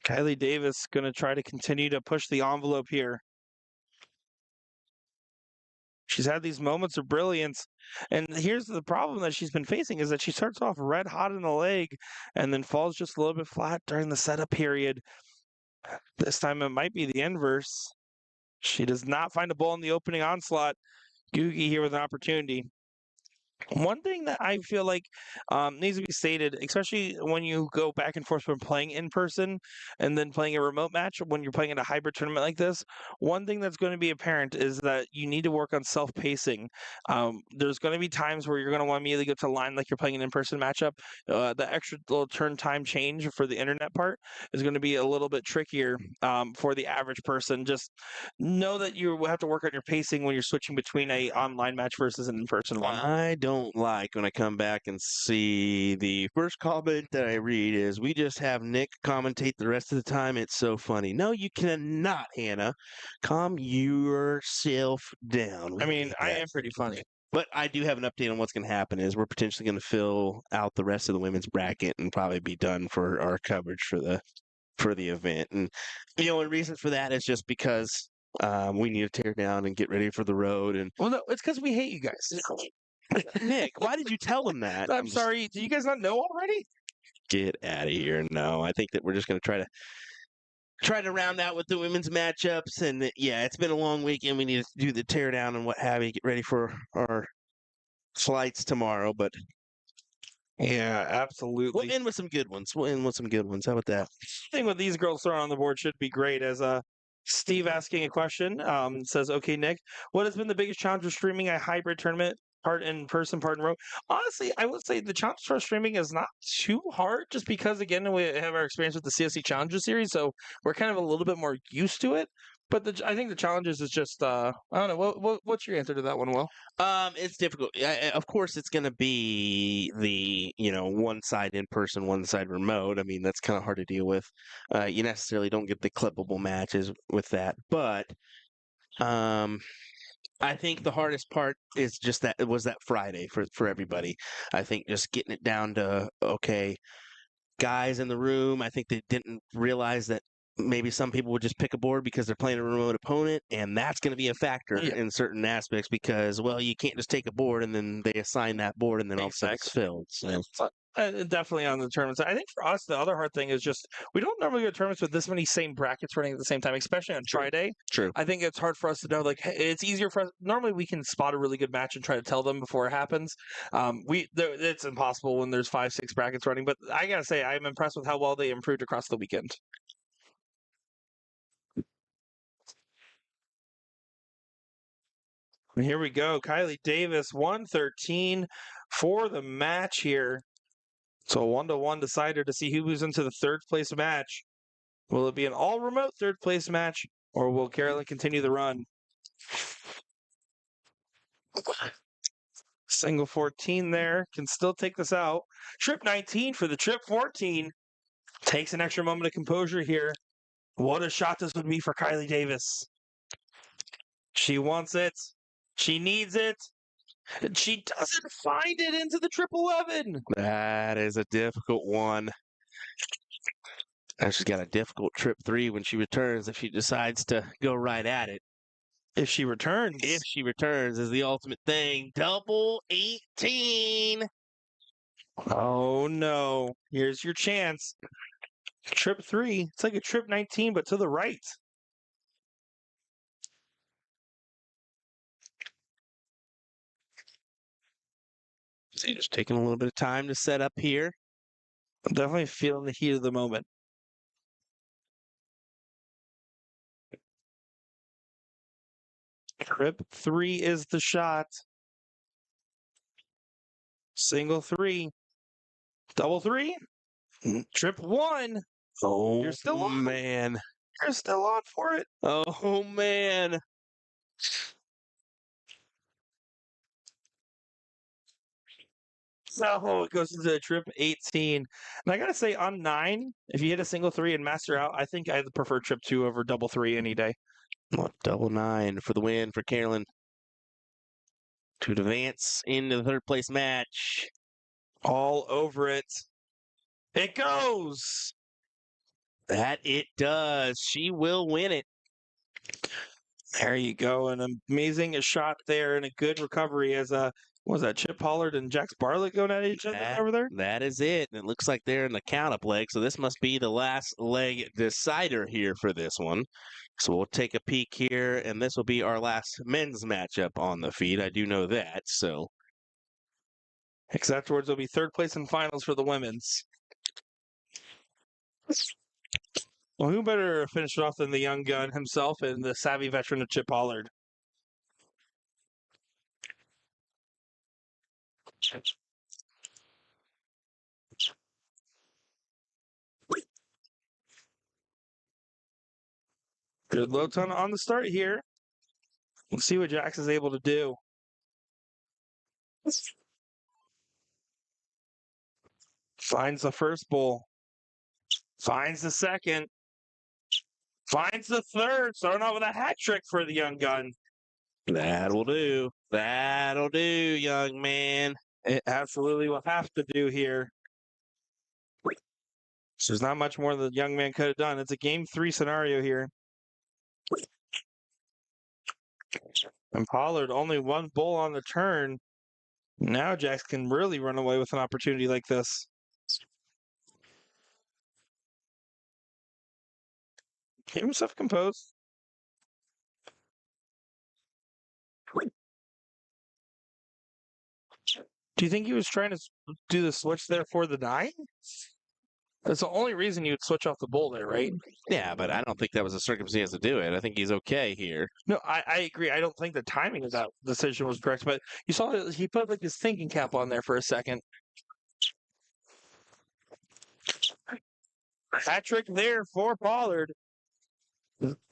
Kylie Davis going to try to continue to push the envelope here. She's had these moments of brilliance. And here's the problem that she's been facing is that she starts off red hot in the leg and then falls just a little bit flat during the setup period. This time it might be the inverse. She does not find a bull in the opening onslaught. Googie here with an opportunity. One thing that I feel like needs to be stated, especially when you go back and forth from playing in person and then playing a remote match, when you're playing in a hybrid tournament like this, one thing that's going to be apparent is that you need to work on self-pacing. There's going to be times where you're going to want to immediately go to line like you're playing an in-person matchup. The extra little turn time change for the internet part is going to be a little bit trickier for the average person. Just know that you have to work on your pacing when you're switching between a online match versus an in-person one. I don't like when I come back and see the first comment that I read is, we just have Nick commentate the rest of the time. It's so funny. No, you cannot, Hannah. Calm yourself down. I mean, I am pretty funny. But I do have an update on what's going to happen is we're potentially going to fill out the rest of the women's bracket and probably be done for our coverage for the event. And and reasons for that is just because we need to tear down and get ready for the road. And Well, no, it's because we hate you guys. Nick, why did you tell them that? I'm sorry. Do you guys not know already? Get out of here. No, I think that we're just going to try to round out with the women's matchups. And yeah, it's been a long weekend. We need to do the tear down and what have you, get ready for our flights tomorrow. But Yeah, absolutely. we'll end with some good ones. How about that? Thing with these girls thrown on the board should be great. As Steve asking a question says, "Okay, Nick, what has been the biggest challenge of streaming a hybrid tournament? Part in person, part in remote." Honestly, I would say the challenge for streaming is not too hard, just because again we have our experience with the CSC Challenger Series, so we're kind of a little bit more used to it. But I think the challenges is just I don't know. What's your answer to that one, Will? It's difficult. Of course, it's going to be the one side in person, one side remote. I mean, that's kind of hard to deal with. You necessarily don't get the clippable matches with that, but I think the hardest part is just that it was that Friday for everybody. I think just getting it down to okay, guys in the room. I think they didn't realize that maybe some people would just pick a board because they're playing a remote opponent, and that's going to be a factor in certain aspects because, well, you can't just take a board and then they assign that board and then all of a sudden it's filled. So. Definitely on the tournaments. I think for us, the other hard thing is just we don't normally go to tournaments with this many same brackets running at the same time, especially on Friday. True. I think it's hard for us to know. Like, hey, it's easier for us. Normally, we can spot a really good match and try to tell them before it happens. It's impossible when there's 5-6 brackets running. But I gotta say, I'm impressed with how well they improved across the weekend. And here we go. Kylie Davis, 113 for the match here. So a 1-1 decider to see who moves into the third place match. Will it be an all remote third place match, or will Carolyn continue the run? Single 14 there can still take this out. Trip 19 for the trip 14. Takes an extra moment of composure here. What a shot this would be for Kylie Davis. She wants it. She needs it. She doesn't find it into the triple 11. That is a difficult one. And she's got a difficult trip 3 when she returns if she decides to go right at it. If she returns. If she returns is the ultimate thing. Double 18. Oh no. Here's your chance. Trip 3. It's like a trip 19, but to the right. So you're just taking a little bit of time to set up here. I'm definitely feeling the heat of the moment. Trip 3 is the shot. Single 3. Double 3. Trip 1. Oh, You're still on. man. You're still on for it. Oh, man. So it goes into trip 18. And I got to say, on 9, if you hit a single 3 and master out, I think I prefer trip 2 over double 3 any day. Double 9 for the win for Carolyn to advance into the third place match. All over it. It goes. That it does. She will win it. There you go. An amazing shot there and a good recovery as what was that, Chip Pollard and Jax Bartlett going at each other over there? That is it. And it looks like they're in the count-up leg, so this must be the last leg decider here for this one. So we'll take a peek here, and this will be our last men's matchup on the feed. I do know that, so. Afterwards, will be third place in finals for the women's. Well, who better finish it off than the young gun himself and the savvy veteran of Chip Pollard? Good low ton on the start here. We'll see what Jax is able to do. Finds the first bowl. Finds the second. Finds the third. Starting out with a hat trick for the young gun. That'll do. That'll do, young man. It absolutely will have to do here. So there's not much more the young man could have done. It's a game 3 scenario here. And Pollard only one bowl on the turn. Now Jax can really run away with an opportunity like this. Keep himself composed. Do you think he was trying to do the switch there for the 9? That's the only reason you'd switch off the bowl there, right? Yeah, but I don't think that was a circumstance to do it. I think he's okay here. No, I agree. I don't think the timing of that decision was correct, but you saw that he put like his thinking cap on there for a second. Hat trick there for Pollard.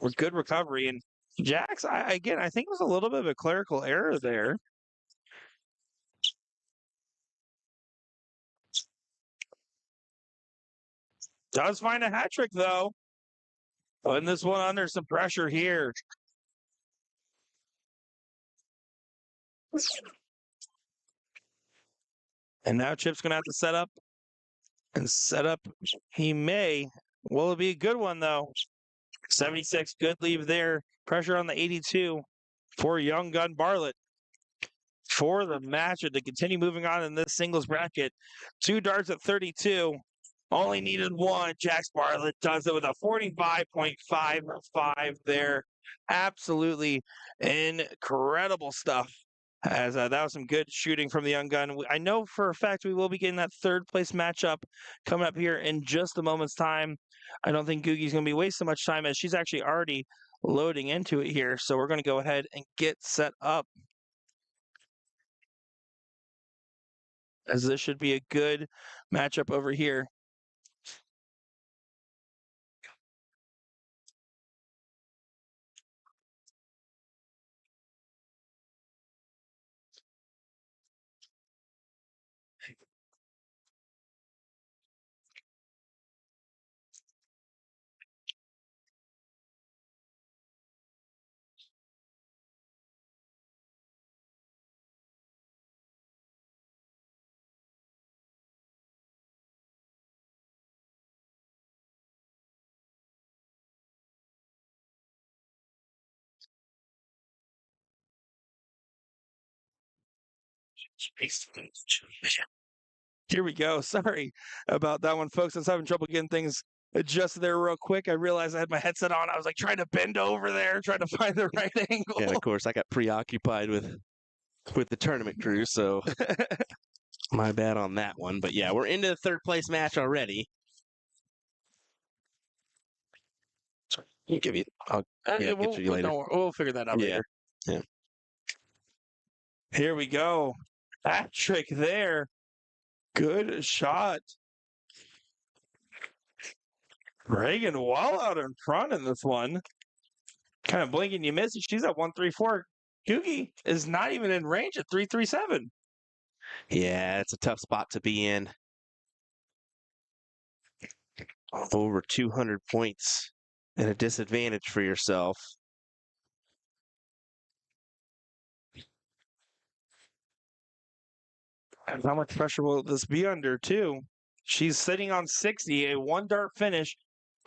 With good recovery. And Jax, I think it was a little bit of a clerical error there. Does find a hat trick, though. Putting this one under some pressure here. And now Chip's going to have to set up. And set up he may. Will it be a good one, though? 76, good leave there. Pressure on the 82 for Young Gun Bartlett for the match and to continue moving on in this singles bracket. 2 darts at 32. Only needed one. Jax Bartlett does it with a 45.55 there. Absolutely incredible stuff. As that was some good shooting from the young gun. I know for a fact we will be getting that third place matchup coming up here in just a moment's time. I don't think Googie's going to be wasting much time as she's actually already loading into it here. So we're going to go ahead and get set up, as this should be a good matchup over here. Here we go. Sorry about that one, folks. I was having trouble getting things adjusted there real quick. I realized I had my headset on. I was like trying to bend over there, trying to find the right angle. Yeah, of course, I got preoccupied with the tournament crew, so my bad on that one. But yeah, we're into the third place match already. I'll give you. I'll yeah, get to you later. We'll figure that out later. Yeah. Here we go. Hat trick there. Good shot. Reagan well out in front in this one. Kind of blinking, you miss it. She's at 134. Googie is not even in range at 337. Yeah, it's a tough spot to be in. Over 200 points and a disadvantage for yourself. And how much pressure will this be under, too? She's sitting on 60, a 1-dart finish.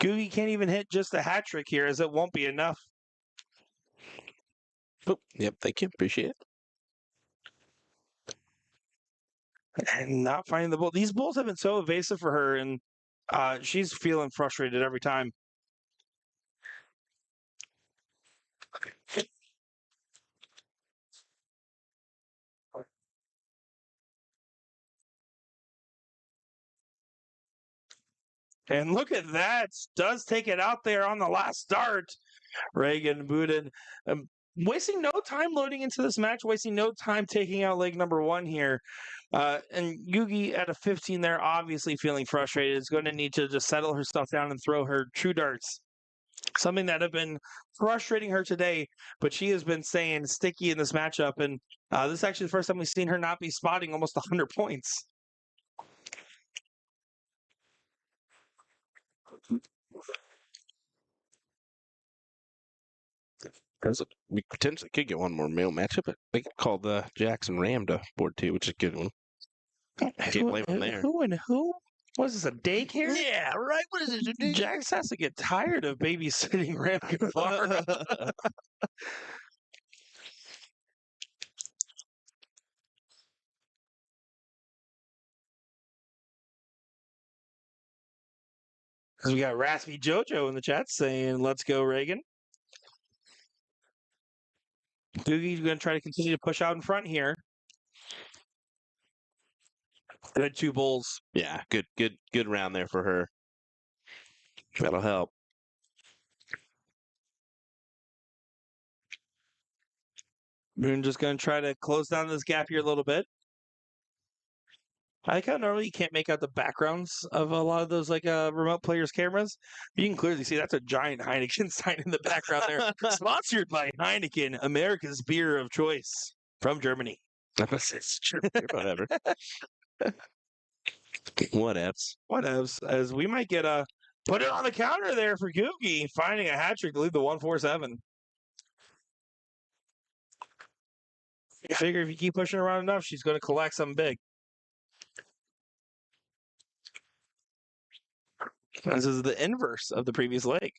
Googie can't even hit just a hat trick here, as it won't be enough. Oh, yep, thank you. Appreciate it. And not finding the bull. These bulls have been so evasive for her, and she's feeling frustrated every time. And look at that. Does take it out there on the last start. Reagan Budin wasting no time loading into this match, wasting no time taking out leg number 1 here. And Yugi at a 15 there, obviously feeling frustrated, is going to need to just settle herself down and throw her true darts. Something that have been frustrating her today, but she has been staying sticky in this matchup. And this is actually the first time we've seen her not be spotting almost 100 points. We potentially could get one more male matchup, but they could call the Jackson Ram to board 2, which is a good one. Can't blame them there. Who and who? What is this, a daycare? Yeah, right. What is this? Jax has to get tired of babysitting Ram Guevara. Because we got Raspy Jojo in the chat saying, let's go, Reagan. Doogie's going to try to continue to push out in front here. Good 2 bulls. Yeah, good round there for her. That'll help. Moon just going to try to close down this gap here a little bit. I like how normally you can't make out the backgrounds of a lot of those remote players' cameras. You can clearly see that's a giant Heineken sign in the background there. Sponsored by Heineken, America's beer of choice from Germany. It's true. Whatever. Whatevs. As we might get a put it on the counter there for Googie, finding a hat trick to lead the 147. I figure if you keep pushing around enough, she's going to collect something big. This is the inverse of the previous leg.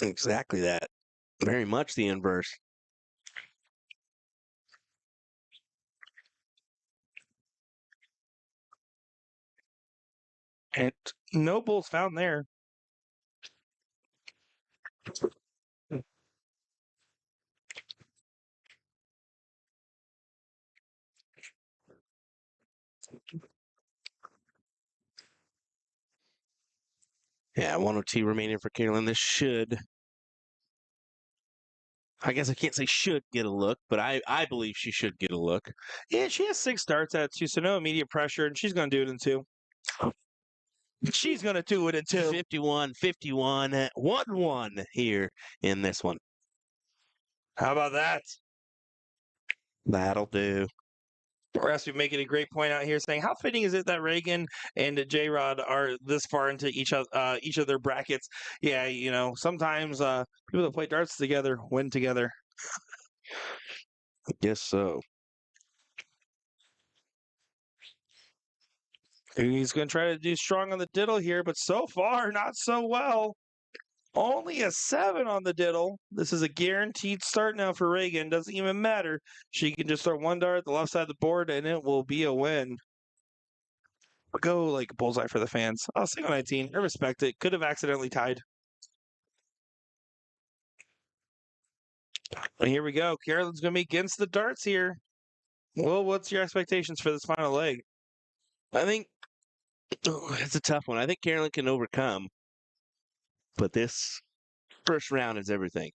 Exactly that. Very much the inverse. And no bulls found there. Yeah, 102 remaining for Carolyn. This should, I guess I can't say should get a look, but I believe she should get a look. Yeah, she has 6 starts at 2, so no immediate pressure, and she's going to do it in 2. She's going to do it in 2. 51, 51, 1-1 here in this one. How about that? That'll do. Raspi making a great point out here, saying, "How fitting is it that Reagan and J Rod are this far into each of their brackets?" Yeah, you know, sometimes people that play darts together win together. I guess so. He's going to try to do strong on the diddle here, but so far not so well. Only a 7 on the diddle. This is a guaranteed start now for Reagan. Doesn't even matter. She can just throw 1 dart at the left side of the board, and it will be a win. Go like bullseye for the fans. Oh, single 19. I respect it. Could have accidentally tied. And here we go. Carolyn's going to be against the darts here. Well, what's your expectations for this final leg? I think it's a tough one. I think Carolyn can overcome, but this first round is everything.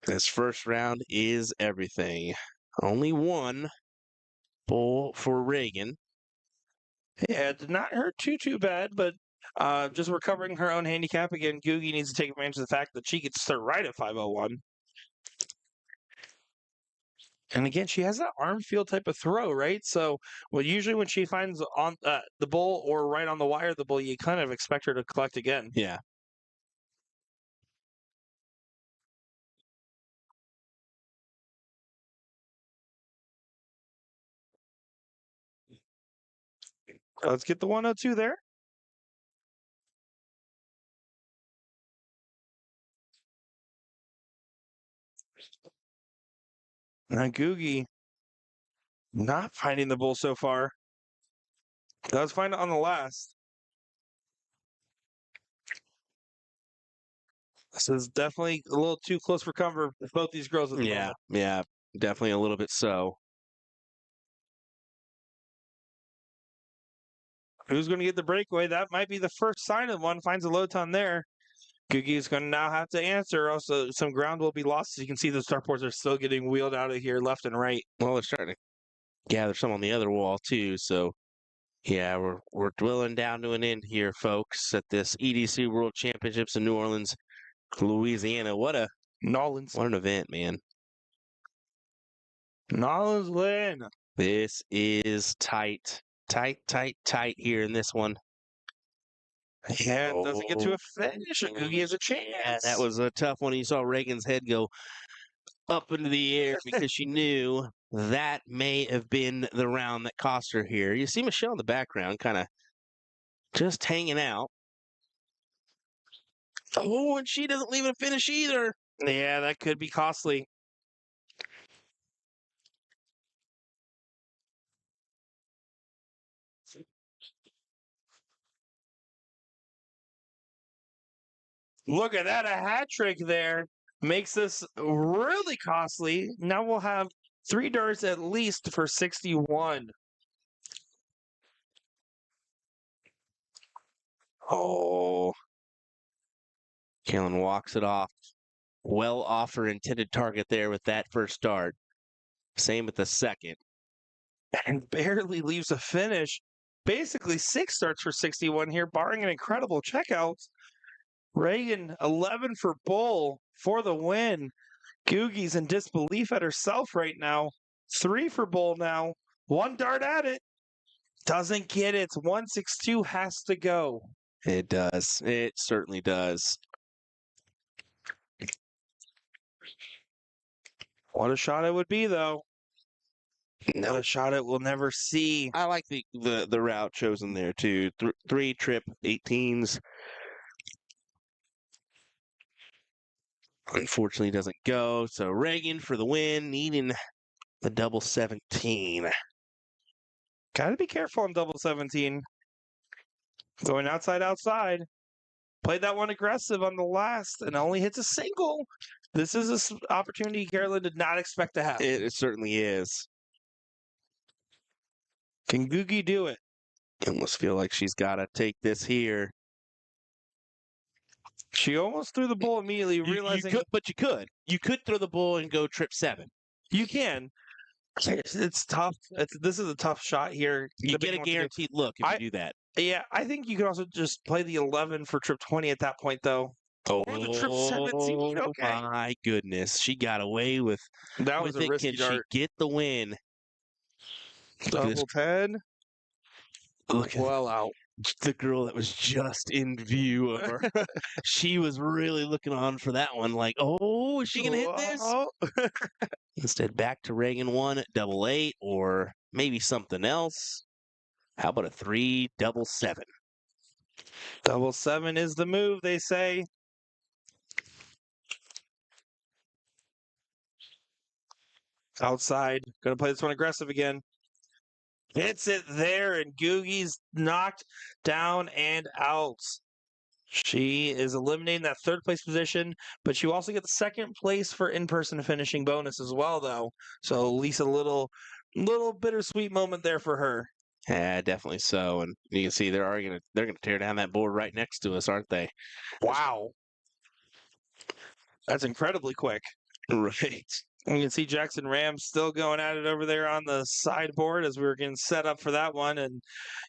This first round is everything. Only 1 bull for Reagan. Yeah, it did not hurt too bad, but just recovering her own handicap again. Googie needs to take advantage of the fact that she gets to start right at 501. And again, she has that arm field type of throw, right? So, well, usually when she finds on the bull or right on the wire of the bull, you kind of expect her to collect again. Yeah. Let's get the 102 there. Now, Googie not finding the bull so far. Let's find it on the last. This is definitely a little too close for comfort for both these girls at the moment. Yeah, definitely a little bit so. Who's going to get the breakaway? That might be the first sign of one. Finds a low ton there. Googie is going to now have to answer. Also, some ground will be lost. As you can see, the starports are still getting wheeled out of here left and right. Well, they're starting to gather some on the other wall too. So, yeah, we're dwindling down to an end here, folks, at this EDC World Championships in New Orleans, Louisiana. What an event, man. Nolans win. This is tight here in this one. Yeah, it doesn't get to a finish. Googie has a chance. Yeah, that was a tough one. You saw Reagan's head go up into the air because she knew that may have been the round that cost her here. You see Michelle in the background kind of just hanging out. Oh, and she doesn't leave it a finish either. Yeah, that could be costly. Look at that, a hat trick there. Makes this really costly. Now we'll have 3 darts at least for 61. Oh. Kalen walks it off. Well off her intended target there with that first dart. Same with the second. And barely leaves a finish. Basically 6 starts for 61 here, barring an incredible checkout. Reagan, 11 for bull for the win. Googie's in disbelief at herself right now. 3 for bull now. 1 dart at it. Doesn't get it. 162 has to go. It does. It certainly does. What a shot it would be, though. What a shot it will never see. I like the route chosen there too. 3 trip 18s. Unfortunately, doesn't go. So Reagan for the win, needing the double 17. Gotta be careful on double 17. Going outside. Played that one aggressive on the last and only hits a single. This is an opportunity Carolyn did not expect to have. It certainly is. Can Googie do it? I almost feel like she's got to take this here. She almost threw the ball immediately, realizing You could throw the ball and go trip 7. you can. It's tough. This is a tough shot here. You get a guaranteed look if you do that. Yeah, I think you can also just play the 11 for trip 20 at that point, though. Or the trip 17. Okay. My goodness, she got away with That was a risky Can dart. she get the win? Double 10. Look at Well out. the girl that was just in view of her. She was really looking on for that one. Like, oh, is she gonna hit this? Oh. Instead, back to Reagan 1 double 8, or maybe something else. How about a 3 double 7? Double 7 is the move, they say. Outside. Gonna play this one aggressive again. Hits it there, and Googie's knocked down and out. She is eliminating that third place position, but she also gets second place for in-person finishing bonus as well, though. So at least a little bittersweet moment there for her. Yeah, definitely so. And you can see they're gonna tear down that board right next to us, aren't they? Wow. That's incredibly quick. Right. You can see Jackson Ram still going at it over there on the sideboard as we were getting set up for that one. And,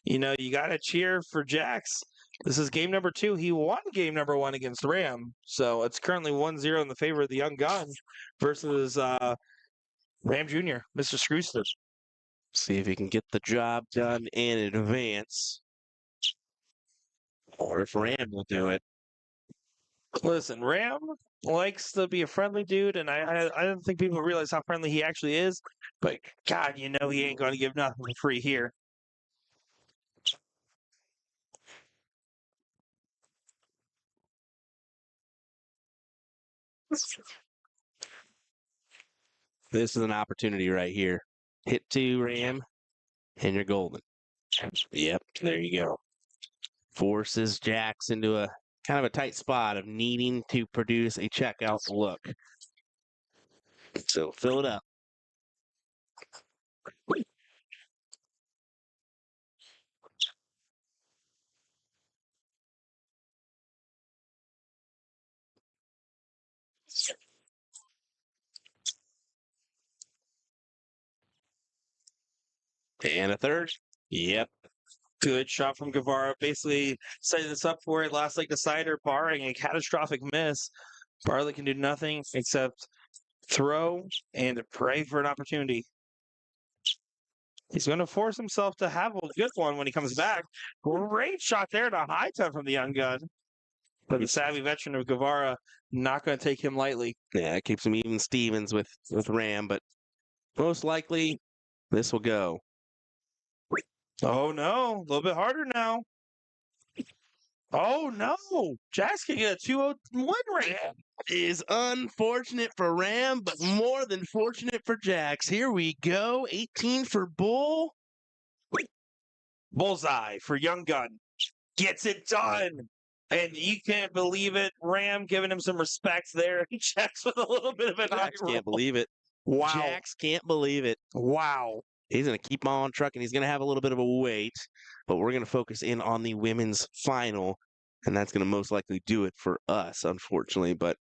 you got to cheer for Jax. This is game number 2. He won game number 1 against Ram. So it's currently 1-0 in the favor of the young gun versus Ram Jr., Mr. Screwster. See if he can get the job done in advance. Or if Ram will do it. Listen, Ram likes to be a friendly dude, and I don't think people realize how friendly he actually is. But, God, he ain't going to give nothing for free here. This is an opportunity right here. Hit 2, Ram, and you're golden. Yep, there you go. Forces Jax into a kind of a tight spot of needing to produce a checkout look. So fill it up. And a third. Yep. Good shot from Guevara. Basically setting this up for it. Last leg decider, barring a catastrophic miss. Barley can do nothing except throw and pray for an opportunity. He's going to force himself to have a good one when he comes back. Great shot there to high time from the young gun. But the savvy veteran of Guevara not going to take him lightly. Yeah, it keeps him even Stevens with Ram, but most likely this will go. Oh, no. A little bit harder now. Oh, no. Jax can get a 2-0 win rate. Is unfortunate for Ram, but more than fortunate for Jax. Here we go. 18 for Bull. Bullseye for Young Gun. Gets it done. And you can't believe it. Ram giving him some respect there. Jax with a little bit of an eye Jax roll. can't believe it. Wow. Jax can't believe it. Wow. He's going to keep on trucking. He's going to have a little bit of a wait, but we're going to focus in on the women's final, and that's going to most likely do it for us, unfortunately. But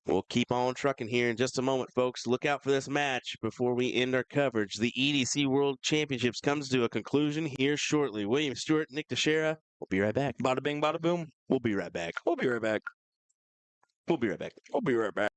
we'll keep on trucking here in just a moment, folks. Look out for this match before we end our coverage. The EDC World Championships comes to a conclusion here shortly. William Stewart, Nick Teixeira. We'll be right back. Bada bing, bada boom. We'll be right back. We'll be right back. We'll be right back. We'll be right back.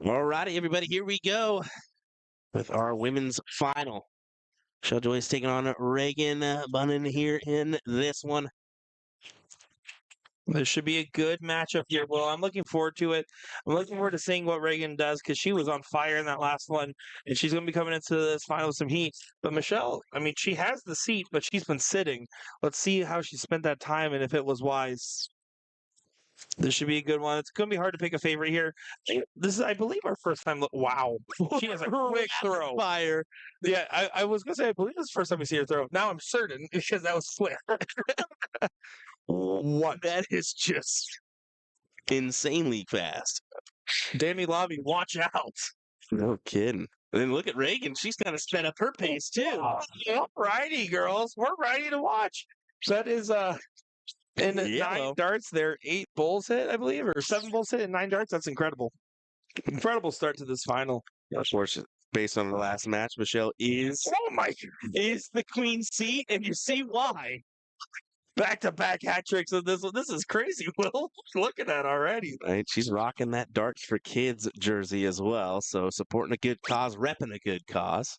All righty, everybody, here we go with our women's final. Michelle Joyce taking on Reagan Bunnan here in this one. This should be a good matchup here. Well, I'm looking forward to it. I'm looking forward to seeing what Reagan does because she was on fire in that last one, and she's going to be coming into this final with some heat. But Michelle, I mean, she has the seat, but she's been sitting. Let's see how she spent that time and if it was wise. This should be a good one. It's going to be hard to pick a favorite here. This is, I believe, our first time. Wow, she has a quick throw. Fire. Yeah, I was going to say, I believe this is the first time we see her throw. Now I'm certain because that was quick. What? That is just insanely fast. Danny Lobby, watch out. No kidding. And then look at Reagan. She's kind of sped up her pace, too. All righty, girls. We're ready to watch. That is in 9 darts there, 8 bulls hit, I believe, or 7 bulls hit and 9 darts. That's incredible. Incredible start to this final. Of course, based on the last match, Michelle is the queen seat, and you see why. Back-to-back hat tricks of this one. This is crazy, Will. Look at that already. right. She's rocking that Darts for Kids jersey as well. So supporting a good cause, repping a good cause.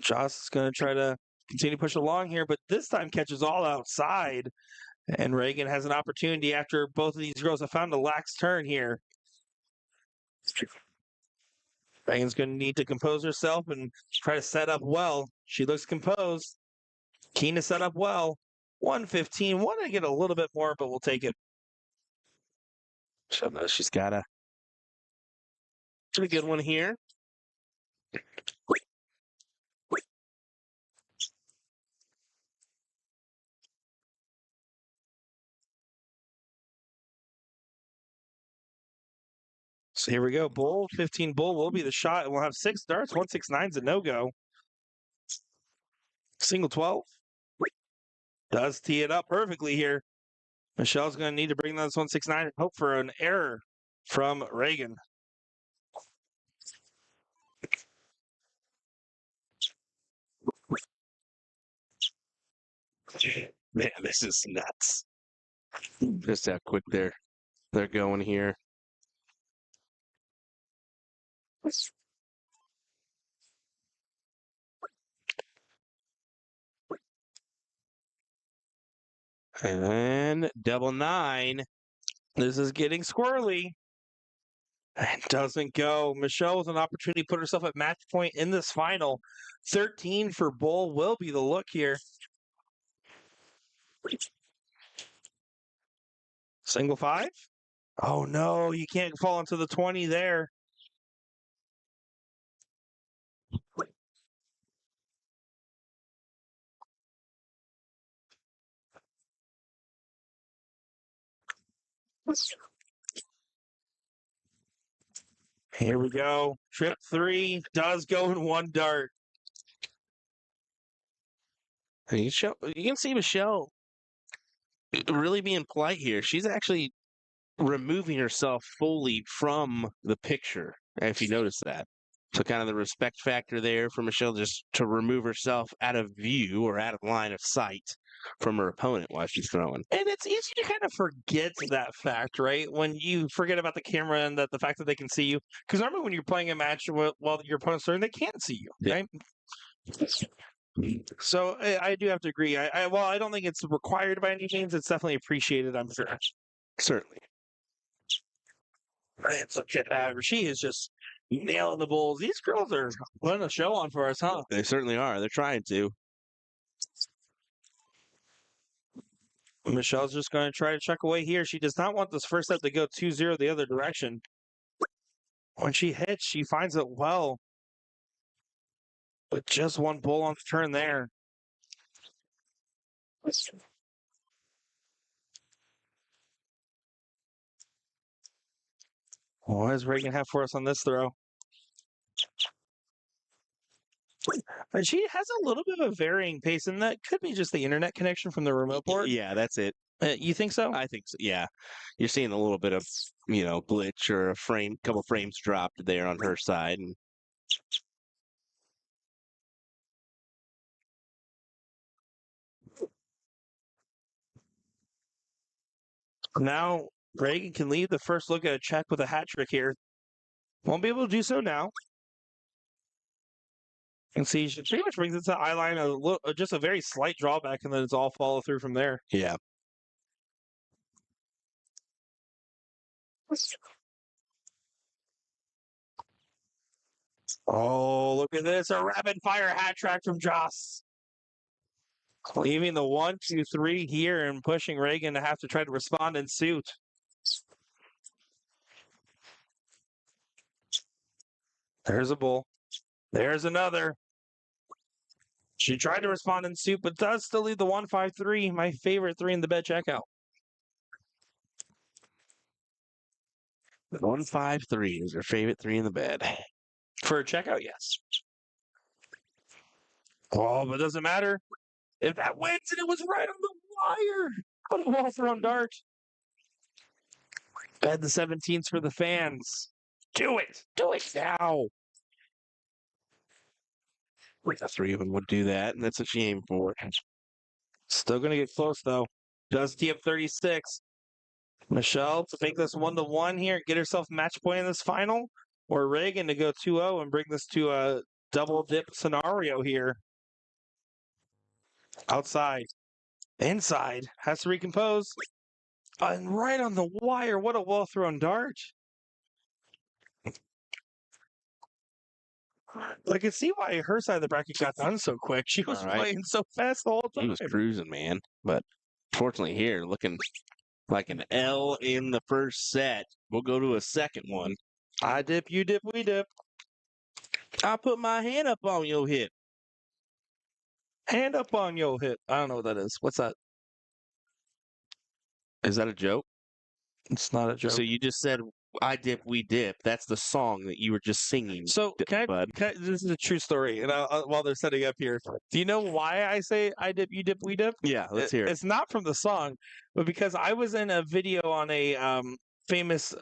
Joss is going to try to continue to push along here, but this time catches all outside. And Reagan has an opportunity after both of these girls have found a lax turn here. Reagan's going to need to compose herself and try to set up well. She looks composed. Keen to set up well. 115. Want to get a little bit more, but we'll take it. So she's got a pretty good one here. So here we go. Bull, 15 bull will be the shot. And we'll have 6 darts. 169's a no-go. Single 12. Does tee it up perfectly here. Michelle's going to need to bring down this 169 and hope for an error from Reagan. Man, this is nuts. Just how quick they're going here. And double 9. This is getting squirrely. And doesn't go. Michelle with an opportunity to put herself at match point in this final. 13 for bull will be the look here. Single 5? Oh no, you can't fall into the 20 there. Here we go. Trip 3 does go in 1 dart. You can see Michelle really being polite here. She's actually removing herself fully from the picture, if you notice that. So kind of the respect factor there for Michelle, just to remove herself out of view or out of line of sight from her opponent while she's throwing. And it's easy to kind of forget that fact, right? When you forget about the camera and that the fact that they can see you. Because normally when you're playing a match while your opponent's throwing, they can't see you, right? So I do have to agree. Well, I don't think it's required by any means. It's definitely appreciated, I'm sure. Certainly. Let's look at that. She is just nailing the bulls. These girls are putting a show on for us, huh? They certainly are. They're trying to. Michelle's just going to try to check away here. She does not want this first set to go 2-0 the other direction. When she hits, she finds it well. But just 1 bull on the turn there. What does Reagan have for us on this throw? And she has a little bit of a varying pace, and that could be just the internet connection from the remote port. Yeah, that's it. You think so? I think so. Yeah, you're seeing a little bit of glitch or a couple frames dropped there on her side, and Now Reagan can leave the first look at a check with a hat trick here. Won't be able to do so now. And see, she pretty much brings it to the eye line, just a very slight drawback, and then it's all follow through from there. yeah. Oh, look at this. A rapid fire hat trick from Joss. Leaving the 1, 2, 3 here and pushing Reagan to have to try to respond in suit. There's a bull. There's another. She tried to respond in suit, but does still leave the 1-5-3, my favorite 3 in the bed checkout. 1-5-3 is her favorite 3 in the bed. For a checkout, yes. Oh, but it doesn't matter. If that wins, and it was right on the wire. What a well thrown dart. Bed the 17s for the fans. Do it. Do it now. The 3 of them would do that, and that's what she aimed for. Still going to get close, though. Does tee up 36. Michelle to make this 1-1 here, get herself match point in this final, or Reagan to go 2-0 and bring this to a double dip scenario here. Outside. Inside. Has to recompose. And right on the wire. What a well thrown dart. I can see why her side of the bracket got done so quick. She was playing so fast the whole time. He was cruising, man. But fortunately here, looking like an L in the first set. We'll go to a second one. I dip, you dip, we dip. I put my hand up on your hip. Hand up on your hip. I don't know what that is. What's that? Is that a joke? It's not a joke. So you just said, I dip, we dip. That's the song that you were just singing. So bud. This is a true story. And while they're setting up here, do you know why I say I dip, you dip, we dip? Yeah, let's hear it. It's not from the song, but because I was in a video on a famous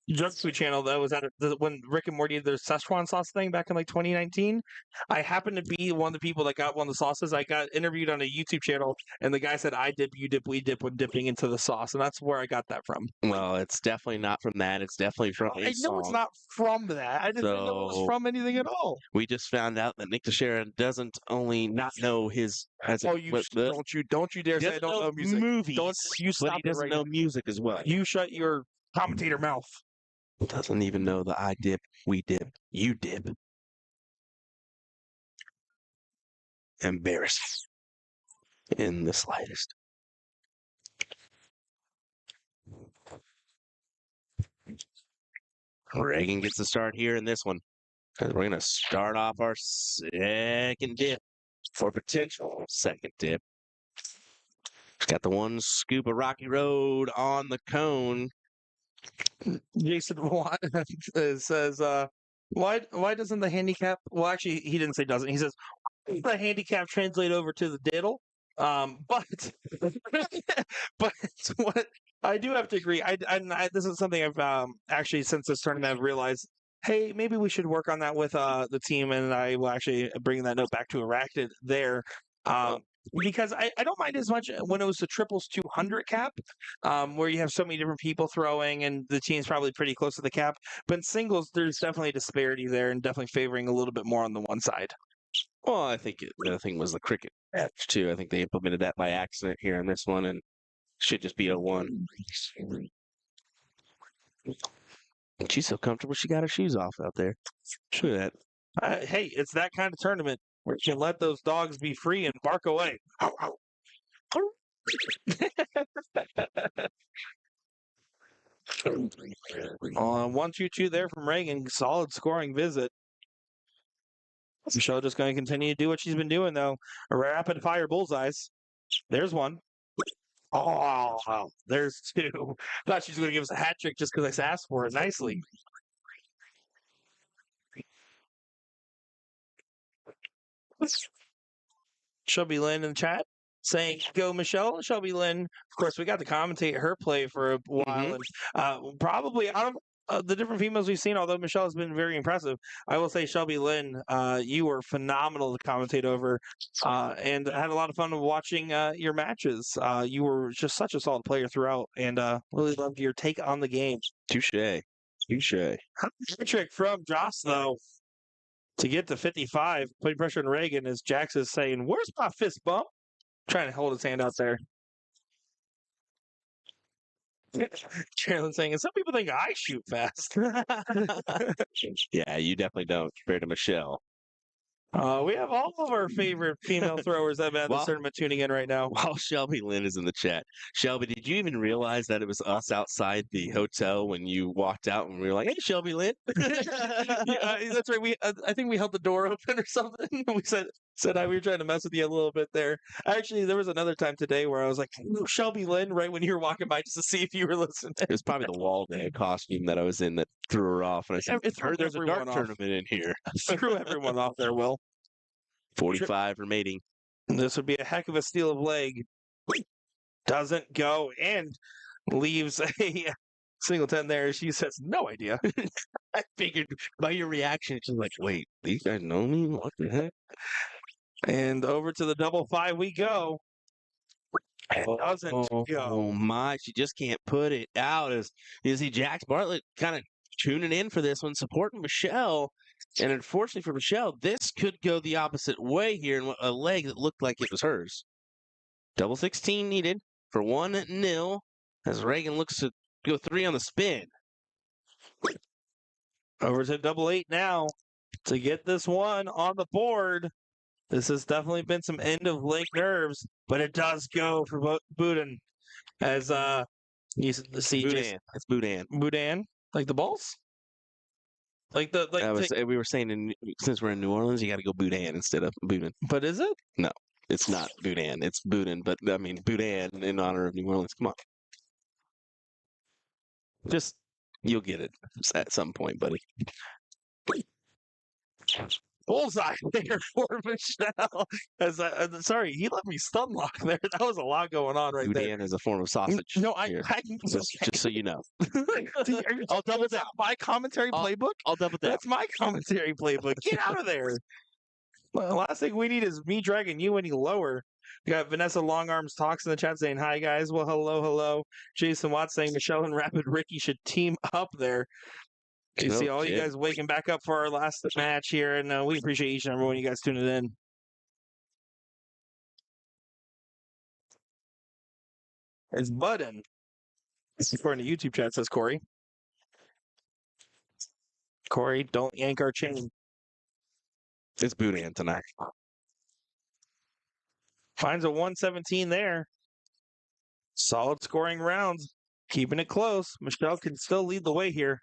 junk food channel that was when Rick and Morty did their Szechuan sauce thing back in like 2019. I happened to be one of the people that got one of the sauces. I got interviewed on a YouTube channel, and the guy said, I dip, you dip, we dip when dipping into the sauce. And that's where I got that from. Well, it's definitely not from that. It's definitely from a song. I know it's not from that. I didn't know it was from anything at all. We just found out that Nick Teixeira doesn't only not know his... don't you dare say I don't know music. Movies, You stop but he doesn't know music as well. You shut your commentator mouth. Doesn't even know the I dip, we dip, you dip. Embarrassed in the slightest. Reagan gets the start here in this one. We're going to start off our second dip for potential second dip. Got the one scoop of Rocky Road on the cone. Jason says, why doesn't the handicap? Well, actually, he didn't say doesn't. He says the handicap translate over to the diddle. But what I do have to agree. This is something I've actually since this tournament I've realized. Hey, maybe we should work on that with the team, and I will actually bring that note back to Arachnid there. Because I don't mind as much when it was the triples 200 cap, where you have so many different people throwing and the team's probably pretty close to the cap. But in singles, there's definitely a disparity there and definitely favoring a little bit more on the one side. Well, I think the other thing was the cricket match, too. I think they implemented that by accident here on this one, and should just be a 1. And she's so comfortable, she got her shoes off out there. Look at that. Hey, it's that kind of tournament where you can let those dogs be free and bark away. 1-2-2 there from Reagan. Solid scoring visit. Michelle just going to continue to do what she's been doing, though. A rapid fire bullseyes. There's one. Oh, there's 2. Thought she was going to give us a hat trick just because I asked for it nicely. Chubby Lynn in the chat saying, "Go, Michelle." Shelby Lynn, of course, we got to commentate her play for a while, and probably out of the different females we've seen, although Michelle has been very impressive, I will say, Shelby Lynn, you were phenomenal to commentate over, and I had a lot of fun watching your matches. You were just such a solid player throughout, and really loved your take on the game. Touche. Trick from Joss, though, to get to 55, putting pressure on Reagan as Jax is saying, "Where's my fist bump?" Trying to hold his hand out there. Carolyn saying, and some people think I shoot fast. Yeah, you definitely don't compared to Michelle. We have all of our favorite female throwers that have been at the tournament tuning in right now. While Shelby Lynn is in the chat, Shelby, did you even realize that it was us outside the hotel when you walked out and we were like, "Hey, Shelby Lynn"? Yeah, that's right. I think we held the door open or something. We said hi. We were trying to mess with you a little bit there. Actually, there was another time today where I was like, "Hello, Shelby Lynn," right when you were walking by just to see if you were listening. It was probably the Walden costume that I was in that threw her off. And I said, It "Heard there's a dart tournament in here." Threw everyone off there, Will. 45 remaining. This would be a heck of a steal of leg. Doesn't go and leaves a singleton there. She says, "No idea." I figured by your reaction, it's just like, wait, these guys know me? What the heck? And over to the double five we go. It doesn't go. Oh my, she just can't put it out. As you see Jax Bartlett kind of tuning in for this one, supporting Michelle. And unfortunately for Michelle, this could go the opposite way here in a leg that looked like it was hers. Double 16 needed for 1-0 as Reagan looks to go 3 on the spin. Over to double 8 now to get this one on the board. This has definitely been some end of leg nerves, but it does go for Boudin as you see Boudin. It's Boudin. Boudin, like the balls. Like we were saying, since we're in New Orleans, you got to go Boudin instead of Boudin. But is it? No, it's not Boudin. It's Boudin. But I mean Boudin in honor of New Orleans. Come on, just you'll get it at some point, buddy. Bullseye there for Michelle. Sorry, he let me stun lock there. That was a lot going on right there. Boudin is a form of sausage. No, just so you know. I'll double down. My commentary playbook? I'll double down. That's my commentary playbook. Get out of there. Well, last thing we need is me dragging you any lower. We got Vanessa Longarms Talks in the chat saying, "Hi, guys." Well, hello. Jason Watts saying Michelle and Rapid Ricky should team up there. You see all you guys waking back up for our last match here, and we appreciate each and every one of you guys tuning in. It's Budden. According to YouTube chat, says Corey. Corey, don't yank our chain. It's Boudin tonight. Finds a 117 there. Solid scoring rounds. Keeping it close. Michelle can still lead the way here.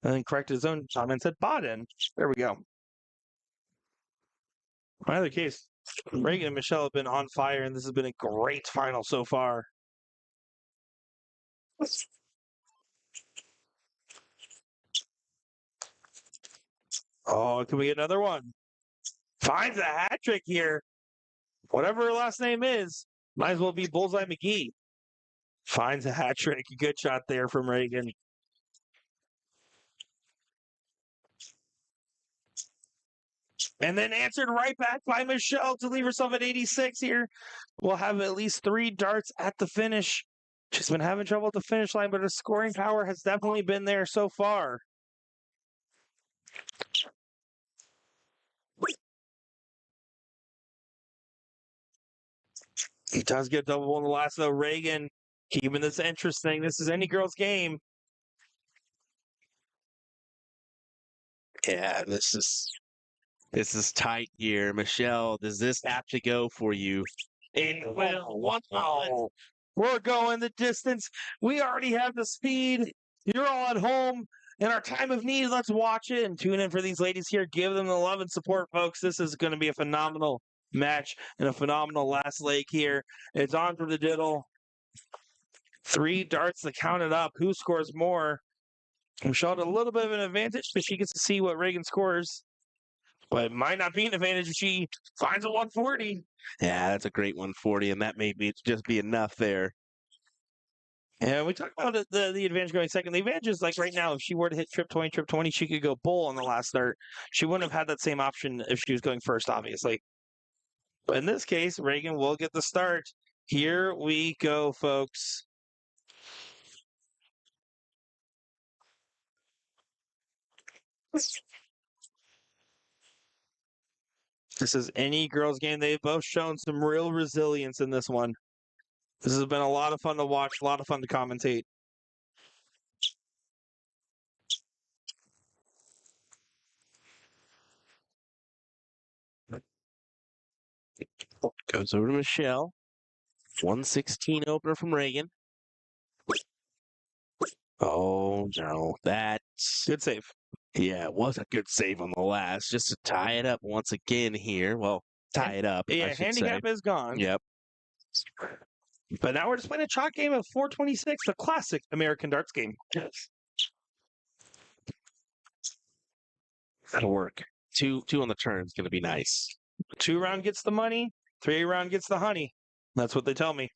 And then corrected his own comment, said Baden. There we go. In either case, Reagan and Michelle have been on fire, and this has been a great final so far. Oh, can we get another one? Finds a hat trick here. Whatever her last name is, might as well be Bullseye McGee. Finds a hat trick. Good shot there from Reagan. And then answered right back by Michelle to leave herself at 86 here. We'll have at least 3 darts at the finish. She's been having trouble at the finish line, but her scoring power has definitely been there so far. He does get double on the last, though. Reagan keeping this interesting. This is any girl's game. Yeah, this is tight here. Michelle, does this have to go for you? It will. Wow. We're going the distance. We already have the speed. You're all at home. In our time of need, let's watch it and tune in for these ladies here. Give them the love and support, folks. This is going to be a phenomenal match and a phenomenal last leg here. It's on for the diddle. 3 darts to count it up. Who scores more? Michelle had a little bit of an advantage, but she gets to see what Reagan scores. But it might not be an advantage if she finds a 140. Yeah, that's a great 140, and that may just be enough there. And we talked about the advantage going second. The advantage is like right now, if she were to hit trip 20, she could go bull on the last start. She wouldn't have had that same option if she was going first, obviously. But in this case, Reagan will get the start. Here we go, folks. This is any girls' game. They've both shown some real resilience in this one. This has been a lot of fun to watch, a lot of fun to commentate. Goes over to Michelle. 116 opener from Reagan. Oh, no. That's... Good save. Yeah, it was a good save on the last. Just to tie it up once again here. Well, tie it up, I should handicap say. is gone. Yep. But now we're just playing a chalk game of 426, the classic American darts game. Yes. That'll work. Two on the turn is going to be nice. 2 round gets the money, 3 round gets the honey. That's what they tell me.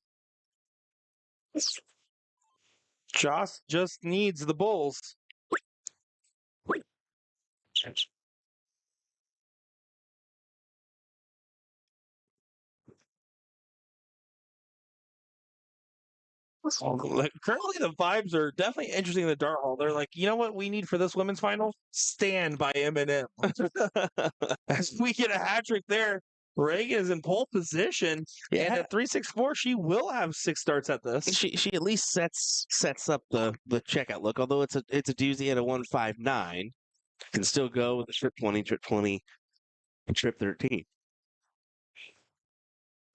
Joss just needs the bulls. Currently, the vibes are definitely interesting in the dart hall. They're like, you know what we need for this women's final? Stand by Eminem. As we get a hat trick there, Reagan is in pole position. Yeah. And at 364, she will have 6 starts at this. She at least sets up the checkout look. Although it's a doozy at a 159, can still go with a trip 20, and trip 13.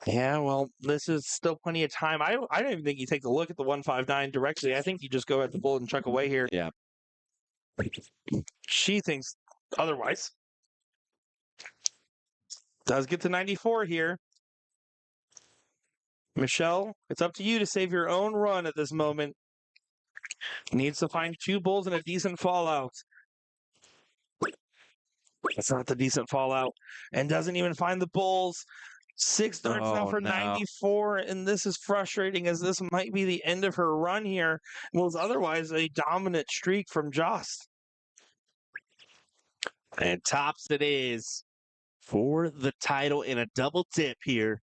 Yeah, well, this is still plenty of time. I don't even think you take a look at the 159 directly. I think you just go at the bull and chuck away here. Yeah. She thinks otherwise. Does get to 94 here. Michelle, it's up to you to save your own run at this moment. Needs to find 2 bulls and a decent fallout. That's not the decent fallout. And doesn't even find the bulls. 6 darts now for 94, and this is frustrating as this might be the end of her run here. Was otherwise a dominant streak from Joss. And tops it is for the title in a double dip here.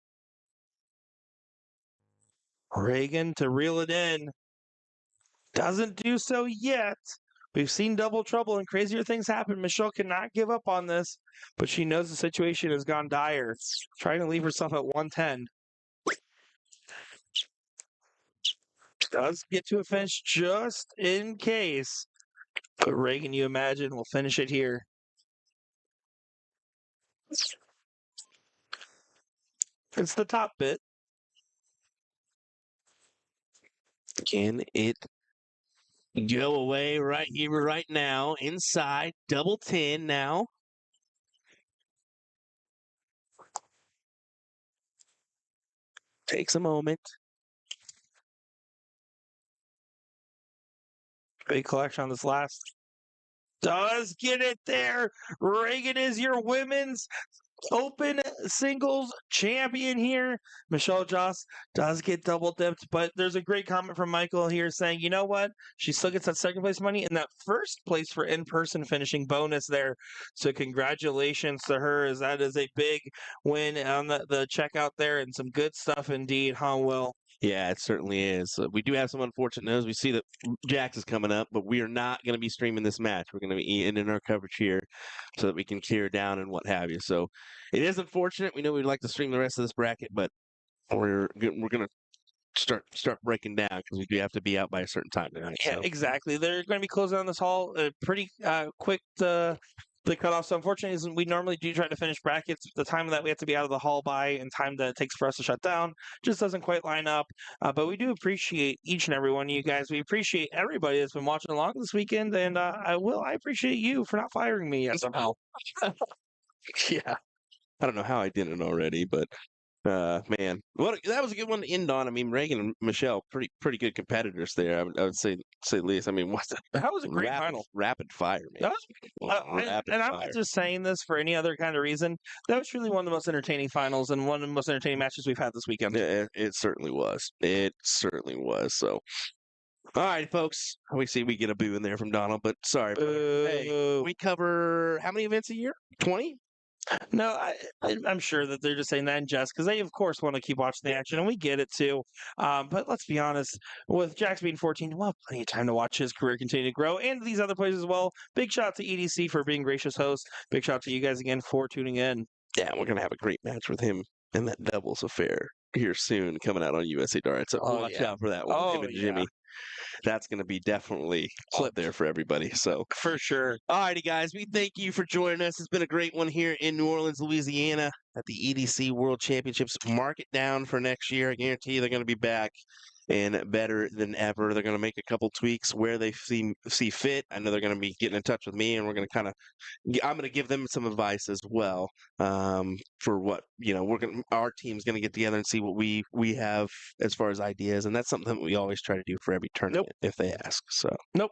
Reagan to reel it in. Doesn't do so yet. We've seen double trouble and crazier things happen. Michelle cannot give up on this, but she knows the situation has gone dire. Trying to leave herself at 110. Does get to a finish just in case. But Reagan, you imagine, will finish it here. It's the top bit. Can it go away right here, right now? Inside, double 10 now. Takes a moment. Big collection on this last. Does get it there. Reagan is your women's open singles champion here. Michelle Joss does get double dipped, but there's a great comment from Michael here saying, you know what? She still gets that second place money and that first place for in-person finishing bonus there. So congratulations to her, as that is a big win on the checkout there, and some good stuff indeed, huh, Will? Yeah, it certainly is. We do have some unfortunate news. We see that Jax is coming up, but we are not going to be streaming this match. We're going to be ending our coverage here so that we can clear down and what have you. So it is unfortunate. We know we'd like to stream the rest of this bracket, but we're going to start breaking down because we do have to be out by a certain time tonight. Yeah, so. Exactly. They're going to be closing on this hall pretty quick. The cutoff. So unfortunately, we normally do try to finish brackets. The time that we have to be out of the hall by and time that it takes for us to shut down just doesn't quite line up. But we do appreciate each and every one of you guys. We appreciate everybody that's been watching along this weekend. And I appreciate you for not firing me yet somehow. Yeah. I don't know how I didn't already, but Man, that was a good one to end on. I mean, Reagan and Michelle, pretty good competitors there. I would say the least. I mean, what's That was a great final. rapid fire, That man. was, Rapid and I'm fire. not just saying this for any other kind of reason. That was truly one of the most entertaining finals and one of the most entertaining matches we've had this weekend. It certainly was. It certainly was. So, all right, folks. We see we get a boo in there from Donald, but sorry. Hey, we cover how many events a year? 20? No, I'm sure that they're just saying that in jest because they, of course, want to keep watching the action, and we get it too. But let's be honest, with Jax being 14, we'll have plenty of time to watch his career continue to grow, and these other players as well. Big shout out to EDC for being gracious host. Big shout out to you guys again for tuning in. Yeah, we're gonna have a great match with him in that doubles affair here soon, coming out on USA Darts. So watch out for that one, him and Jimmy. That's going to be definitely out there for everybody. So for sure. All righty, guys. We thank you for joining us. It's been a great one here in New Orleans, Louisiana at the EDC World Championships. Mark it down for next year. I guarantee you they're going to be back and better than ever. They're going to make a couple tweaks where they see fit. I know they're going to be getting in touch with me, and we're going to I'm going to give them some advice as well for what our team's going to get together and see what we have as far as ideas, and that's something that we always try to do for every tournament if they ask. So nope,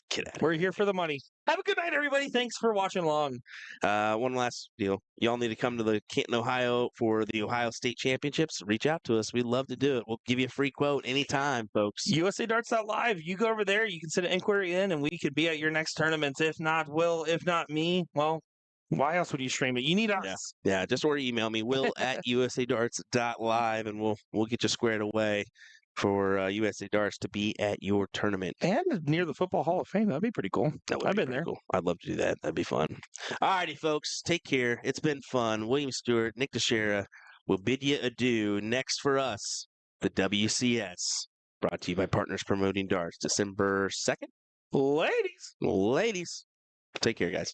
get at it. We're here for the money. Have a good night, everybody. Thanks for watching along. One last deal. Y'all need to come to the Canton, Ohio for the Ohio State Championships. Reach out to us. We'd love to do it. We'll give you a free quote anytime, folks. USAdarts.live. You go over there. You can send an inquiry in, and we could be at your next tournament. If not Will, if not me, well, why else would you stream it? You need us. Yeah, just or email me, will@usadarts.live, and we'll get you squared away for USA Darts to be at your tournament. And near the Football Hall of Fame. That'd be pretty cool. I've been there. Cool. I'd love to do that. That'd be fun. All righty, folks. Take care. It's been fun. William Stewart, Nick Teixeira will bid you adieu. Next for us, the WCS. Brought to you by Partners Promoting Darts. December 2nd. Ladies. Take care, guys.